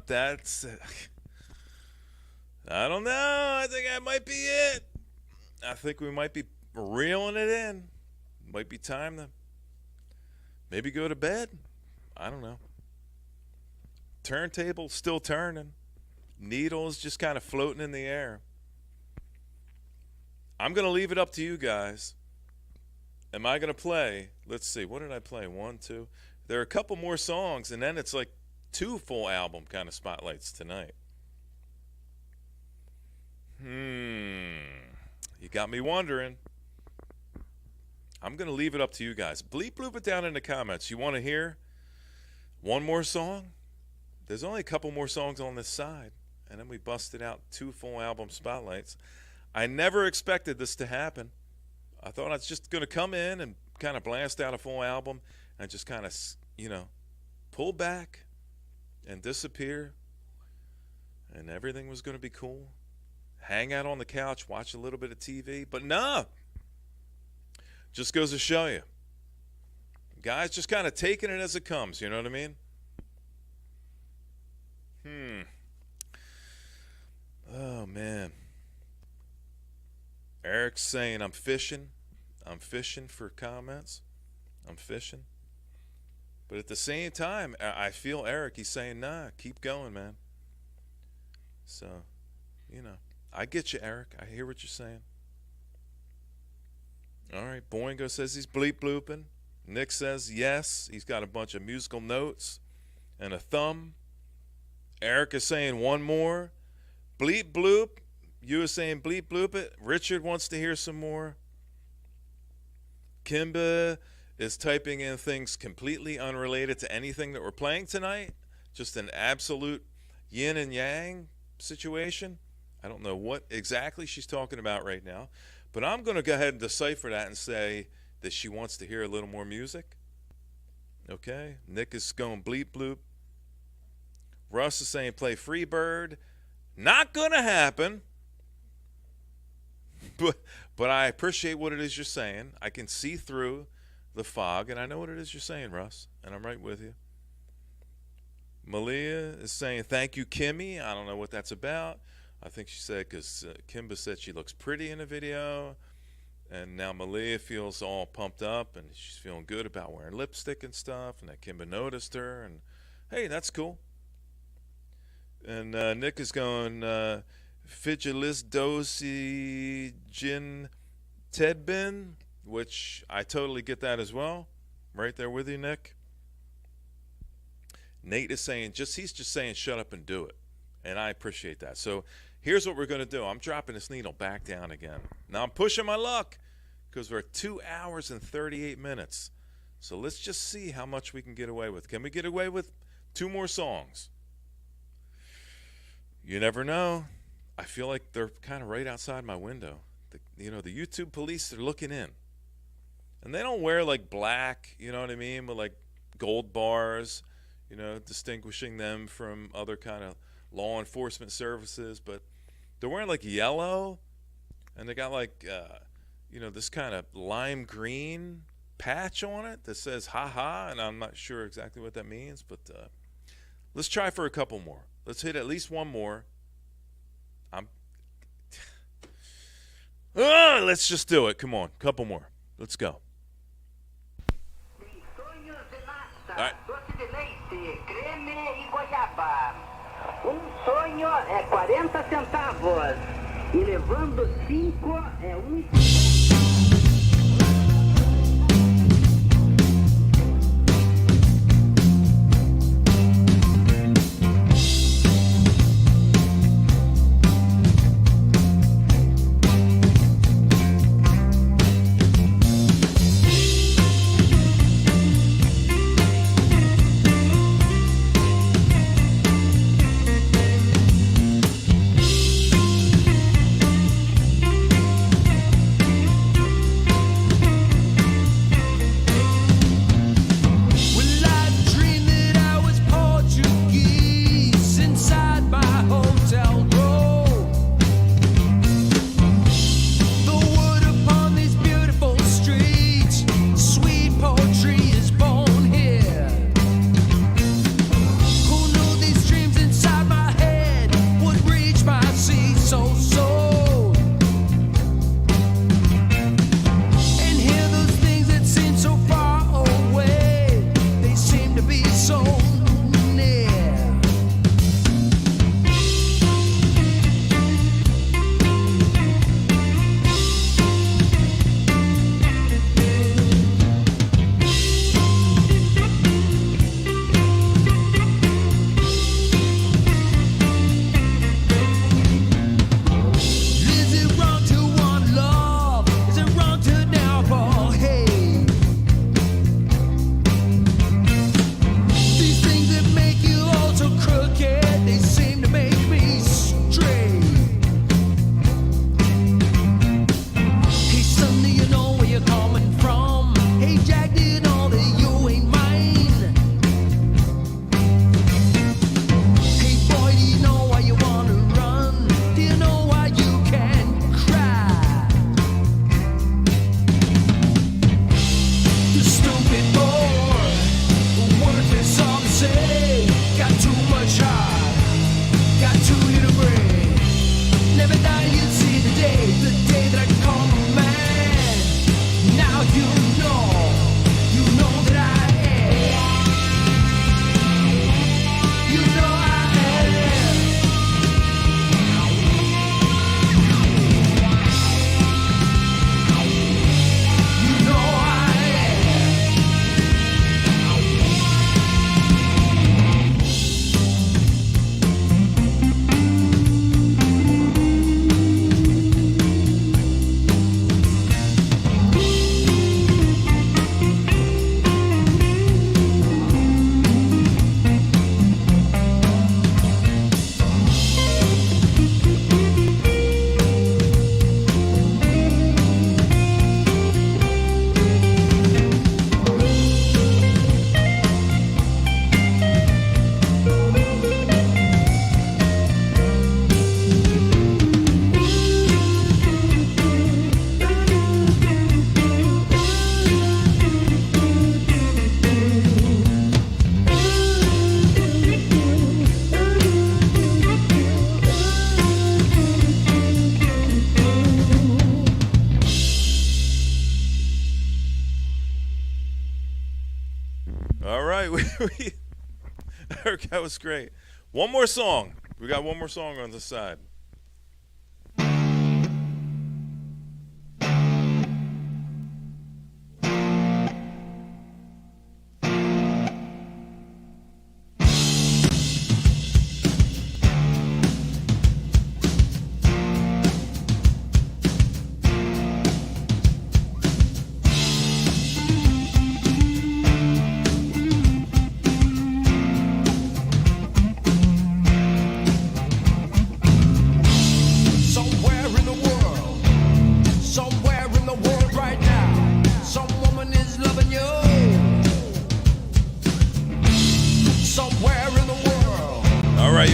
That's... I don't know. I think that might be it. I think we might be reeling it in. Might be time to maybe go to bed. I don't know. Turntable still turning. Needles just kind of floating in the air. I'm going to leave it up to you guys. Am I going to play? Let's see. What did I play? 1, 2. There are a couple more songs, and then it's like 2 full album kind of spotlights tonight. You got me wondering. I'm going to leave it up to you guys. Bleep it down in the comments. You want to hear one more song? There's only a couple more songs on this side, and then we busted out 2 full album spotlights. I never expected this to happen. I thought I was just going to come in and kind of blast out a full album and just kind of, pull back and disappear, and everything was going to be cool. Hang out on the couch, watch a little bit of TV. But nah, just goes to show you. Guys, just kind of taking it as it comes, you know what I mean? Oh, man. Eric's saying, I'm fishing. I'm fishing for comments. I'm fishing. But at the same time, I feel Eric, he's saying, nah, keep going, man. So, you know, I get you, Eric. I hear what you're saying. All right, Boingo says he's bleep blooping. Nick says yes. He's got a bunch of musical notes and a thumb. Eric is saying one more. Bleep bloop. You are saying bleep bloop it. Richard wants to hear some more. Kimba is typing in things completely unrelated to anything that we're playing tonight. Just an absolute yin and yang situation. I don't know what exactly she's talking about right now. But I'm going to go ahead and decipher that and say that she wants to hear a little more music. Okay. Nick is going bleep bloop. Russ is saying play Freebird. Not going to happen. But I appreciate what it is you're saying. I can see through the fog, and I know what it is you're saying, Russ, and I'm right with you. Malia is saying, thank you, Kimmy. I don't know what that's about. I think she said because Kimba said she looks pretty in the video, and now Malia feels all pumped up, and she's feeling good about wearing lipstick and stuff, and that Kimba noticed her, and hey, that's cool. And Nick is going, Figilis Dosi Jin Tedbin, which I totally get that as well. Right there with you, Nick. Nate is saying, he's just saying shut up and do it. And I appreciate that. So here's what we're going to do. I'm dropping this needle back down again. Now I'm pushing my luck because we're at 2 hours and 38 minutes. So let's just see how much we can get away with. Can we get away with 2 more songs? You never know. I feel like they're kind of right outside my window. The YouTube police are looking in. And they don't wear like black, you know what I mean, with like gold bars, distinguishing them from other kind of law enforcement services. But they're wearing like yellow, and they got like, this kind of lime green patch on it that says ha-ha, and I'm not sure exactly what that means, but let's try for a couple more. Let's hit at least one more. Let's just do it. Come on, couple more. Let's go. All right. Sonho é 40 centavos e levando 5 é 1. right, Eric, that was great. One more song. We got one more song on the side.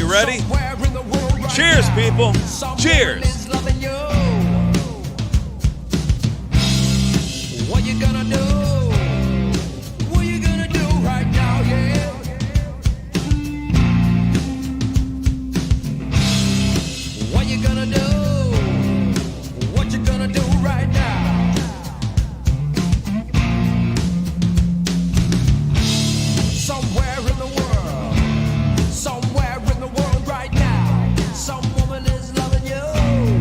Ready? Cheers, people. Cheers. What you gonna do? What you gonna do right now, yeah? What you gonna do? What you gonna do right now? Somewhere in the world, somewhere in the world right now, some woman is loving you.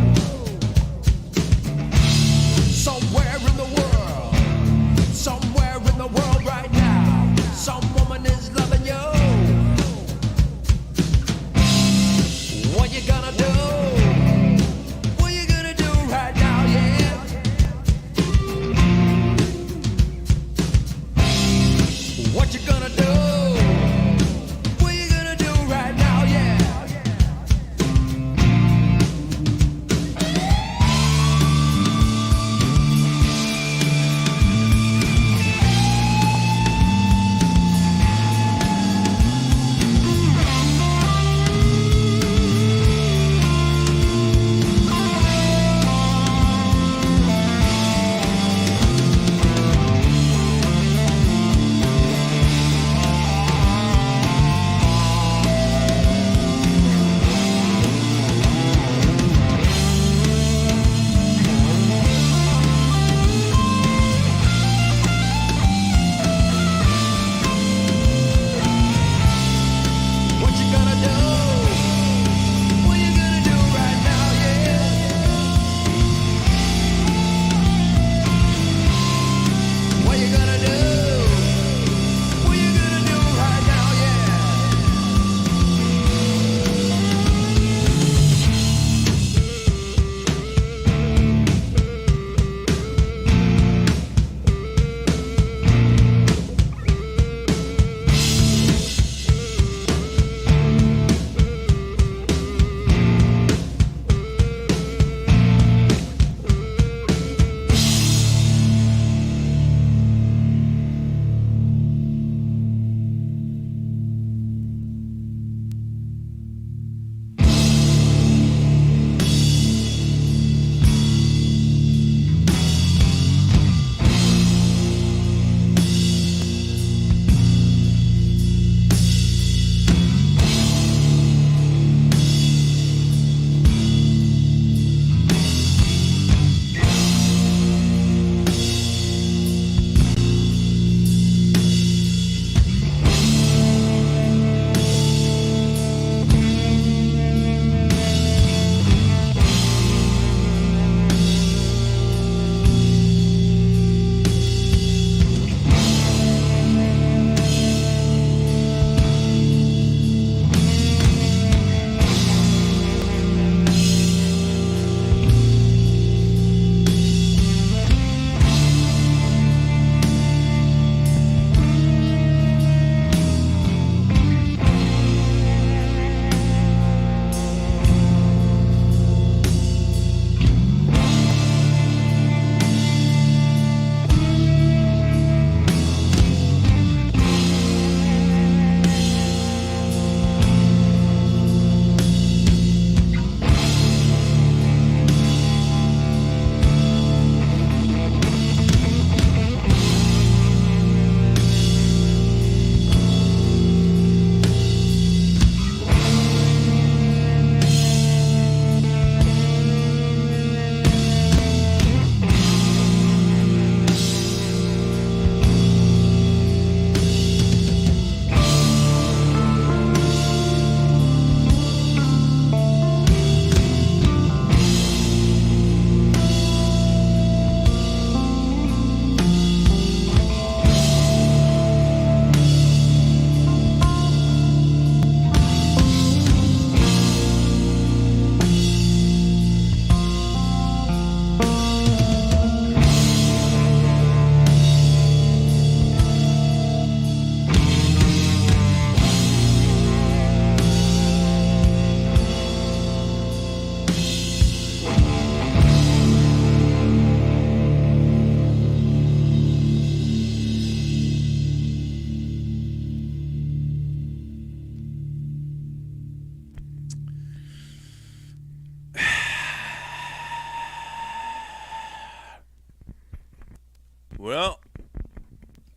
Well,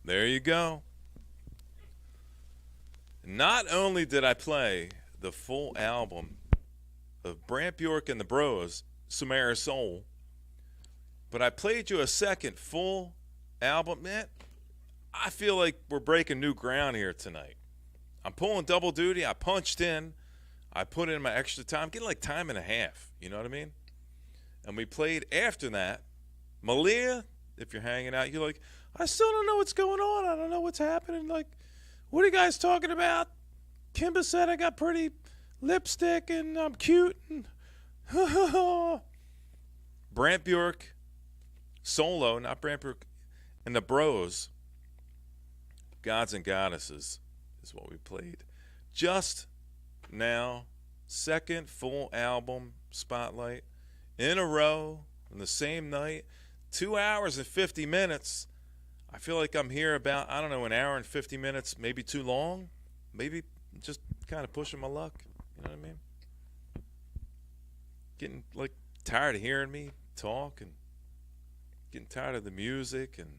there you go. Not only did I play the full album of Brant Bjork and the Bros, Somera Sól, but I played you a second full album. Man, I feel like we're breaking new ground here tonight. I'm pulling double duty. I punched in. I put in my extra time, getting like time and a half. You know what I mean? And we played after that. Malia, if you're hanging out, you're like, I still don't know what's going on. I don't know what's happening. Like, what are you guys talking about? Kimba said I got pretty lipstick and I'm cute. And Brant Bjork, solo, not Brant Bjork, and the Bros, Gods and Goddesses is what we played. Just now, second full album spotlight in a row on the same night, 2 hours and 50 minutes. I feel like I'm here about, I don't know, an hour and 50 minutes, maybe too long, maybe just kind of pushing my luck. You know what I mean? Getting like tired of hearing me talk and getting tired of the music and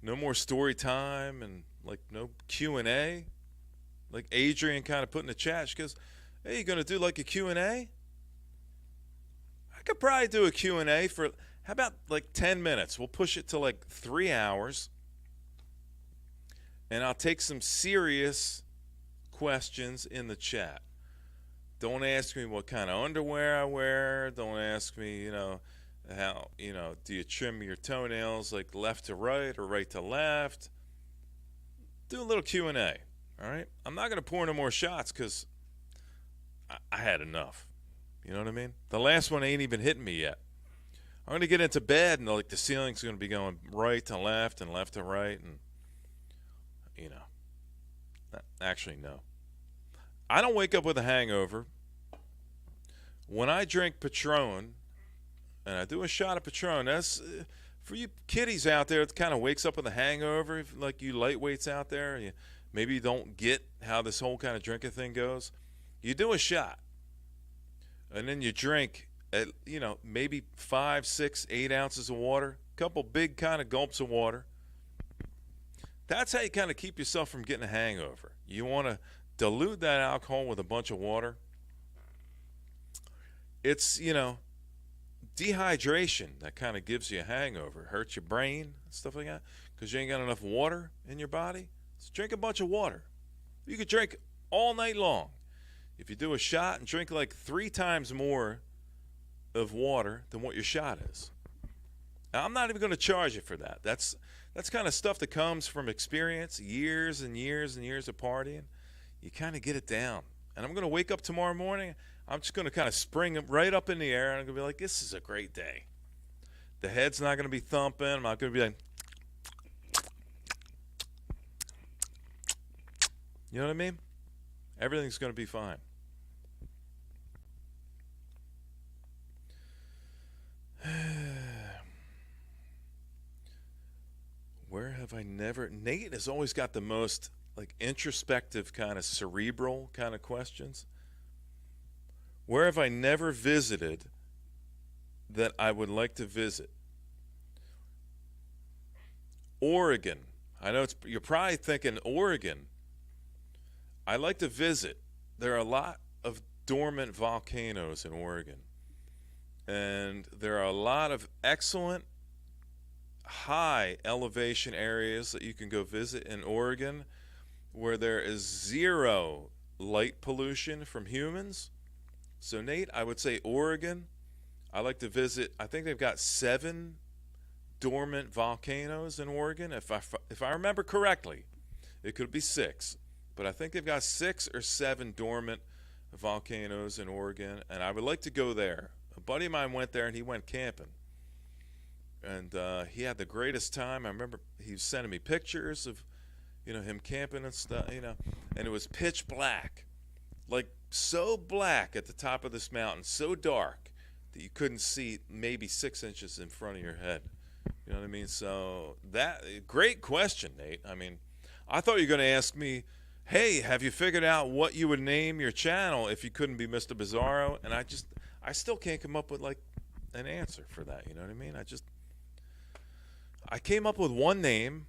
no more story time and like no Q&A. Like Adrian kind of put in the chat, she goes, hey, you going to do like a Q&A? I could probably do a Q&A for, how about like 10 minutes? We'll push it to like 3 hours. And I'll take some serious questions in the chat. Don't ask me what kind of underwear I wear. Don't ask me, how, do you trim your toenails like left to right or right to left? Do a little Q&A, all right? I'm not going to pour no more shots because I had enough. You know what I mean? The last one ain't even hitting me yet. I'm going to get into bed and like the ceiling's going to be going right to left and left to right and, actually, no. I don't wake up with a hangover. When I drink Patron, and I do a shot of Patron, that's for you kiddies out there that kind of wakes up with a hangover, like you lightweights out there, maybe you don't get how this whole kind of drinking thing goes. You do a shot, and then you drink, maybe 5, 6, 8 ounces of water, a couple big kind of gulps of water. That's how you kind of keep yourself from getting a hangover. You want to dilute that alcohol with a bunch of water. It's, dehydration that kind of gives you a hangover. Hurts your brain, stuff like that, because you ain't got enough water in your body. So drink a bunch of water. You could drink all night long. If you do a shot and drink like 3 times more of water than what your shot is. Now, I'm not even going to charge you for that. That's kind of stuff that comes from experience, years and years and years of partying. You kind of get it down. And I'm going to wake up tomorrow morning. I'm just going to kind of spring them right up in the air. And I'm going to be like, this is a great day. The head's not going to be thumping. I'm not going to be like, you know what I mean? Everything's going to be fine. Where have I never? Nate has always got the most like introspective kind of cerebral kind of questions. Where have I never visited that I would like to visit? Oregon. I know you're probably thinking Oregon. I like to visit. There are a lot of dormant volcanoes in Oregon. And there are a lot of excellent high elevation areas that you can go visit in Oregon where there is zero light pollution from humans. So Nate, I would say Oregon. I like to visit. I think they've got 7 dormant volcanoes in Oregon. If I remember correctly, it could be 6, but I think they've got 6 or 7 dormant volcanoes in Oregon, and I would like to go there. A buddy of mine went there and he went camping. And he had the greatest time. I remember he was sending me pictures of, him camping and stuff, and it was pitch black. Like so black at the top of this mountain, so dark that you couldn't see maybe 6 inches in front of your head. You know what I mean? So great question, Nate. I mean, I thought you were going to ask me, hey, have you figured out what you would name your channel if you couldn't be Mr. Bizarro? And I still can't come up with like an answer for that. You know what I mean? I came up with one name.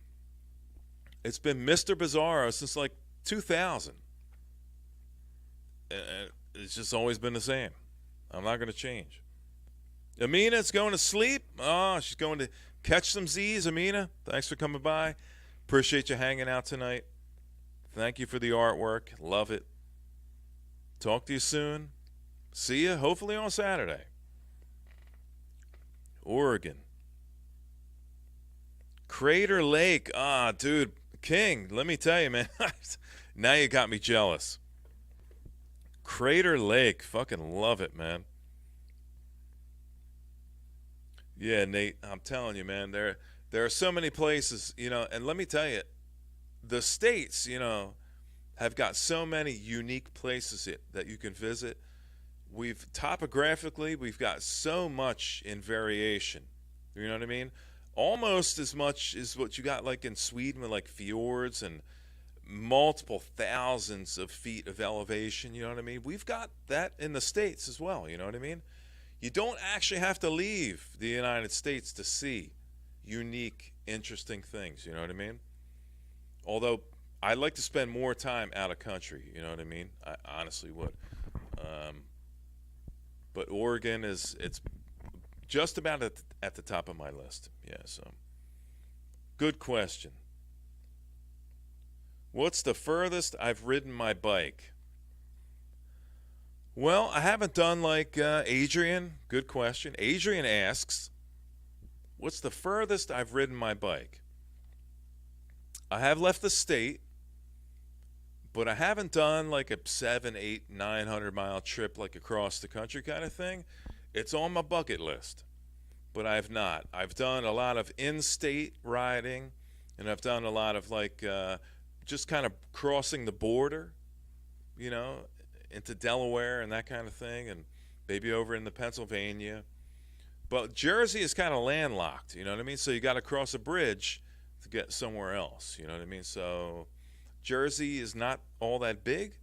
It's been Mr. Bizarro since like 2000. And it's just always been the same. I'm not going to change. Amina's going to sleep. Oh, she's going to catch some Z's. Amina, thanks for coming by. Appreciate you hanging out tonight. Thank you for the artwork. Love it. Talk to you soon. See you hopefully on Saturday. Oregon. Crater Lake. Ah, dude. King, let me tell you, man. Now you got me jealous. Crater Lake. Fucking love it, man. Yeah, Nate, I'm telling you, man, there are so many places, you know, and let me tell you, the states, you know, have got so many unique places that you can visit. Topographically, we've got so much in variation. You know what I mean? Almost as much as what you got like in Sweden with like fjords and multiple thousands of feet of elevation, you know what I mean? We've got that in the States as well, you know what I mean? You don't actually have to leave the United States to see unique, interesting things, you know what I mean? Although I'd like to spend more time out of country, you know what I mean? I honestly would. But Oregon it's just about at the top of my list. Yeah, so good question. What's the furthest I've ridden my bike? Well, I haven't done like Adrian. Good question. Adrian asks, what's the furthest I've ridden my bike? I have left the state, but I haven't done like a 700, 800, 900 mile trip like across the country kind of thing. It's on my bucket list, but I have not. I've done a lot of in-state riding, and I've done a lot of like just kind of crossing the border, you know, into Delaware and that kind of thing, and maybe over into Pennsylvania. But Jersey is kind of landlocked, you know what I mean? So you got to cross a bridge to get somewhere else, you know what I mean? So Jersey is not all that big.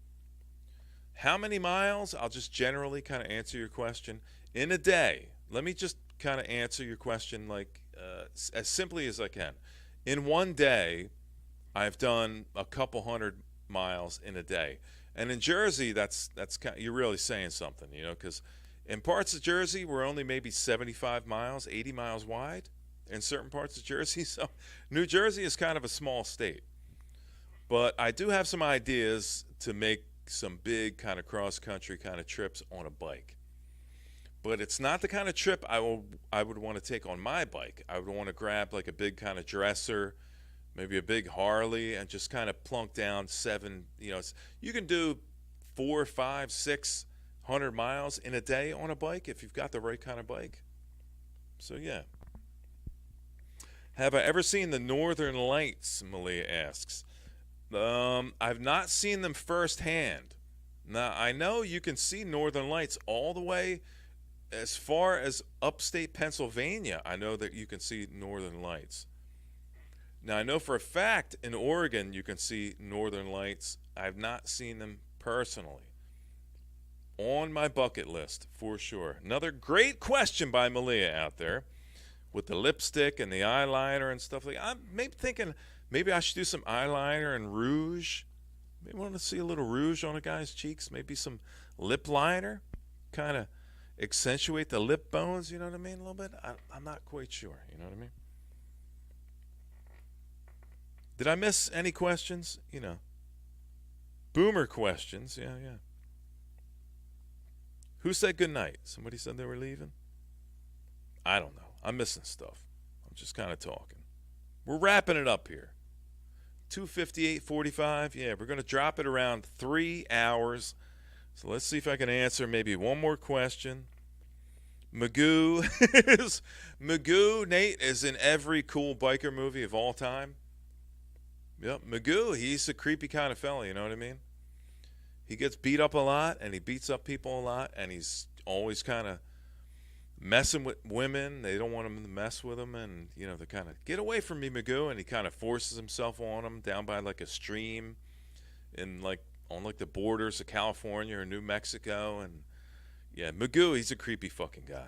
How many miles? I'll just generally kind of answer your question. In a day, let me just kind of answer your question like as simply as I can. In one day, I've done a couple hundred miles in a day. And in Jersey, that's kind of, you're really saying something, you know, because in parts of Jersey, we're only maybe 75 miles, 80 miles wide in certain parts of Jersey. So New Jersey is kind of a small state. But I do have some ideas to make some big kind of cross-country kind of trips on a bike. But it's not the kind of trip I would want to take on my bike. I would want to grab like a big kind of dresser, maybe a big Harley, and just kind of plunk down 7, you know, you can do 4, 5, 600 miles in a day on a bike if you've got the right kind of bike. So, yeah. Have I ever seen the Northern Lights, Malia asks. I've not seen them firsthand. Now, I know you can see Northern Lights all the way as far as upstate Pennsylvania. I know that you can see Northern Lights. Now, I know for a fact in Oregon you can see Northern Lights. I've not seen them personally. On my bucket list, for sure. Another great question by Malia out there with the lipstick and the eyeliner and stuff like that. I'm maybe thinking maybe I should do some eyeliner and rouge. Maybe want to see a little rouge on a guy's cheeks. Maybe some lip liner. Kind of accentuate the lip bones, you know what I mean, a little bit. I'm not quite sure, you know what I mean. Did I miss any questions? You know, boomer questions. Yeah. Who said goodnight? Somebody said they were leaving? I don't know. I'm missing stuff. I'm just kind of talking. We're wrapping it up here. 2:58:45. Yeah, we're going to drop it around 3 hours. So let's see if I can answer maybe one more question. Magoo Nate is in every cool biker movie of all time. Yep, Magoo, he's a creepy kind of fella, you know what I mean? He gets beat up a lot, and he beats up people a lot, and he's always kind of messing with women. They don't want him to mess with them, and, you know, they kind of, get away from me, Magoo, and he kind of forces himself on them down by, like, a stream in, like, on like the borders of California or New Mexico. And yeah, Magoo, he's a creepy fucking guy,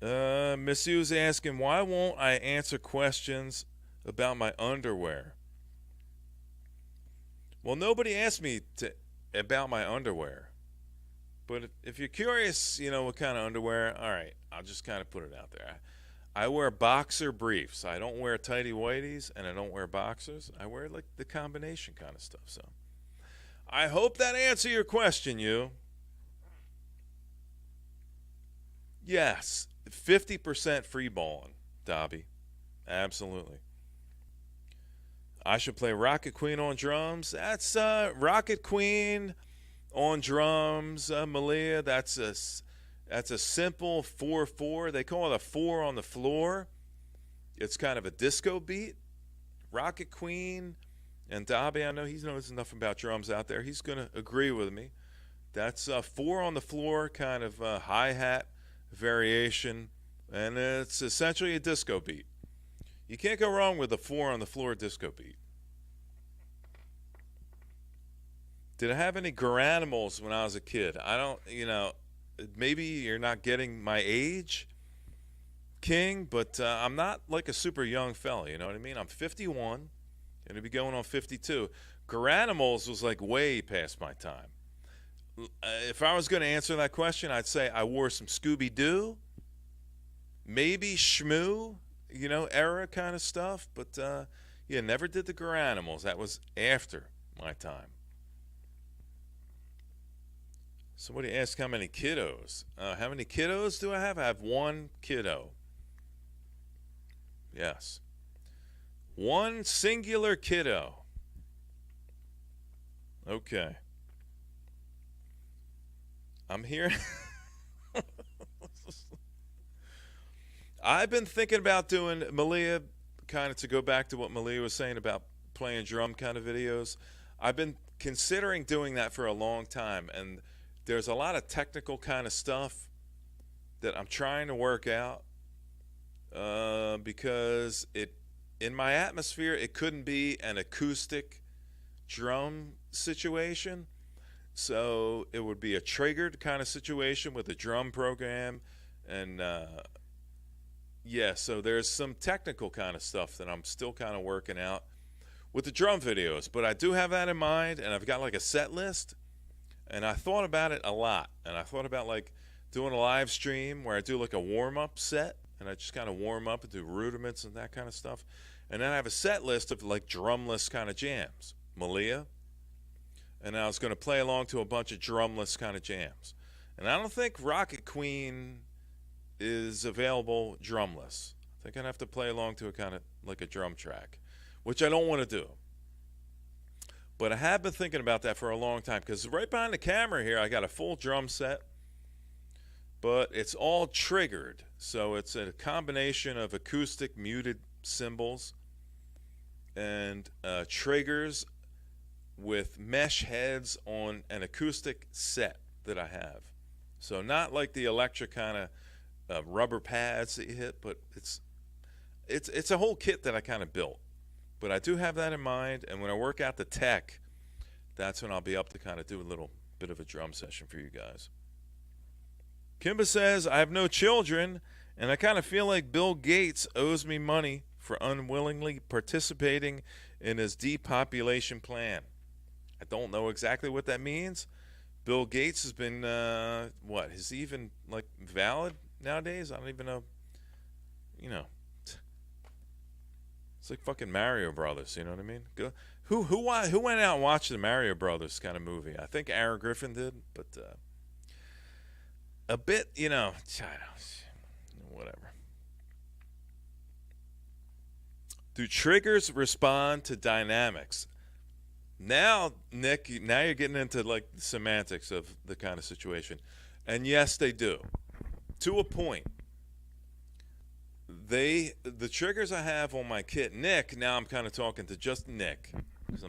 Miss Sue's asking, why won't I answer questions about my underwear? Well, nobody asked me about my underwear. But if you're curious, what kind of underwear, all right, I'll just kind of put it out there. I wear boxer briefs. I don't wear tighty whities, and I don't wear boxers. I wear like the combination kind of stuff. So I hope that answered your question, you. Yes, 50% free balling, Dobby. Absolutely. I should play Rocket Queen on drums. That's Rocket Queen on drums, Malia. That's a simple 4/4. They call it a 4 on the floor. It's kind of a disco beat. Rocket Queen and Dobby, I know he knows enough about drums out there. He's going to agree with me. That's a 4 on the floor, kind of a hi-hat variation, and it's essentially a disco beat. You can't go wrong with a 4 on the floor disco beat. Did I have any garanimals when I was a kid? I don't, maybe you're not getting my age, King, but I'm not like a super young fella, you know what I mean? I'm 51, and to be going on 52. Garanimals was like way past my time. If I was going to answer that question, I'd say I wore some Scooby-Doo, maybe Shmoo, era kind of stuff, but never did the Garanimals. That was after my time. Somebody asked how many kiddos. How many kiddos do I have? I have one kiddo. Yes. One singular kiddo. Okay. I'm here. I've been thinking about doing Malia, kind of to go back to what Malia was saying about playing drum kind of videos. I've been considering doing that for a long time, and there's a lot of technical kind of stuff that I'm trying to work out because in my atmosphere, it couldn't be an acoustic drum situation. So it would be a triggered kind of situation with a drum program. And so there's some technical kind of stuff that I'm still kind of working out with the drum videos. But I do have that in mind, and I've got like a set list. And I thought about it a lot. And I thought about like doing a live stream where I do like a warm-up set. And I just kind of warm up and do rudiments and that kind of stuff. And then I have a set list of like drumless kind of jams. Malia. And I was going to play along to a bunch of drumless kind of jams. And I don't think Rocket Queen is available drumless. I think I'd have to play along to a kind of like a drum track, which I don't want to do. But I have been thinking about that for a long time because right behind the camera here, I got a full drum set, but it's all triggered. So it's a combination of acoustic muted cymbals and triggers with mesh heads on an acoustic set that I have. So not like the electric kind of rubber pads that you hit, but it's a whole kit that I kind of built. But I do have that in mind, and when I work out the tech, that's when I'll be up to kind of do a little bit of a drum session for you guys. Kimba says, I have no children, and I kind of feel like Bill Gates owes me money for unwillingly participating in his depopulation plan. I don't know exactly what that means. Bill Gates has been, is he even, like, valid nowadays? I don't even know. It's like fucking Mario Brothers, you know what I mean? Who went out and watched the Mario Brothers kind of movie? I think Aaron Griffin did, but a bit, whatever. Do triggers respond to dynamics? Now, Nick, you're getting into like the semantics of the kind of situation. And yes, they do. To a point. The triggers I have on my kit, Nick, now I'm kind of talking to just Nick, because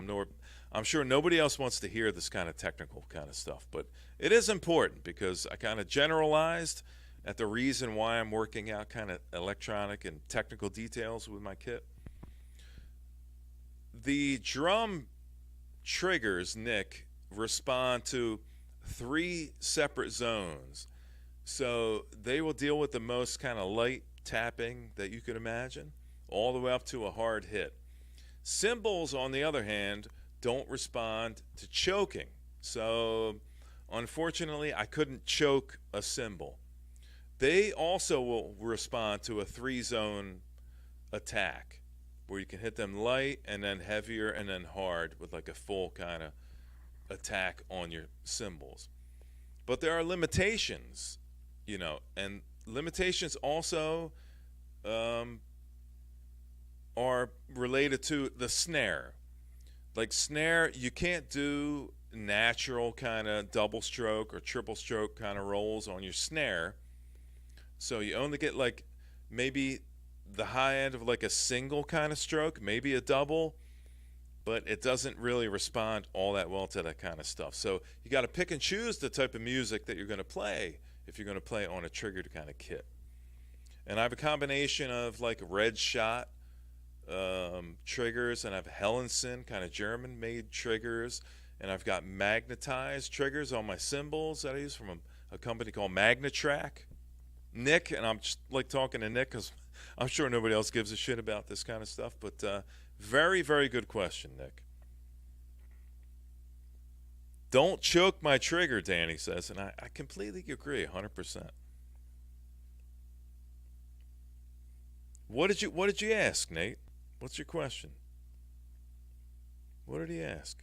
I'm sure nobody else wants to hear this kind of technical kind of stuff, but it is important because I kind of generalized at the reason why I'm working out kind of electronic and technical details with my kit. The drum triggers, Nick, respond to 3 separate zones. So they will deal with the most kind of light tapping that you could imagine, all the way up to a hard hit. Cymbals, on the other hand, don't respond to choking. So unfortunately, I couldn't choke a cymbal. They also will respond to a 3-zone attack, where you can hit them light and then heavier and then hard with like a full kind of attack on your cymbals. But there are limitations, and limitations also are related to the snare. Like snare, you can't do natural kind of double stroke or triple stroke kind of rolls on your snare. So you only get like maybe the high end of like a single kind of stroke, maybe a double, but it doesn't really respond all that well to that kind of stuff. So you got to pick and choose the type of music that you're going to play if you're going to play on a triggered kind of kit. And I have a combination of like red shot triggers, and I have Hellenson kind of German made triggers, and I've got magnetized triggers on my cymbals that I use from a company called Magnatrack. Nick, and I'm just like talking to Nick because I'm sure nobody else gives a shit about this kind of stuff, but very, very good question, Nick. Don't choke my trigger, Danny says, and I completely agree, 100%. What did you ask, Nate? What's your question? What did he ask?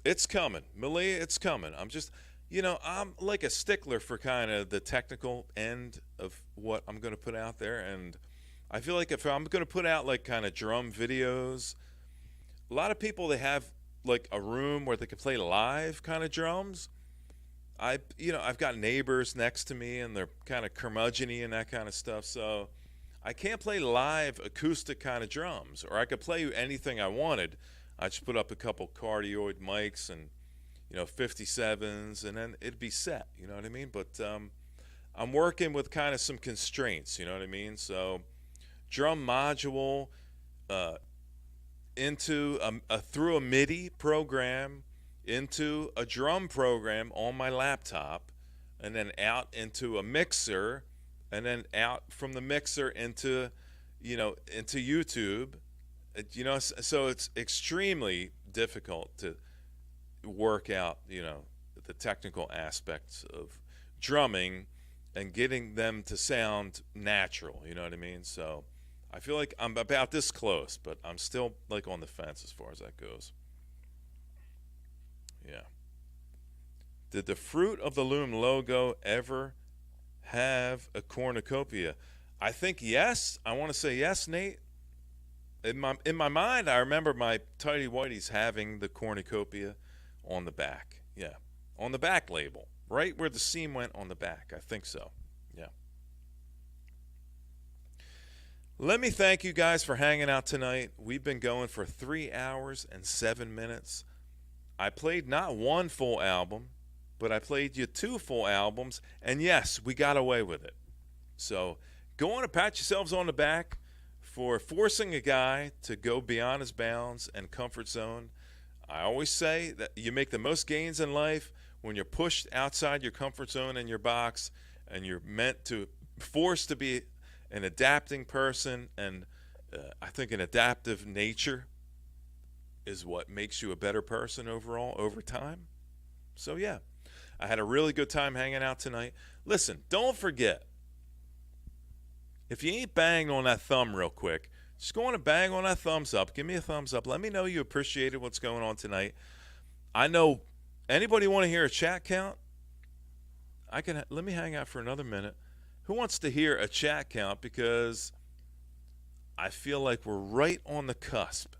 It's coming, Malia. It's coming. I'm like a stickler for kind of the technical end of what I'm going to put out there, and I feel like if I'm going to put out like kind of drum videos, a lot of people, they have like a room where they can play live kind of drums. I've got neighbors next to me, and they're kind of curmudgeon-y and that kind of stuff, so I can't play live acoustic kind of drums, or I could play you anything I wanted. I just put up a couple cardioid mics and 57s, and then it'd be set, you know what I mean? But I'm working with kind of some constraints, you know what I mean? So drum module into through a MIDI program into a drum program on my laptop, and then out into a mixer, and then out from the mixer into YouTube. So it's extremely difficult to work out, the technical aspects of drumming and getting them to sound natural, you know what I mean? So I feel like I'm about this close, but I'm still like on the fence as far as that goes. Yeah. Did the Fruit of the Loom logo ever have a cornucopia? I think yes. I want to say yes, Nate. In my mind, I remember my Tidy Whities having the cornucopia on the back. Yeah. On the back label. Right where the seam went on the back. I think so. Yeah. Let me thank you guys for hanging out tonight. We've been going for 3 hours and 7 minutes. I played not one full album, but I played you 2 full albums, and yes, we got away with it. So go on and pat yourselves on the back for forcing a guy to go beyond his bounds and comfort zone. I always say that you make the most gains in life when you're pushed outside your comfort zone and your box, and you're forced to be an adapting person, and I think an adaptive nature is what makes you a better person overall over time. So yeah, I had a really good time hanging out tonight. Listen, don't forget, if you ain't banged on that thumb real quick, just go on and bang on that thumbs up. Give me a thumbs up. Let me know you appreciated what's going on tonight. I know, anybody want to hear a chat count? Let me hang out for another minute. Who wants to hear a chat count? Because I feel like we're right on the cusp.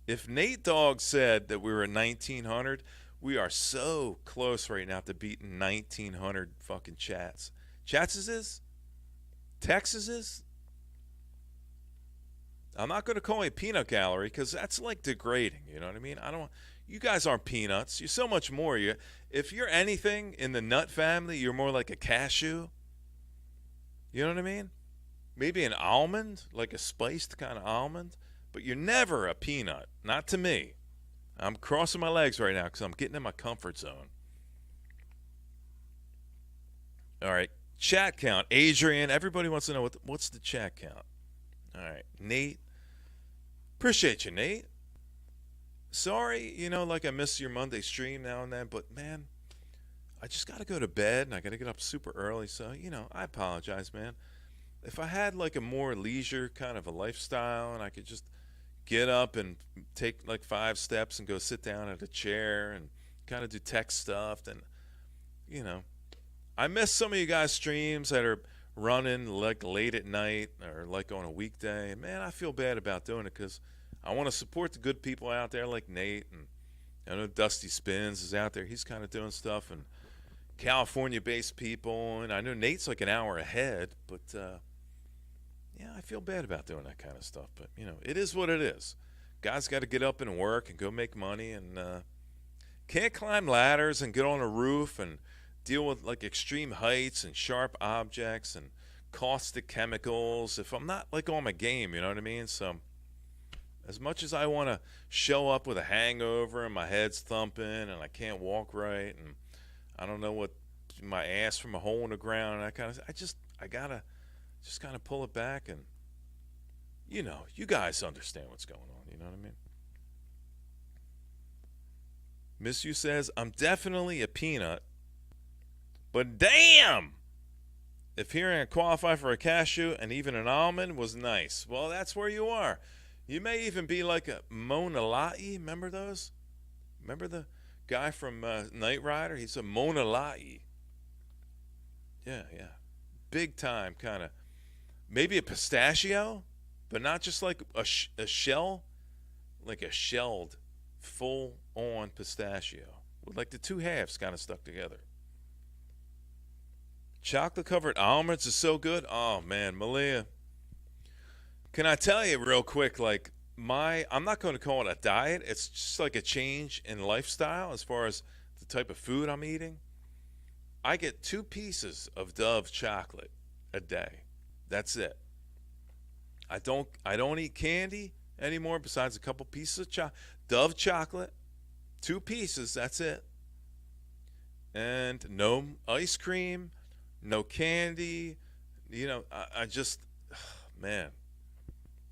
If Nate Dogg said that we were at 1,900, we are so close right now to beating 1,900 fucking chats. Chats? Texas? I'm not going to call you peanut gallery because that's like degrading, you know what I mean? You guys aren't peanuts. You're so much more. If you're anything in the nut family, you're more like a cashew. You know what I mean? Maybe an almond, like a spiced kind of almond. But you're never a peanut. Not to me. I'm crossing my legs right now because I'm getting in my comfort zone. All right. Chat count. Adrian, everybody wants to know what's the chat count. All right. Nate. Appreciate you, Nate. Sorry, like I miss your Monday stream now and then, but man, I just got to go to bed and I got to get up super early. So, I apologize, man. If I had like a more leisure kind of a lifestyle and I could just get up and take like 5 steps and go sit down at a chair and kind of do tech stuff, then, I miss some of you guys' streams that are running like late at night or like on a weekday. And man, I feel bad about doing it because I want to support the good people out there like Nate. And I know Dusty Spins is out there. He's kind of doing stuff. And California-based people. And I know Nate's like an hour ahead. But, yeah, I feel bad about doing that kind of stuff. But, it is what it is. Guys got to get up and work and go make money. And can't climb ladders and get on a roof and deal with like extreme heights and sharp objects and caustic chemicals if I'm not like on my game, you know what I mean? So as much as I want to show up with a hangover and my head's thumping and I can't walk right and I don't know what my ass from a hole in the ground and that kind of I gotta just kind of pull it back and you guys understand what's going on, you know what I mean? Miss You says, I'm definitely a peanut. But damn! If hearing I qualify for a cashew and even an almond was nice. Well, that's where you are. You may even be like a Mona Lalli. Remember those? Remember the guy from Knight Rider? He's a Mona Lalli. Yeah. Big time kind of. Maybe a pistachio, but not just like a shell. Like a shelled, full-on pistachio. With like the 2 halves kind of stuck together. Chocolate-covered almonds is so good. Oh, man, Malia. Can I tell you real quick, like, I'm not going to call it a diet. It's just like a change in lifestyle as far as the type of food I'm eating. I get 2 pieces of Dove chocolate a day. That's it. I don't eat candy anymore besides a couple pieces of Dove chocolate. 2 pieces, that's it. And no ice cream. No candy, I just, man.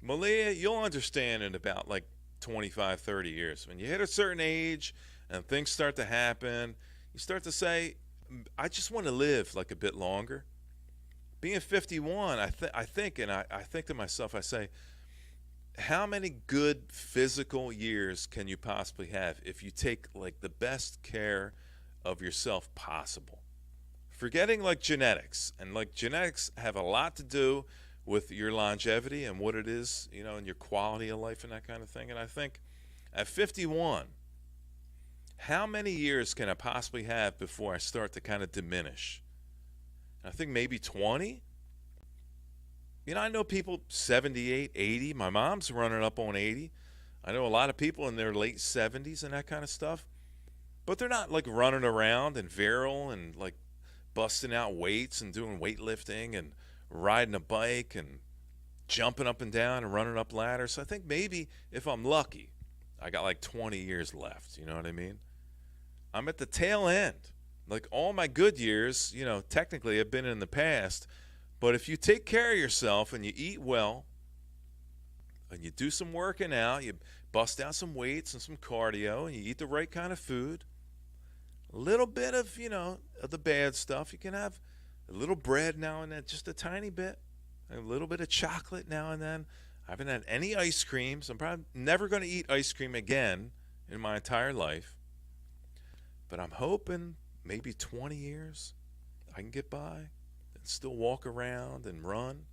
Malia, you'll understand in about like 25, 30 years. When you hit a certain age and things start to happen, you start to say, I just want to live like a bit longer. Being 51, I think to myself, I say, how many good physical years can you possibly have if you take like the best care of yourself possible? Forgetting like genetics, and like genetics have a lot to do with your longevity and what it is, and your quality of life and that kind of thing. And I think at 51, how many years can I possibly have before I start to kind of diminish? I think maybe 20. I know people 78, 80. My mom's running up on 80. I know a lot of people in their late 70s and that kind of stuff. But they're not like running around and virile and like busting out weights and doing weightlifting and riding a bike and jumping up and down and running up ladders. So I think maybe if I'm lucky, I got like 20 years left. You know what I mean? I'm at the tail end. Like all my good years, technically have been in the past. But if you take care of yourself and you eat well and you do some working out, you bust out some weights and some cardio and you eat the right kind of food, a little bit of, of the bad stuff. You can have a little bread now and then, just a tiny bit, a little bit of chocolate now and then. I haven't had any ice cream, so I'm probably never going to eat ice cream again in my entire life. But I'm hoping maybe 20 years I can get by and still walk around and run.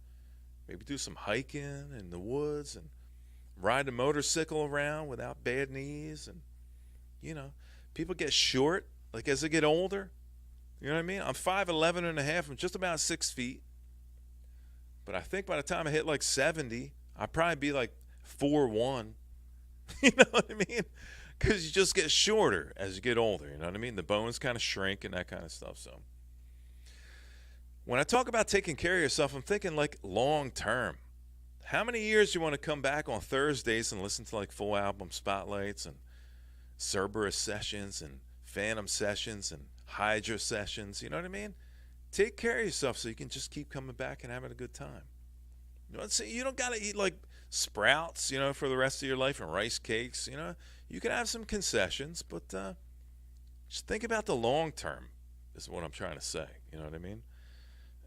Maybe do some hiking in the woods and ride a motorcycle around without bad knees. And, people get short. Like as I get older, you know what I mean? I'm 5'11 and a half. I'm just about 6 feet. But I think by the time I hit like 70, I'll probably be like 4'1". You know what I mean? Because you just get shorter as you get older. You know what I mean? The bones kind of shrink and that kind of stuff. So when I talk about taking care of yourself, I'm thinking like long term. How many years do you want to come back on Thursdays and listen to like full album spotlights and Cerberus sessions and Phantom sessions and Hydra sessions? You know what I mean? take care of yourself so you can just keep coming back and having a good time. You know, you don't got to eat like sprouts, you know, for the rest of your life and rice cakes, you know. You can have some concessions, but just think about the long term is what I'm trying to say. You know what I mean?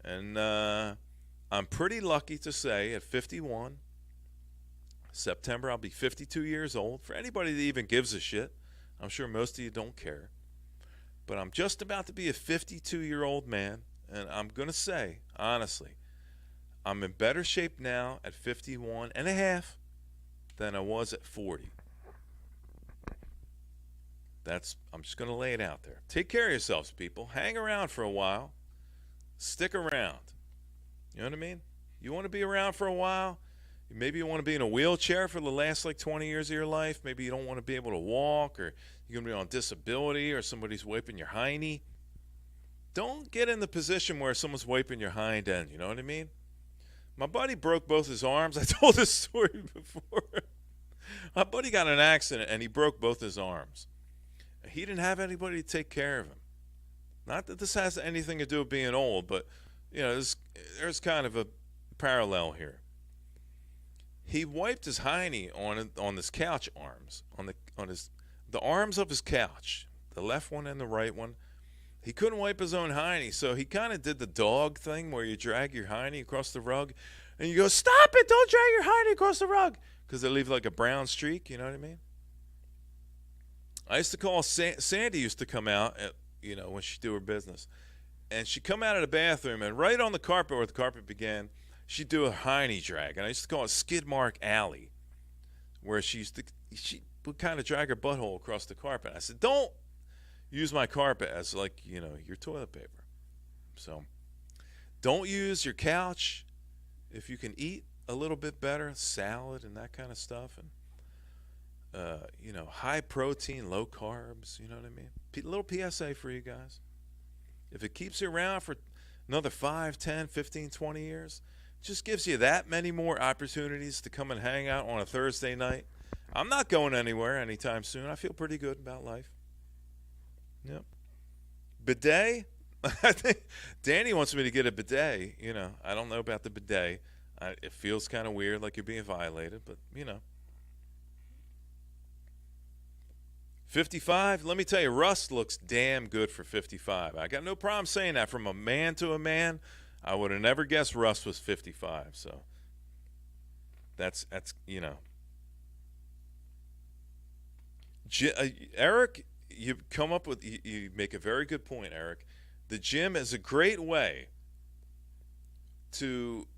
And I'm pretty lucky to say at 51, September, I'll be 52 years old. For anybody that even gives a shit, I'm sure most of you don't care. But I'm just about to be a 52-year-old man, and I'm going to say, honestly, I'm in better shape now at 51 and a half than I was at 40. I'm just going to lay it out there. Take care of yourselves, people. Hang around for a while. Stick around. You know what I mean? You want to be around for a while? Maybe you want to be in a wheelchair for the last 20 years of your life. Maybe you don't want to be able to walk, or you're going to be on disability, or somebody's wiping your hiney. Don't get in the position where someone's wiping your hind end. You know what I mean? My buddy broke both his arms. I told this story before. My buddy got in an accident, and he broke both his arms. He didn't have anybody to take care of him. Not that this has anything to do with being old, but you know, there's kind of a parallel here. He wiped his hiney on his couch arms, on the arms of his couch, the left one and the right one. He couldn't wipe his own hiney, so he kind of did the dog thing where you drag your hiney across the rug, and you go, "Stop it! Don't drag your hiney across the rug," because they leave like a brown streak. You know what I mean? I used to call Sandy used to come out, you know, when she'd do her business. And she'd come out of the bathroom, and right on the carpet where the carpet began, she'd do a hiney drag. And I used to call it Skid Mark Alley, where she would kind of drag her butthole across the carpet. I said, don't use my carpet as, like, you know, your toilet paper. So don't use your couch if you can eat a little bit better, salad and that kind of stuff. And you know, high protein, low carbs, you know what I mean? Little PSA for you guys. If it keeps you around for another 5, 10, 15, 20 years, just gives you that many more opportunities to come and hang out on a Thursday night. I'm not going anywhere anytime soon. I feel pretty good about life. Yep. Bidet? I think Danny wants me to get a bidet. You know, I don't know about the bidet. It feels kind of weird, like you're being violated, but, you know. 55, let me tell you, Russ looks damn good for 55. I got no problem saying that. From a man to a man, I would have never guessed Russ was 55. So that's you know. Eric, you come up with, you make a very good point, Eric. The gym is a great way to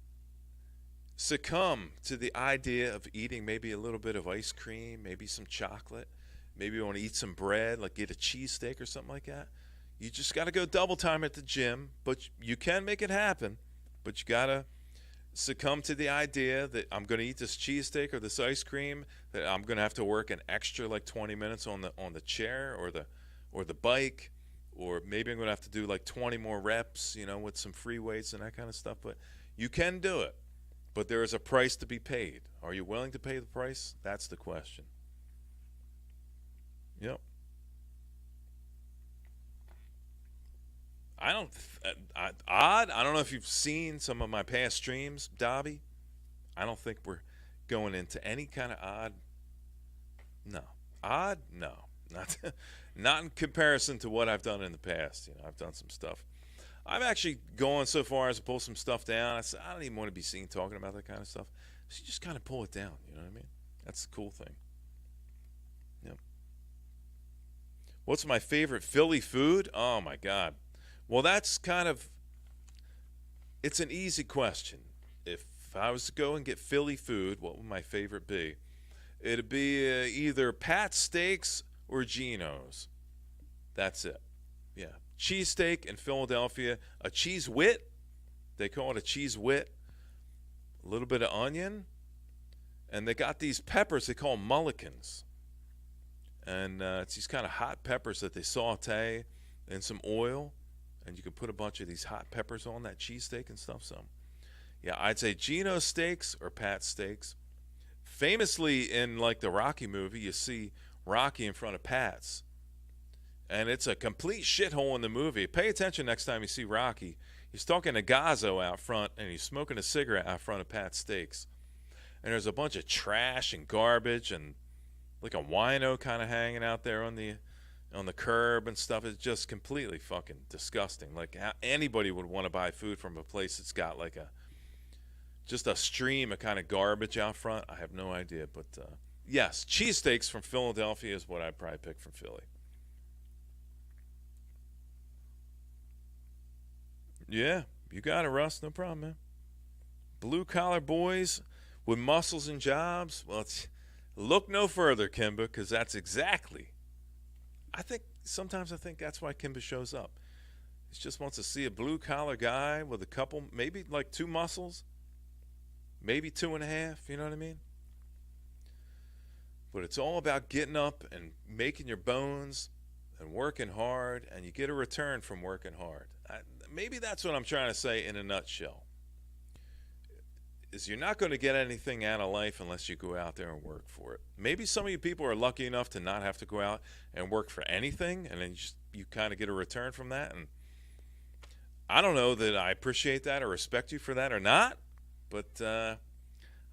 succumb to the idea of eating maybe a little bit of ice cream, maybe some chocolate. Maybe you want to eat some bread, like get a cheesesteak or something like that. You just got to go double time at the gym, but you can make it happen. But you got to succumb to the idea that I'm going to eat this cheesesteak or this ice cream, that I'm going to have to work an extra like 20 minutes on the chair or the bike, or maybe I'm going to have to do like 20 more reps, you know, with some free weights and that kind of stuff. But you can do it. But there is a price to be paid. Are you willing to pay the price? That's the question. Yep. I don't know if you've seen some of my past streams, Dobby. I don't think we're going into any kind of odd. No. Odd? No. Not in comparison to what I've done in the past. You know, I've done some stuff. I've actually gone so far as to pull some stuff down. I said, I don't even want to be seen talking about that kind of stuff. So you just kind of pull it down. You know what I mean? That's the cool thing. Yep. What's my favorite Philly food? Oh, my God. Well, that's kind of, it's an easy question. If I was to go and get Philly food, what would my favorite be? It'd be either Pat's Steaks or Geno's. That's it. Yeah. Cheesesteak in Philadelphia. A cheese wit. They call it a cheese wit. A little bit of onion. And they got these peppers they call mullicans. And it's these kind of hot peppers that they saute in some oil. And you can put a bunch of these hot peppers on that cheesesteak and stuff. So, yeah, I'd say Geno's Steaks or Pat's Steaks. Famously, in like the Rocky movie, you see Rocky in front of Pat's. And it's a complete shithole in the movie. Pay attention next time you see Rocky. He's talking to Gazzo out front, and he's smoking a cigarette out front of Pat's Steaks. And there's a bunch of trash and garbage and like a wino kind of hanging out there on the curb and stuff. It's just completely fucking disgusting. Like, how anybody would want to buy food from a place that's got like just a stream of kind of garbage out front. I have no idea. But yes, cheesesteaks from Philadelphia is what I'd probably pick from Philly. Yeah, you got it, Russ. No problem, man. Blue-collar boys with muscles and jobs. Well, look no further, Kimba, because that's exactly. Sometimes I think that's why Kimba shows up. He just wants to see a blue-collar guy with a couple, maybe like 2 muscles, maybe 2.5, you know what I mean? But it's all about getting up and making your bones and working hard, and you get a return from working hard. Maybe that's what I'm trying to say in a nutshell. Is you're not going to get anything out of life unless you go out there and work for it. Maybe some of you people are lucky enough to not have to go out and work for anything, and then you kind of get a return from that. And I don't know that I appreciate that or respect you for that or not, but I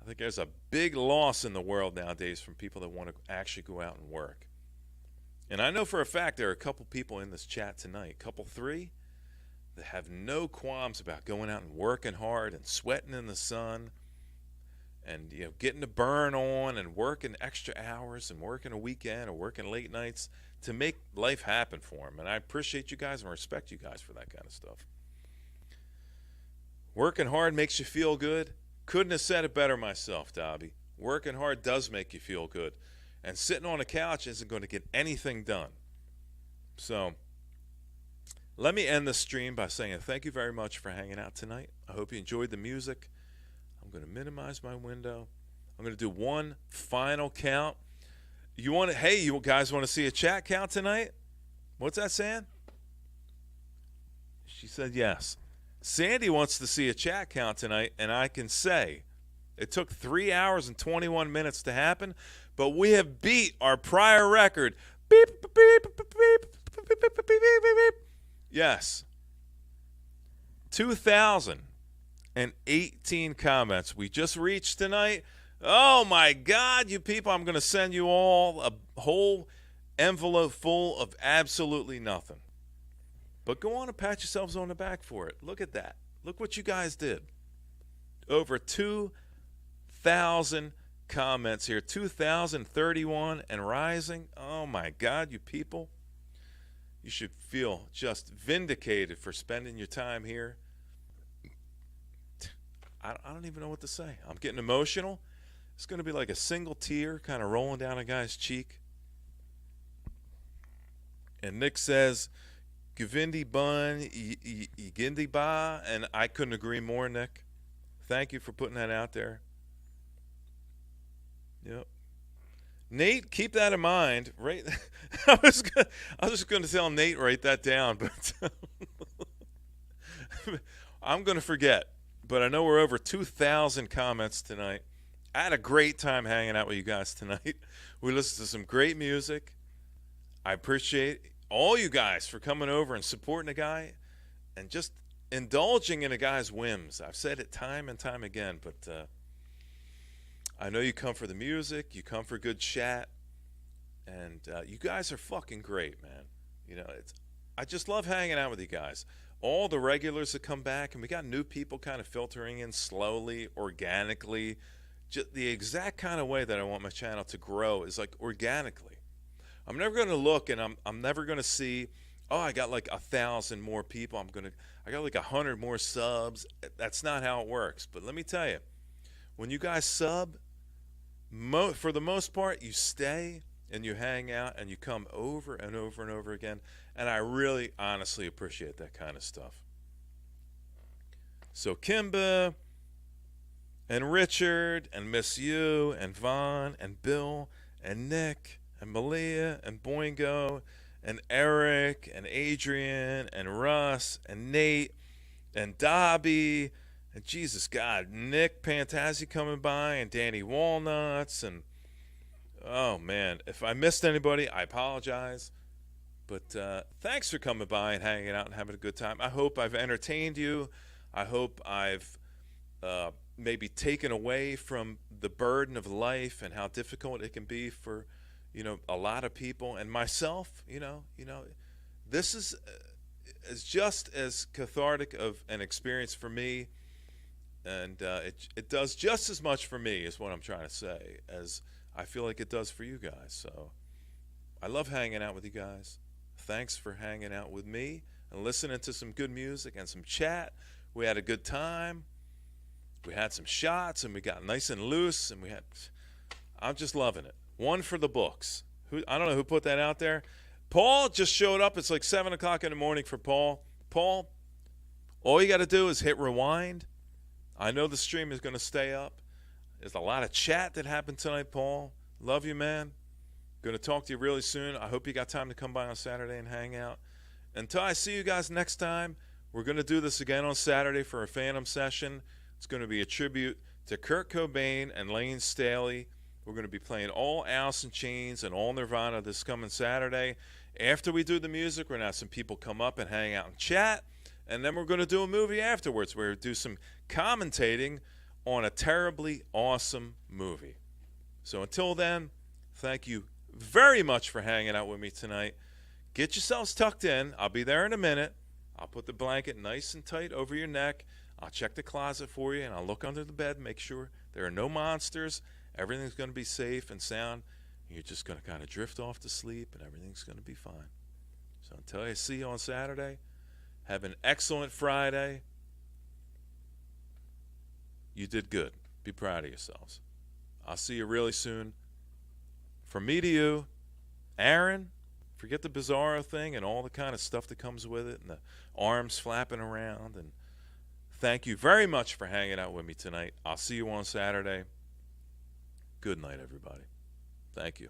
think there's a big loss in the world nowadays from people that want to actually go out and work. And I know for a fact there are a couple people in this chat tonight, couple 3, that have no qualms about going out and working hard and sweating in the sun and, you know, getting the burn on and working extra hours and working a weekend or working late nights to make life happen for them. And I appreciate you guys and respect you guys for that kind of stuff. Working hard makes you feel good. Couldn't have said it better myself, Dobby. Working hard does make you feel good. And sitting on a couch isn't going to get anything done. So let me end the stream by saying thank you very much for hanging out tonight. I hope you enjoyed the music. I'm going to minimize my window. I'm going to do one final count. Hey, you guys want to see a chat count tonight? What's that saying? She said yes. Sandy wants to see a chat count tonight, and I can say it took 3 hours and 21 minutes to happen, but we have beat our prior record. Beep, beep, beep, beep, beep, beep, beep, beep, beep, beep, beep. Yes. 2,018 comments we just reached tonight. Oh, my God, you people. I'm going to send you all a whole envelope full of absolutely nothing. But go on and pat yourselves on the back for it. Look at that. Look what you guys did. Over 2,000 comments here. 2,031 and rising. Oh, my God, you people. You should feel just vindicated for spending your time here. I don't even know what to say. I'm getting emotional. It's going to be like a single tear kind of rolling down a guy's cheek. And Nick says, Givindi bun, Igindi ba, and I couldn't agree more, Nick. Thank you for putting that out there. Yep. Nate, keep that in mind. Right? I was just going to tell Nate write that down, but I'm going to forget. But I know we're over 2,000 comments tonight. I had a great time hanging out with you guys tonight. We listened to some great music. I appreciate all you guys for coming over and supporting a guy and just indulging in a guy's whims. I've said it time and time again, but I know you come for the music, you come for good chat, and you guys are fucking great, man. You know, I just love hanging out with you guys. All the regulars that come back, and we got new people kind of filtering in slowly, organically. Just the exact kind of way that I want my channel to grow is like organically. I'm never going to look and I'm never going to see, oh, I got like 1,000 more people. I got like 100 more subs. That's not how it works. But let me tell you, when you guys sub, for the most part, you stay and you hang out and you come over and over and over again. And I really, honestly appreciate that kind of stuff. So Kimba and Richard and Miss You and Vaughn and Bill and Nick and Malia and Boingo and Eric and Adrian and Russ and Nate and Dobby and Jesus God, Nick Pantazzi coming by and Danny Walnuts and oh man, if I missed anybody, I apologize. But thanks for coming by and hanging out and having a good time. I hope I've entertained you. I hope I've maybe taken away from the burden of life and how difficult it can be for, a lot of people and myself. This is just as cathartic of an experience for me, and it does just as much for me, is what I'm trying to say, as I feel like it does for you guys. So I love hanging out with you guys. Thanks for hanging out with me and listening to some good music and some chat. We had a good time. We had some shots, and we got nice and loose, and I'm just loving it. One for the books. I don't know who put that out there. Paul just showed up. It's like 7 o'clock in the morning for Paul. Paul, all you got to do is hit rewind. I know the stream is going to stay up. There's a lot of chat that happened tonight, Paul. Love you, man. Going to talk to you really soon. I hope you got time to come by on Saturday and hang out. Until I see you guys next time, we're going to do this again on Saturday for a Phantom session. It's going to be a tribute to Kurt Cobain and Lane Staley. We're going to be playing all Alice in Chains and all Nirvana this coming Saturday. After we do the music, we're going to have some people come up and hang out and chat. And then we're going to do a movie afterwards where we do some commentating on a terribly awesome movie. So until then, thank you very much for hanging out with me tonight. Get yourselves tucked in. I'll be there in a minute. I'll put the blanket nice and tight over your neck. I'll check the closet for you, and I'll look under the bed, make sure there are no monsters. Everything's going to be safe and sound. You're just going to kind of drift off to sleep, and everything's going to be fine. So until I see you on Saturday, have an excellent Friday. You did good. Be proud of yourselves. I'll see you really soon. From me to you, Aaron, forget the Bizarro thing and all the kind of stuff that comes with it and the arms flapping around. And thank you very much for hanging out with me tonight. I'll see you on Saturday. Good night, everybody. Thank you.